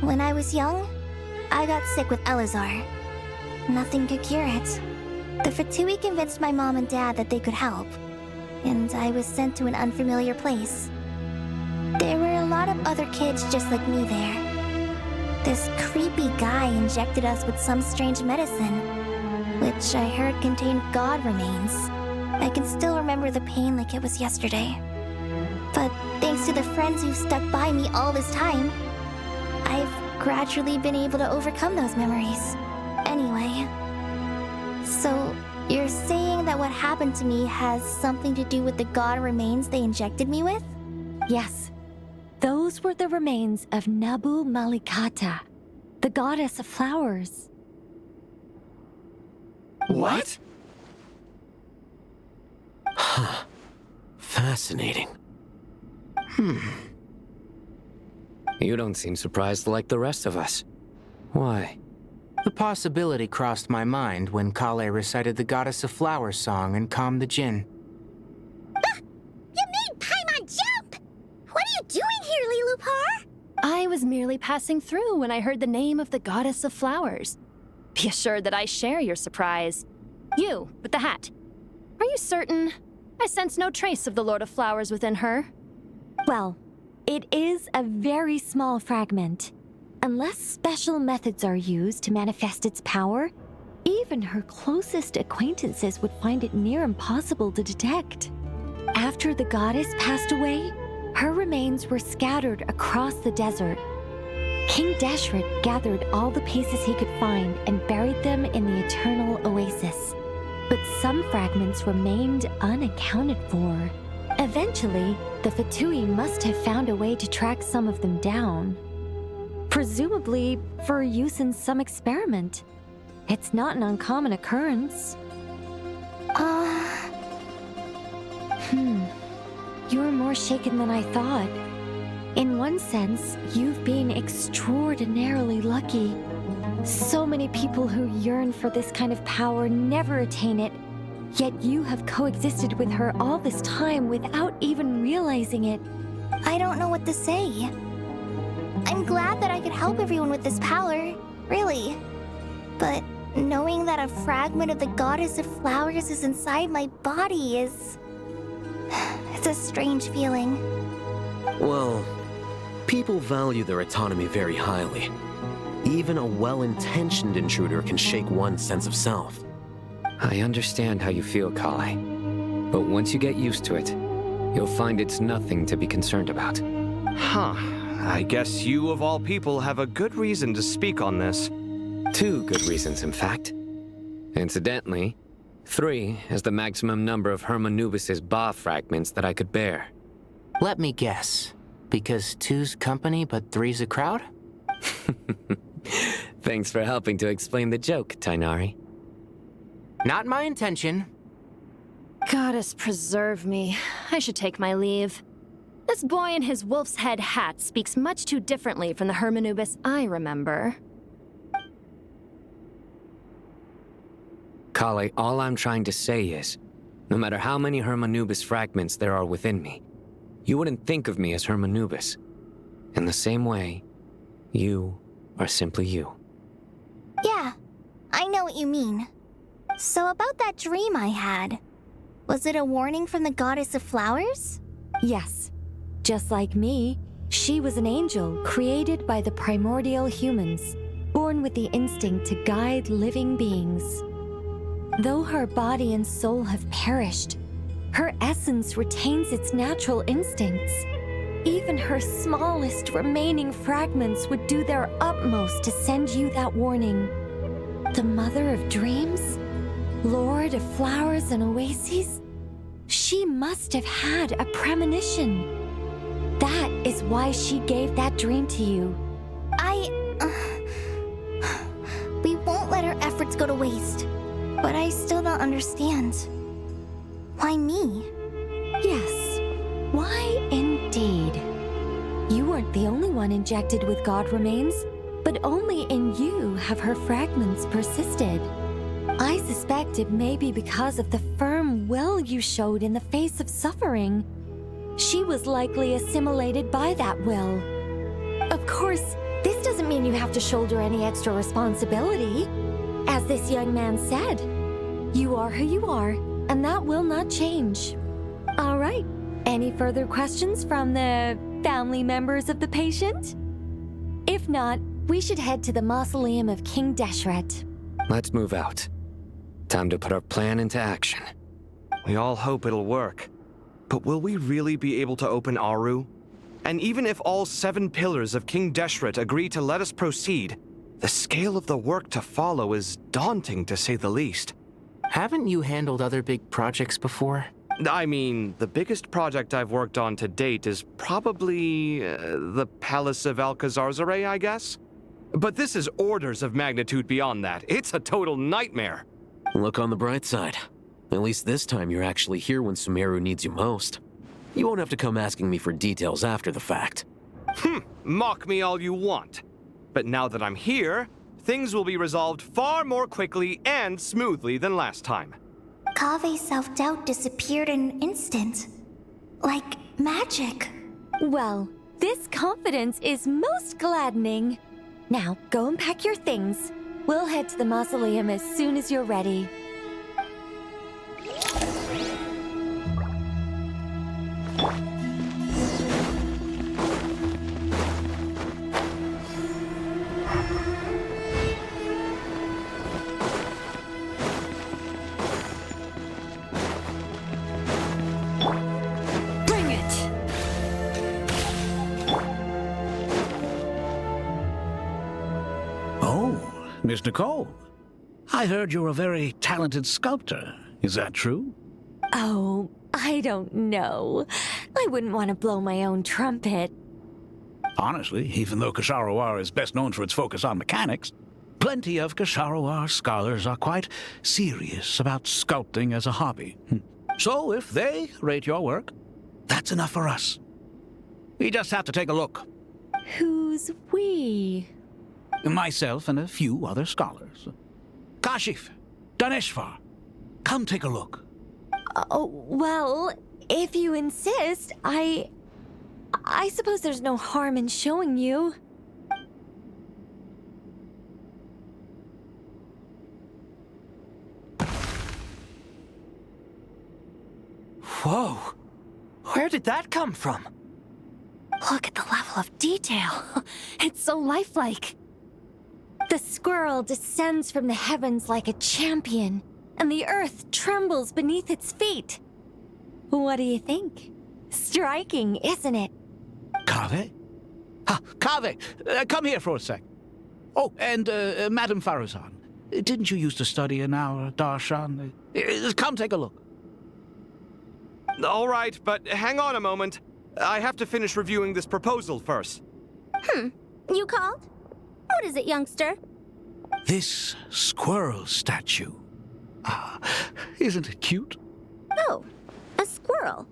When I was young, I got sick with Elazar. Nothing could cure it. The Fatui convinced my mom and dad that they could help, and I was sent to an unfamiliar place. There were a lot of other kids just like me there. This creepy guy injected us with some strange medicine, which I heard contained god remains. I can still remember the pain like it was yesterday. But thanks to the friends who've stuck by me all this time, I've gradually been able to overcome those memories. Anyway, so you're saying that what happened to me has something to do with the god remains they injected me with? Yes. Those were the remains of Nabu Malikata, the goddess of flowers. What? Huh. Fascinating. You don't seem surprised like the rest of us. Why? The possibility crossed my mind when Kale recited the Goddess of Flowers song and calmed the Jinn. You made Paimon jump! What are you doing here, Lilupar? I was merely passing through when I heard the name of the Goddess of Flowers. Be assured that I share your surprise. You, with the hat. Are you certain? I sense no trace of the Lord of Flowers within her. Well, it is a very small fragment. Unless special methods are used to manifest its power, even her closest acquaintances would find it near impossible to detect. After the goddess passed away, her remains were scattered across the desert. King Deshret gathered all the pieces he could find and buried them in the eternal oasis. But some fragments remained unaccounted for. Eventually, the Fatui must have found a way to track some of them down. Presumably for use in some experiment. It's not an uncommon occurrence. You're more shaken than I thought. In one sense, you've been extraordinarily lucky. So many people who yearn for this kind of power never attain it, yet you have coexisted with her all this time without even realizing it. I don't know what to say. I'm glad that I could help everyone with this power, really. But knowing that a fragment of the Goddess of Flowers is inside my body is... it's a strange feeling. Well, people value their autonomy very highly. Even a well-intentioned intruder can shake one's sense of self. I understand how you feel, Kale. But once you get used to it, you'll find it's nothing to be concerned about. Huh. I guess you, of all people, have a good reason to speak on this. 2 good reasons, in fact. Incidentally, 3 is the maximum number of Hermanubis' Ba fragments that I could bear. Let me guess. Because 2's company, but 3's a crowd? Thanks for helping to explain the joke, Tainari. Not my intention. Goddess preserve me. I should take my leave. This boy in his wolf's head hat speaks much too differently from the Hermanubis I remember. Kale, all I'm trying to say is, no matter how many Hermanubis fragments there are within me, you wouldn't think of me as Hermanubis. In the same way, you are simply you. Yeah, I know what you mean. So about that dream I had, was it a warning from the Goddess of Flowers? Yes. Just like me, she was an angel created by the primordial humans, born with the instinct to guide living beings. Though her body and soul have perished, her essence retains its natural instincts. Even her smallest remaining fragments would do their utmost to send you that warning. The Mother of Dreams? Lord of Flowers and Oases? She must have had a premonition. That is why she gave that dream to you. We won't let her efforts go to waste. But I still don't understand. Why me? Yes. Why indeed? You weren't the only one injected with God remains, but only in you have her fragments persisted. I suspect it may be because of the firm will you showed in the face of suffering. She was likely assimilated by that will. Of course, this doesn't mean you have to shoulder any extra responsibility. As this young man said, you are who you are, and that will not change. All right, any further questions from the family members of the patient? If not, we should head to the mausoleum of King Deshret. Let's move out. Time to put our plan into action. We all hope it'll work. But will we really be able to open Aru? And even if all 7 pillars of King Deshret agree to let us proceed, the scale of the work to follow is daunting, to say the least. Haven't you handled other big projects before? I mean, the biggest project I've worked on to date is probably the Palace of Alcazarzaray, I guess? But this is orders of magnitude beyond that. It's a total nightmare. Look on the bright side. At least this time you're actually here when Sumeru needs you most. You won't have to come asking me for details after the fact. Mock me all you want. But now that I'm here, things will be resolved far more quickly and smoothly than last time. Kave's self-doubt disappeared in an instant. Like magic. Well, this confidence is most gladdening. Now, go and pack your things. We'll head to the mausoleum as soon as you're ready. Miss Nicole, I heard you're a very talented sculptor. Is that true? Oh, I don't know. I wouldn't want to blow my own trumpet. Honestly, even though Kasharawar is best known for its focus on mechanics, plenty of Kasharawar scholars are quite serious about sculpting as a hobby. So if they rate your work, that's enough for us. We just have to take a look. Who's we? Myself and a few other scholars. Kashif, Daneshvar, come take a look. Oh, well, if you insist, I suppose there's no harm in showing you. Whoa! Where did that come from? Look at the level of detail. It's so lifelike. The squirrel descends from the heavens like a champion, and the earth trembles beneath its feet. What do you think? Striking, isn't it? Kaveh? Kaveh, come here for a sec. Oh, and Madame Farazan, didn't you used to study in our darshan? Come take a look. All right, but hang on a moment. I have to finish reviewing this proposal first. You called? What is it, youngster? This squirrel statue. Isn't it cute? Oh, a squirrel.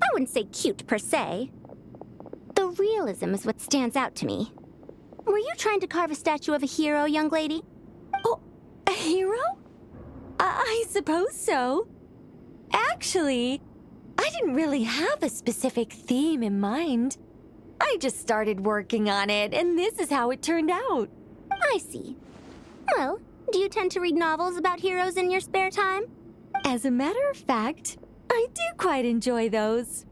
I wouldn't say cute per se. The realism is what stands out to me. Were you trying to carve a statue of a hero, young lady? Oh, a hero? I suppose so. Actually, I didn't really have a specific theme in mind. I just started working on it, and this is how it turned out. I see. Well, do you tend to read novels about heroes in your spare time? As a matter of fact, I do quite enjoy those.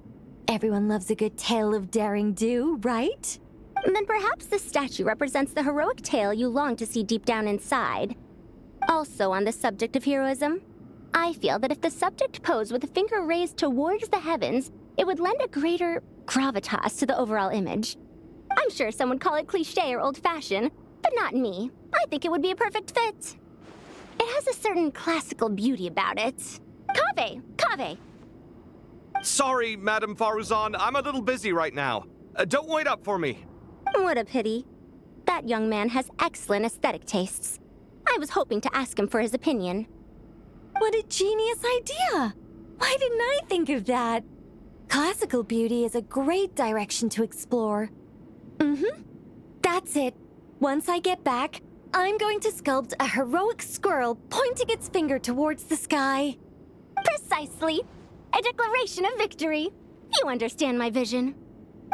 Everyone loves a good tale of daring do, right? Then perhaps this statue represents the heroic tale you long to see deep down inside. Also on the subject of heroism, I feel that if the subject posed with a finger raised towards the heavens, it would lend a greater gravitas to the overall image. I'm sure some would call it cliché or old-fashioned, but not me. I think it would be a perfect fit. It has a certain classical beauty about it. Kaveh! Kaveh! Sorry, Madame Faruzan, I'm a little busy right now. Don't wait up for me. What a pity. That young man has excellent aesthetic tastes. I was hoping to ask him for his opinion. What a genius idea! Why didn't I think of that? Classical beauty is a great direction to explore. That's it. Once I get back, I'm going to sculpt a heroic squirrel pointing its finger towards the sky. Precisely. A declaration of victory. You understand my vision.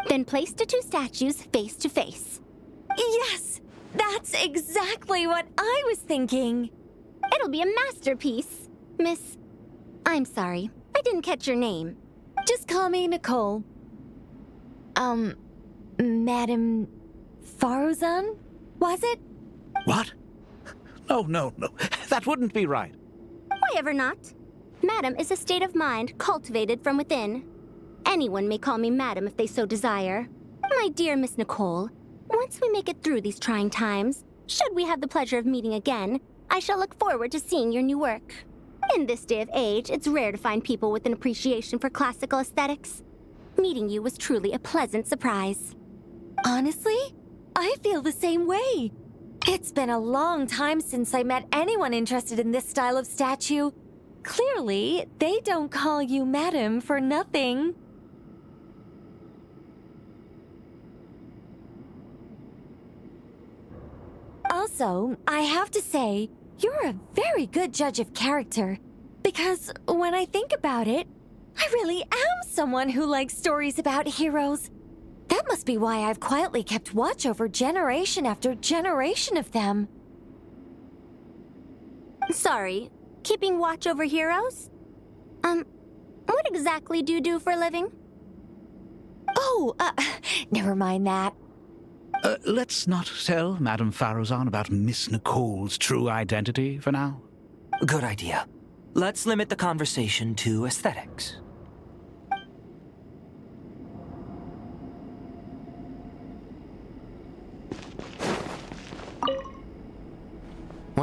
Then place the two statues face to face. Yes! That's exactly what I was thinking. It'll be a masterpiece. Miss... I'm sorry. I didn't catch your name. Just call me Nicole. Madame Faruzan? Was it? What? No. That wouldn't be right. Why ever not? Madam is a state of mind cultivated from within. Anyone may call me Madam if they so desire. My dear Miss Nicole, once we make it through these trying times, should we have the pleasure of meeting again, I shall look forward to seeing your new work. In this day of age, it's rare to find people with an appreciation for classical aesthetics. Meeting you was truly a pleasant surprise. Honestly, I feel the same way. It's been a long time since I met anyone interested in this style of statue. Clearly, they don't call you Madam for nothing. Also, I have to say, you're a very good judge of character. Because when I think about it, I really am someone who likes stories about heroes. That must be why I've quietly kept watch over generation after generation of them. Sorry, keeping watch over heroes? What exactly do you do for a living? Oh, never mind that. Let's not tell Madame Faruzan about Miss Nicole's true identity for now. Good idea. Let's limit the conversation to aesthetics.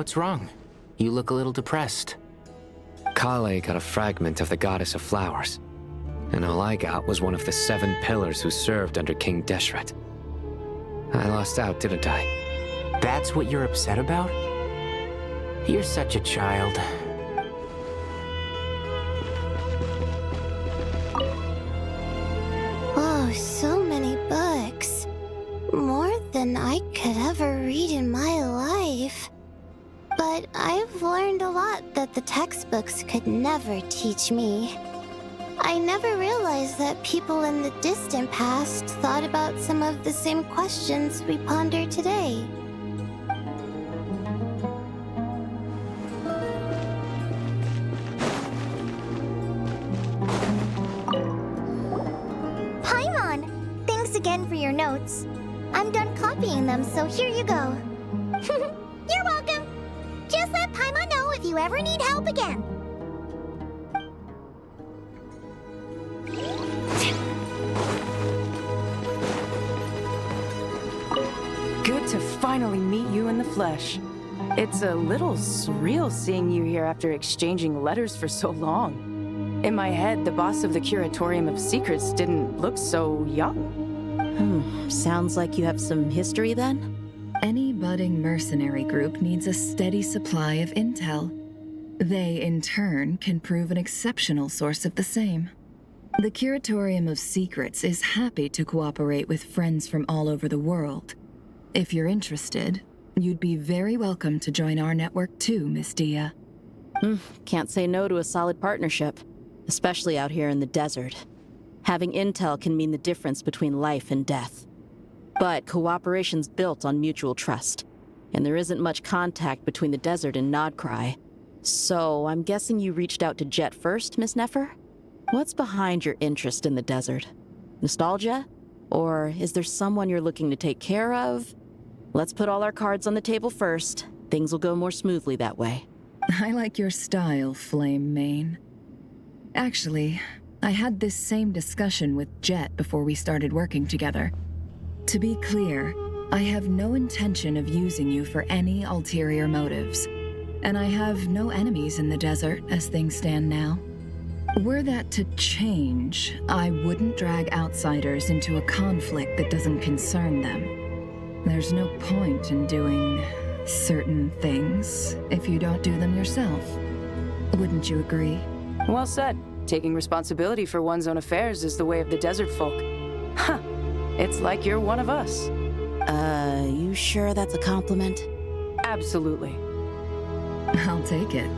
What's wrong? You look a little depressed. Kale got a fragment of the Goddess of Flowers, and all I got was one of the 7 pillars who served under King Deshret. I lost out, didn't I? That's what you're upset about? You're such a child. Oh, so many books. More than I could ever read in my life. But I've learned a lot that the textbooks could never teach me. I never realized that people in the distant past thought about some of the same questions we ponder today. Paimon! Thanks again for your notes. I'm done copying them, so here you go. You're welcome! Just let Paimon know if you ever need help again. Good to finally meet you in the flesh. It's a little surreal seeing you here after exchanging letters for so long. In my head, the boss of the Curatorium of Secrets didn't look so young. Sounds like you have some history then? Any budding mercenary group needs a steady supply of intel. They, in turn, can prove an exceptional source of the same. The Curatorium of Secrets is happy to cooperate with friends from all over the world. If you're interested, you'd be very welcome to join our network too, Miss Dia. Can't say no to a solid partnership, especially out here in the desert. Having intel can mean the difference between life and death. But cooperation's built on mutual trust, and there isn't much contact between the desert and Nodcry. So I'm guessing you reached out to Jet first, Miss Nefer? What's behind your interest in the desert? Nostalgia? Or is there someone you're looking to take care of? Let's put all our cards on the table first. Things will go more smoothly that way. I like your style, Flame Mane. Actually, I had this same discussion with Jet before we started working together. To be clear, I have no intention of using you for any ulterior motives, and I have no enemies in the desert as things stand now. Were that to change, I wouldn't drag outsiders into a conflict that doesn't concern them. There's no point in doing certain things if you don't do them yourself. Wouldn't you agree? Well said. Taking responsibility for one's own affairs is the way of the desert folk. Huh. It's like you're one of us. You sure that's a compliment? Absolutely. I'll take it.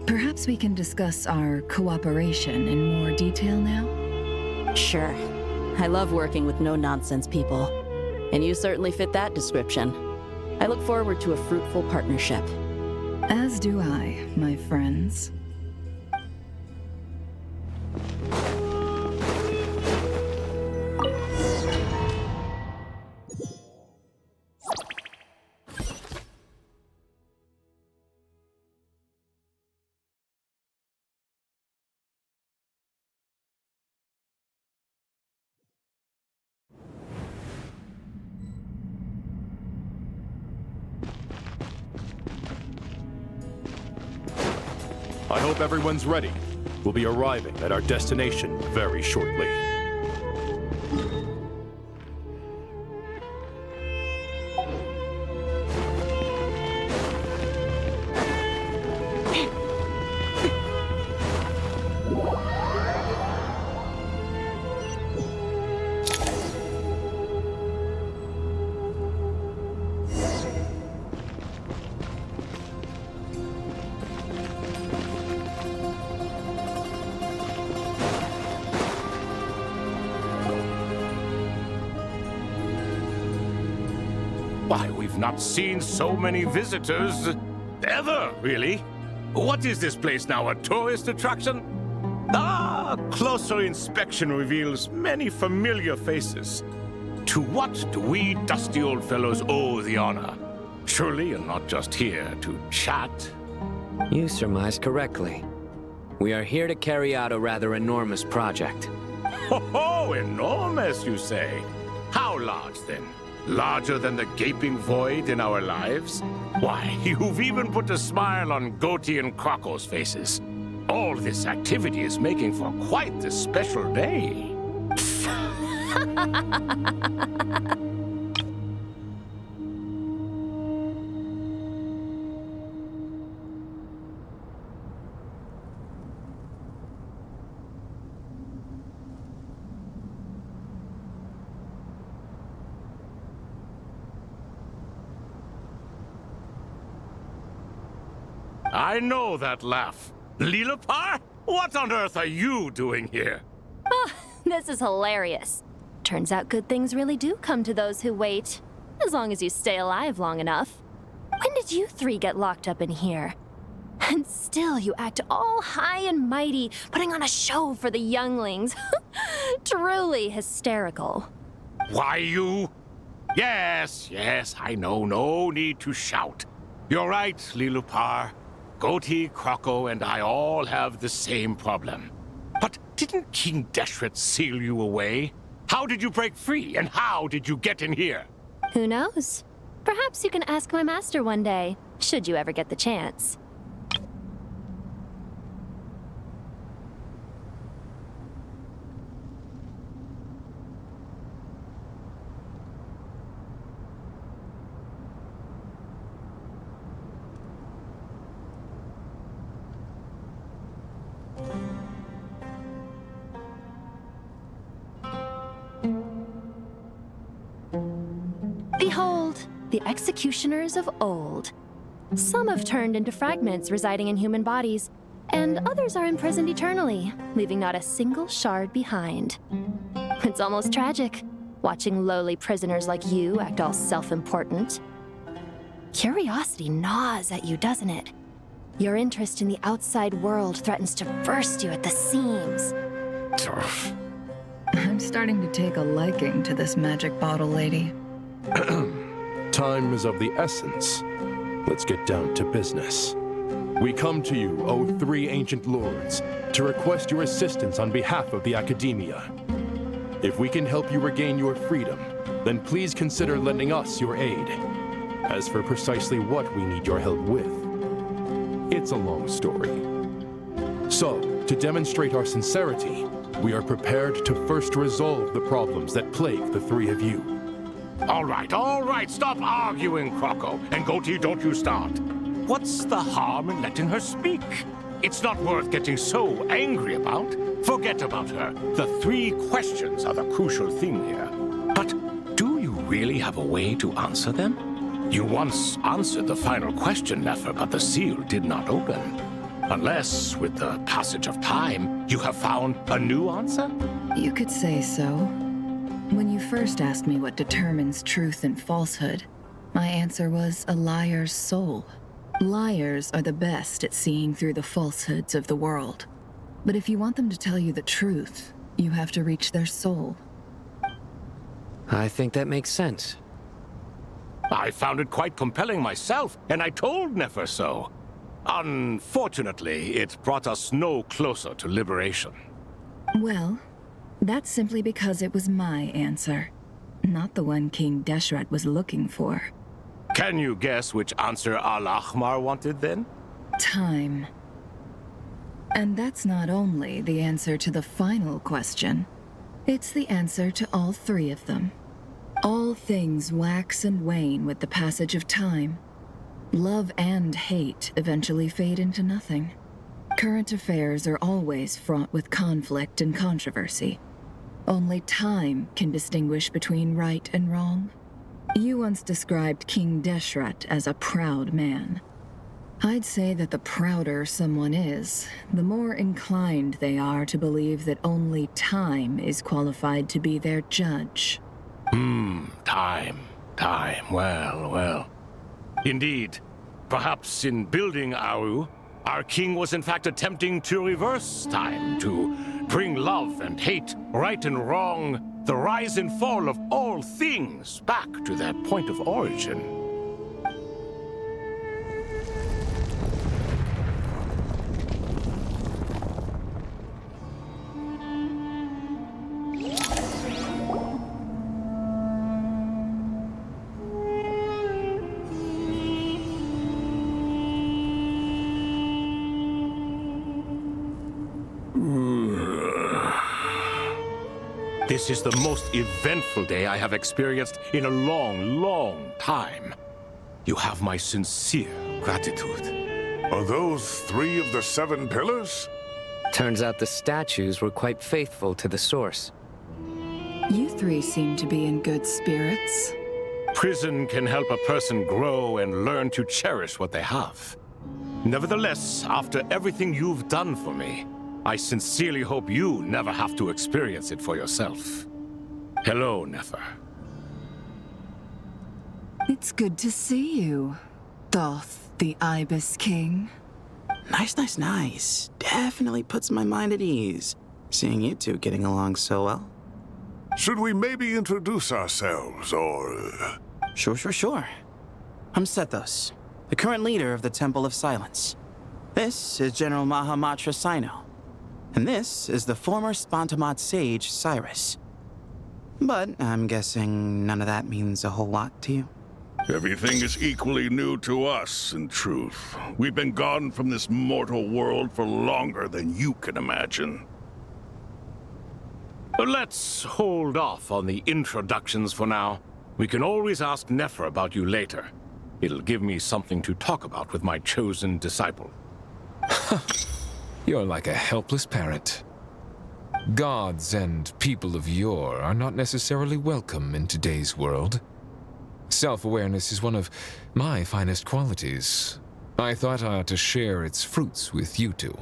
Perhaps we can discuss our cooperation in more detail now? Sure. I love working with no-nonsense people. And you certainly fit that description. I look forward to a fruitful partnership. As do I, my friends. I hope everyone's ready. We'll be arriving at our destination very shortly. Why, we've not seen so many visitors ever, really. What is this place now, a tourist attraction? Ah, closer inspection reveals many familiar faces. To what do we dusty old fellows owe the honor? Surely you're not just here to chat. You surmise correctly. We are here to carry out a rather enormous project. Ho ho, enormous, you say? How large, then? Larger than the gaping void in our lives? Why, you've even put a smile on Goatee and Crocco's faces. All this activity is making for quite the special day. I know that laugh. Lilipar? What on earth are you doing here? Oh, this is hilarious. Turns out good things really do come to those who wait. As long as you stay alive long enough. When did you three get locked up in here? And still you act all high and mighty, putting on a show for the younglings. Truly hysterical. Why, you? Yes, I know. No need to shout. You're right, Lilipar. Goatee, Crocco, and I all have the same problem. But didn't King Deshret seal you away? How did you break free, and how did you get in here? Who knows? Perhaps you can ask my master one day, should you ever get the chance. Behold, the executioners of old. Some have turned into fragments residing in human bodies, and others are imprisoned eternally, leaving not a single shard behind. It's almost tragic, watching lowly prisoners like you act all self-important. Curiosity gnaws at you, doesn't it? Your interest in the outside world threatens to burst you at the seams. I'm starting to take a liking to this magic bottle lady. Time is of the essence. Let's get down to business. We come to you, O three ancient lords, to request your assistance on behalf of the Academia. If we can help you regain your freedom, then please consider lending us your aid. As for precisely what we need your help with, it's a long story. So, to demonstrate our sincerity, we are prepared to first resolve the problems that plague the three of you. All right, stop arguing, Crocco. And Goatee, don't you start. What's the harm in letting her speak? It's not worth getting so angry about. Forget about her. The three questions are the crucial thing here. But do you really have a way to answer them? You once answered the final question, Nefer, but the seal did not open. Unless, with the passage of time, you have found a new answer? You could say so. When you first asked me what determines truth and falsehood, my answer was a liar's soul. Liars are the best at seeing through the falsehoods of the world. But if you want them to tell you the truth, you have to reach their soul. I think that makes sense. I found it quite compelling myself, and I told Nefer so. Unfortunately, it brought us no closer to liberation. Well, that's simply because it was my answer, not the one King Deshret was looking for. Can you guess which answer Al-Ahmar wanted then? Time. And that's not only the answer to the final question, it's the answer to all three of them. All things wax and wane with the passage of time. Love and hate eventually fade into nothing. Current affairs are always fraught with conflict and controversy. Only time can distinguish between right and wrong. You once described King Deshret as a proud man. I'd say that the prouder someone is, the more inclined they are to believe that only time is qualified to be their judge. Time. Well. Indeed. Perhaps in building Aru, our king was in fact attempting to reverse time, to bring love and hate, right and wrong, the rise and fall of all things back to their point of origin. This is the most eventful day I have experienced in a long, long time. You have my sincere gratitude. Are those 3 of the 7 pillars? Turns out the statues were quite faithful to the source. You 3 seem to be in good spirits. Prison can help a person grow and learn to cherish what they have. Nevertheless, after everything you've done for me, I sincerely hope you never have to experience it for yourself. Hello, Nefer. It's good to see you, Thoth, the Ibis King. Nice. Definitely puts my mind at ease, seeing you 2 getting along so well. Should we maybe introduce ourselves, or... Sure. I'm Sethos, the current leader of the Temple of Silence. This is General Mahamatra Sino. And this is the former Spantamat sage, Cyrus. But I'm guessing none of that means a whole lot to you. Everything is equally new to us, in truth. We've been gone from this mortal world for longer than you can imagine. Let's hold off on the introductions for now. We can always ask Nefer about you later. It'll give me something to talk about with my chosen disciple. You're like a helpless parrot. Gods and people of yore are not necessarily welcome in today's world. Self-awareness is one of my finest qualities. I thought I ought to share its fruits with you 2.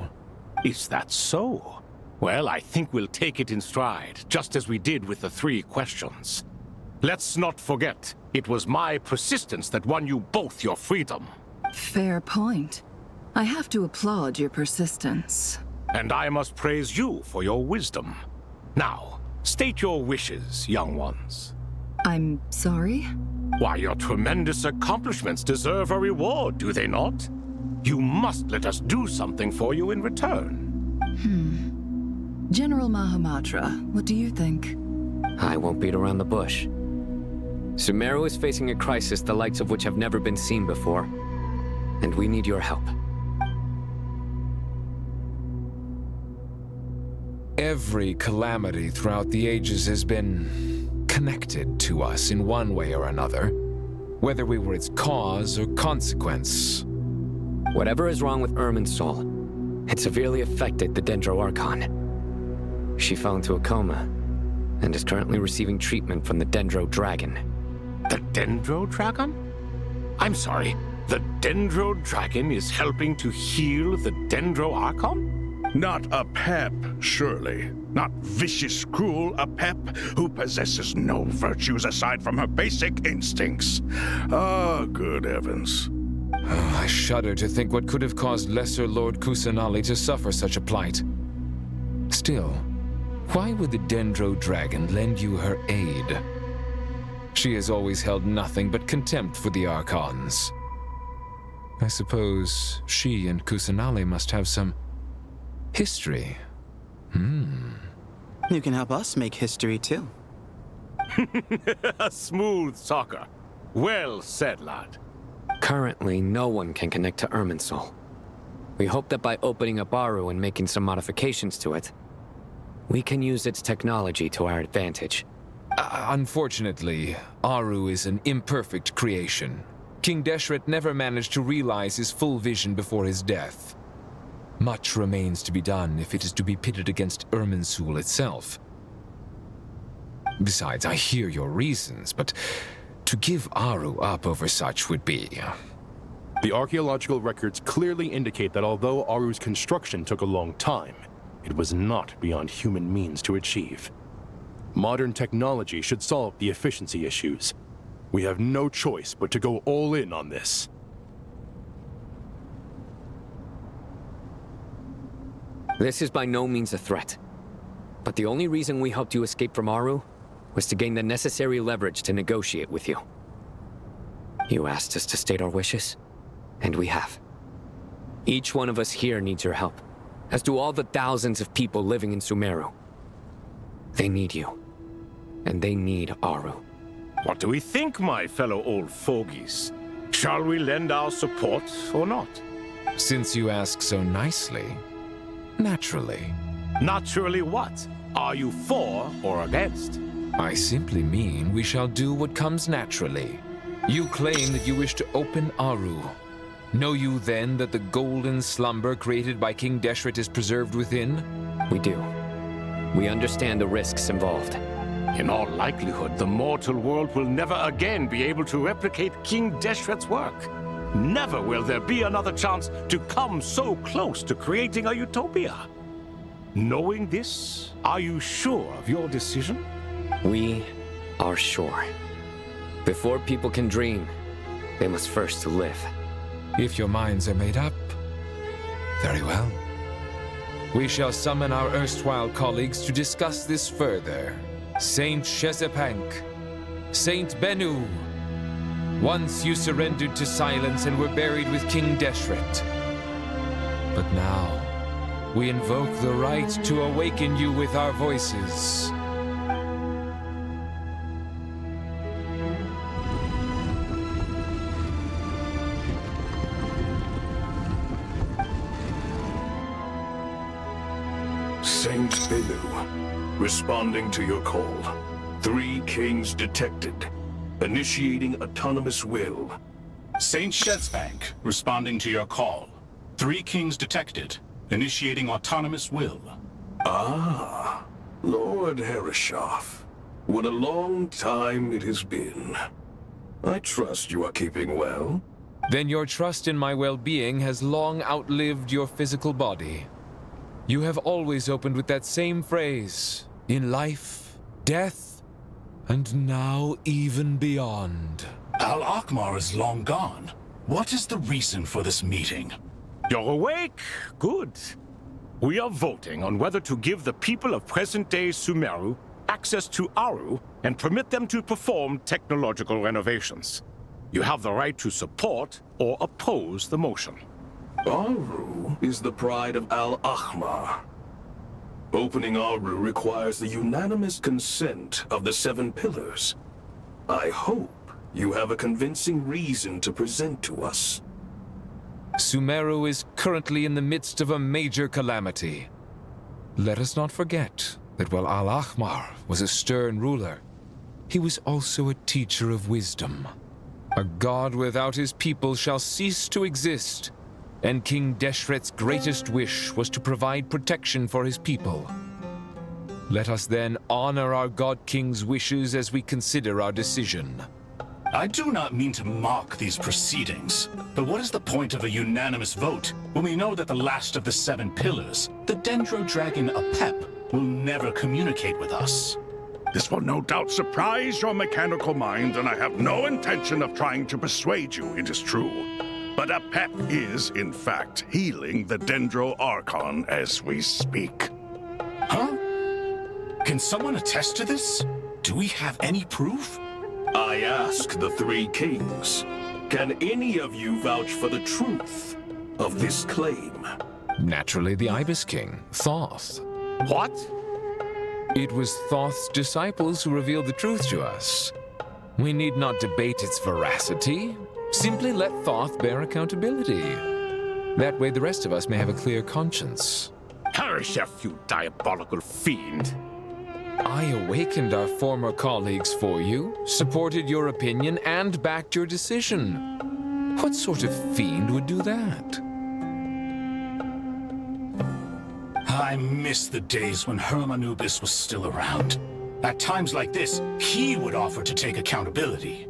Is that so? Well, I think we'll take it in stride, just as we did with the 3 questions. Let's not forget, it was my persistence that won you both your freedom. Fair point. I have to applaud your persistence. And I must praise you for your wisdom. Now, state your wishes, young ones. I'm sorry? Why, your tremendous accomplishments deserve a reward, do they not? You must let us do something for you in return. General Mahamatra, what do you think? I won't beat around the bush. Sumeru is facing a crisis the likes of which have never been seen before, and we need your help. Every calamity throughout the ages has been connected to us in one way or another, whether we were its cause or consequence. Whatever is wrong with Irminsul, it severely affected the Dendro Archon. She fell into a coma and is currently receiving treatment from the Dendro Dragon. The Dendro Dragon? I'm sorry, the Dendro Dragon is helping to heal the Dendro Archon? Not a pep, surely. Not vicious, cruel a pep who possesses no virtues aside from her basic instincts. Ah, good heavens. Oh, I shudder to think what could have caused Lesser Lord Kusanali to suffer such a plight. Still, why would the Dendro Dragon lend you her aid? She has always held nothing but contempt for the Archons. I suppose she and Kusanali must have some history. You can help us make history, too. A smooth talker. Well said, lad. Currently, no one can connect to Irminsul. We hope that by opening up Aru and making some modifications to it, we can use its technology to our advantage. Unfortunately, Aru is an imperfect creation. King Deshret never managed to realize his full vision before his death. Much remains to be done if it is to be pitted against Irminsul itself. Besides, I hear your reasons, but to give Aru up over such would be... The archaeological records clearly indicate that although Aru's construction took a long time, it was not beyond human means to achieve. Modern technology should solve the efficiency issues. We have no choice but to go all in on this. This is by no means a threat. But the only reason we helped you escape from Aru was to gain the necessary leverage to negotiate with you. You asked us to state our wishes, and we have. Each one of us here needs your help, as do all the thousands of people living in Sumeru. They need you, and they need Aru. What do we think, my fellow old fogies? Shall we lend our support or not? Since you ask so nicely, naturally. Naturally what? Are you for or against? I simply mean we shall do what comes naturally. You claim that you wish to open Aru. Know you then that the golden slumber created by King Deshret is preserved within? We do. We understand the risks involved. In all likelihood, the mortal world will never again be able to replicate King Deshret's work. Never will there be another chance to come so close to creating a utopia. Knowing this, are you sure of your decision? We are sure. Before people can dream, they must first live. If your minds are made up, very well. We shall summon our erstwhile colleagues to discuss this further. Saint Shezepank, Saint Bennu. Once you surrendered to silence and were buried with King Deshret. But now, we invoke the right to awaken you with our voices. Saint Bennu, responding to your call. 3 kings detected. Initiating autonomous will. Saint Shezepank, responding to your call. 3 kings detected. Initiating autonomous will. Ah, Lord Herreshoff. What a long time it has been. I trust you are keeping well. Then your trust in my well-being has long outlived your physical body. You have always opened with that same phrase, in life, death, and now even beyond. Al-Akhmar is long gone. What is the reason for this meeting? You're awake? Good. We are voting on whether to give the people of present-day Sumeru access to Aru and permit them to perform technological renovations. You have the right to support or oppose the motion. Aru is the pride of Al-Akhmar. Opening Aru requires the unanimous consent of the 7 pillars. I hope you have a convincing reason to present to us. Sumeru is currently in the midst of a major calamity. Let us not forget that while Al-Akhmar was a stern ruler, he was also a teacher of wisdom. A god without his people shall cease to exist, and King Deshret's greatest wish was to provide protection for his people. Let us then honor our God King's wishes as we consider our decision. I do not mean to mock these proceedings, but what is the point of a unanimous vote when we know that the last of the 7 pillars, the Dendro Dragon Apep, will never communicate with us? This will no doubt surprise your mechanical mind, and I have no intention of trying to persuade you it is true. But Apep is, in fact, healing the Dendro Archon as we speak. Huh? Can someone attest to this? Do we have any proof? I ask the 3 kings, can any of you vouch for the truth of this claim? Naturally, the Ibis King, Thoth. What? It was Thoth's disciples who revealed the truth to us. We need not debate its veracity. Simply let Thoth bear accountability. That way the rest of us may have a clear conscience. Herreshoff, you diabolical fiend. I awakened our former colleagues for you, supported your opinion, and backed your decision. What sort of fiend would do that? I miss the days when Hermanubis was still around. At times like this, he would offer to take accountability.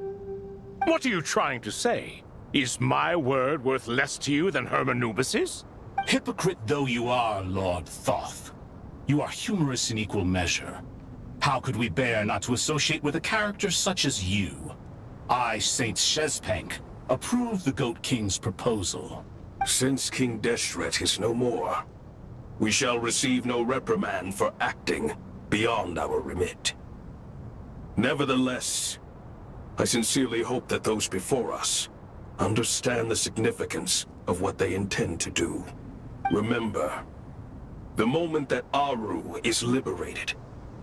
What are you trying to say? Is my word worth less to you than Hermanubis's? Hypocrite though you are, Lord Thoth, you are humorous in equal measure. How could we bear not to associate with a character such as you? I, Saint Shezepank, approve the Goat King's proposal. Since King Deshret is no more, we shall receive no reprimand for acting beyond our remit. Nevertheless, I sincerely hope that those before us understand the significance of what they intend to do. Remember, the moment that Aru is liberated,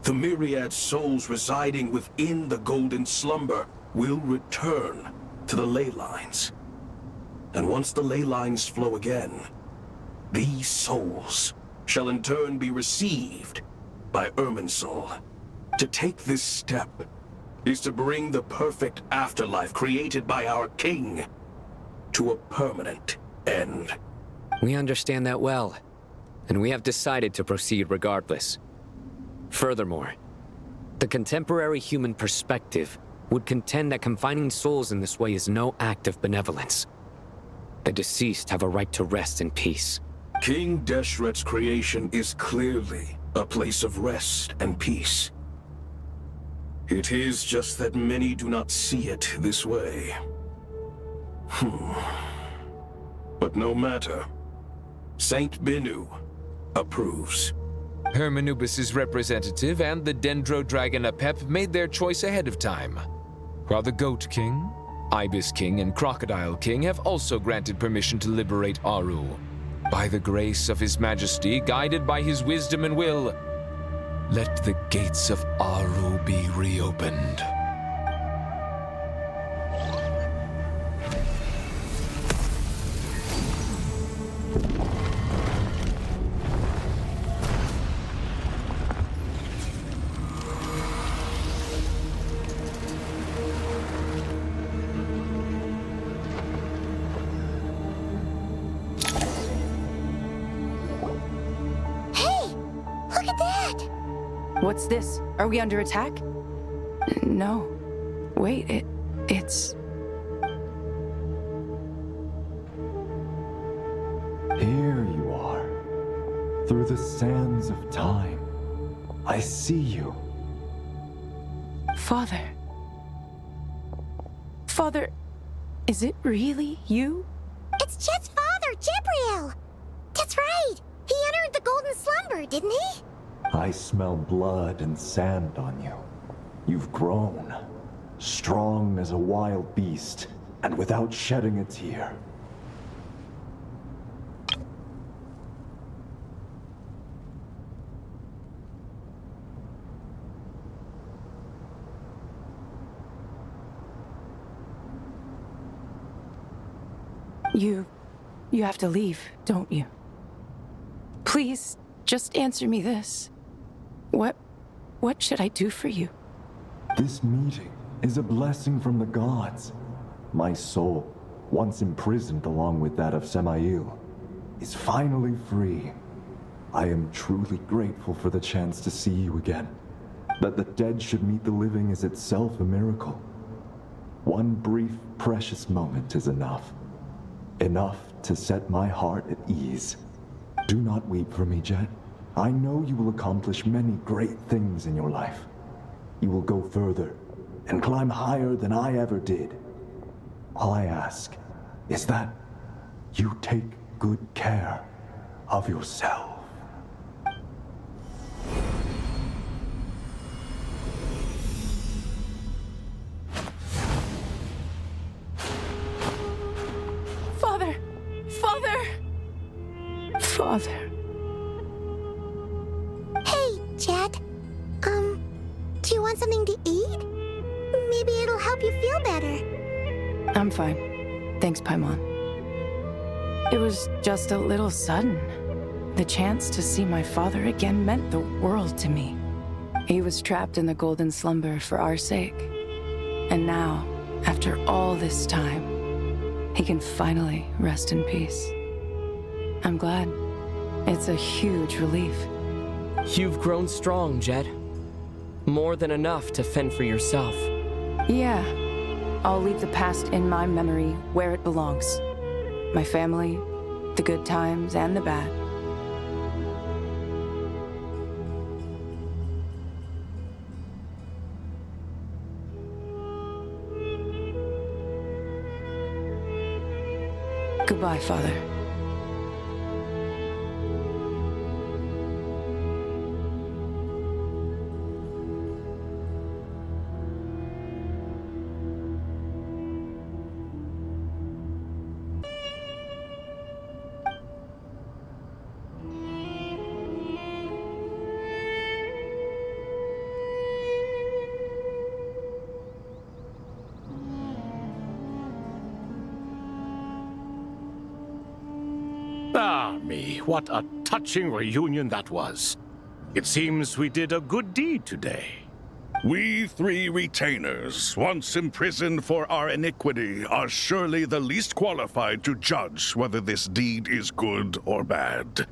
the myriad souls residing within the Golden Slumber will return to the ley lines. And once the ley lines flow again, these souls shall in turn be received by Irminsul. To take this step is to bring the perfect afterlife created by our king to a permanent end. We understand that well, and we have decided to proceed regardless. Furthermore, the contemporary human perspective would contend that confining souls in this way is no act of benevolence. The deceased have a right to rest in peace. King Deshret's creation is clearly a place of rest and peace. It is just that many do not see it this way. But no matter. Saint Benu approves. Hermanubis' representative and the Dendro Dragon Apep made their choice ahead of time, while the Goat King, Ibis King, and Crocodile King have also granted permission to liberate Aru. By the grace of His Majesty, guided by his wisdom and will, let the gates of Aru be reopened. What's this? Are we under attack? No. Wait, it's... Here you are. Through the sands of time. I see you. Father. Father, is it really you? It's Jet's father, Jibriel! That's right! He entered the golden slumber, didn't he? I smell blood and sand on you. You've grown, strong as a wild beast, and without shedding a tear. You have to leave, don't you? Please, just answer me this. What should I do for you? This meeting is a blessing from the gods. My soul, once imprisoned along with that of Semail, is finally free. I am truly grateful for the chance to see you again. That the dead should meet the living is itself a miracle. One brief, precious moment is enough. Enough to set my heart at ease. Do not weep for me, Jet. I know you will accomplish many great things in your life. You will go further and climb higher than I ever did. All I ask is that you take good care of yourself. Father! Father! Father. Hey, Jet. Do you want something to eat? Maybe it'll help you feel better. I'm fine. Thanks, Paimon. It was just a little sudden. The chance to see my father again meant the world to me. He was trapped in the golden slumber for our sake. And now, after all this time, he can finally rest in peace. I'm glad. It's a huge relief. You've grown strong, Jed. More than enough to fend for yourself. Yeah. I'll leave the past in my memory where it belongs. My family, the good times and the bad. Goodbye, Father. Ah, me, what a touching reunion that was. It seems we did a good deed today. We three retainers, once imprisoned for our iniquity, are surely the least qualified to judge whether this deed is good or bad.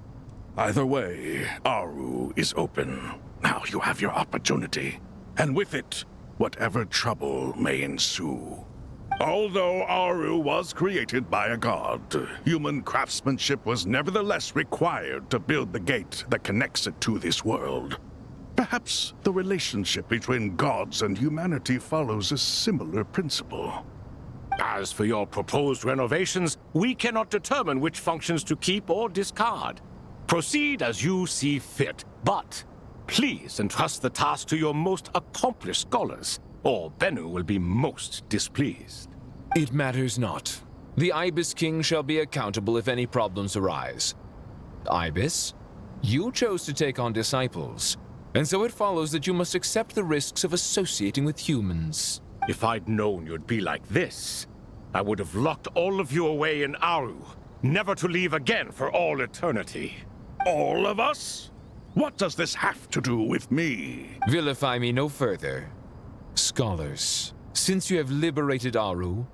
Either way, Aru is open. Now you have your opportunity, and with it, whatever trouble may ensue. Although Aru was created by a god, human craftsmanship was nevertheless required to build the gate that connects it to this world. Perhaps the relationship between gods and humanity follows a similar principle. As for your proposed renovations, we cannot determine which functions to keep or discard. Proceed as you see fit, but please entrust the task to your most accomplished scholars, or Bennu will be most displeased. It matters not. The Ibis King shall be accountable if any problems arise. Ibis, you chose to take on disciples, and so it follows that you must accept the risks of associating with humans. If I'd known you'd be like this, I would have locked all of you away in Aru, never to leave again for all eternity. All of us? What does this have to do with me? Vilify me no further. Scholars, since you have liberated Aru,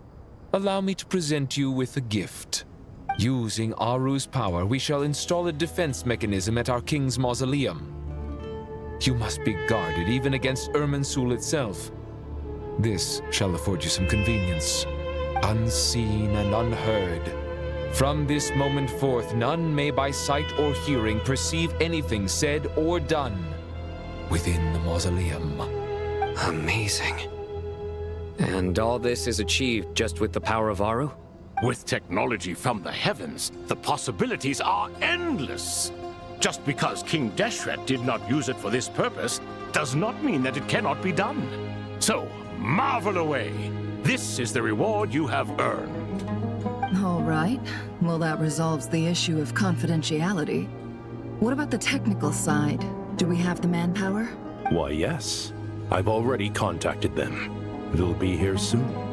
allow me to present you with a gift. Using Aru's power, we shall install a defense mechanism at our king's mausoleum. You must be guarded even against Irminsul itself. This shall afford you some convenience. Unseen and unheard. From this moment forth, none may by sight or hearing perceive anything said or done within the mausoleum. Amazing. And all this is achieved just with the power of Aru? With technology from the heavens, the possibilities are endless. Just because King Deshret did not use it for this purpose does not mean that it cannot be done. So, marvel away. This is the reward you have earned. All right. Well, that resolves the issue of confidentiality. What about the technical side? Do we have the manpower? Why, yes. I've already contacted them. They'll be here soon.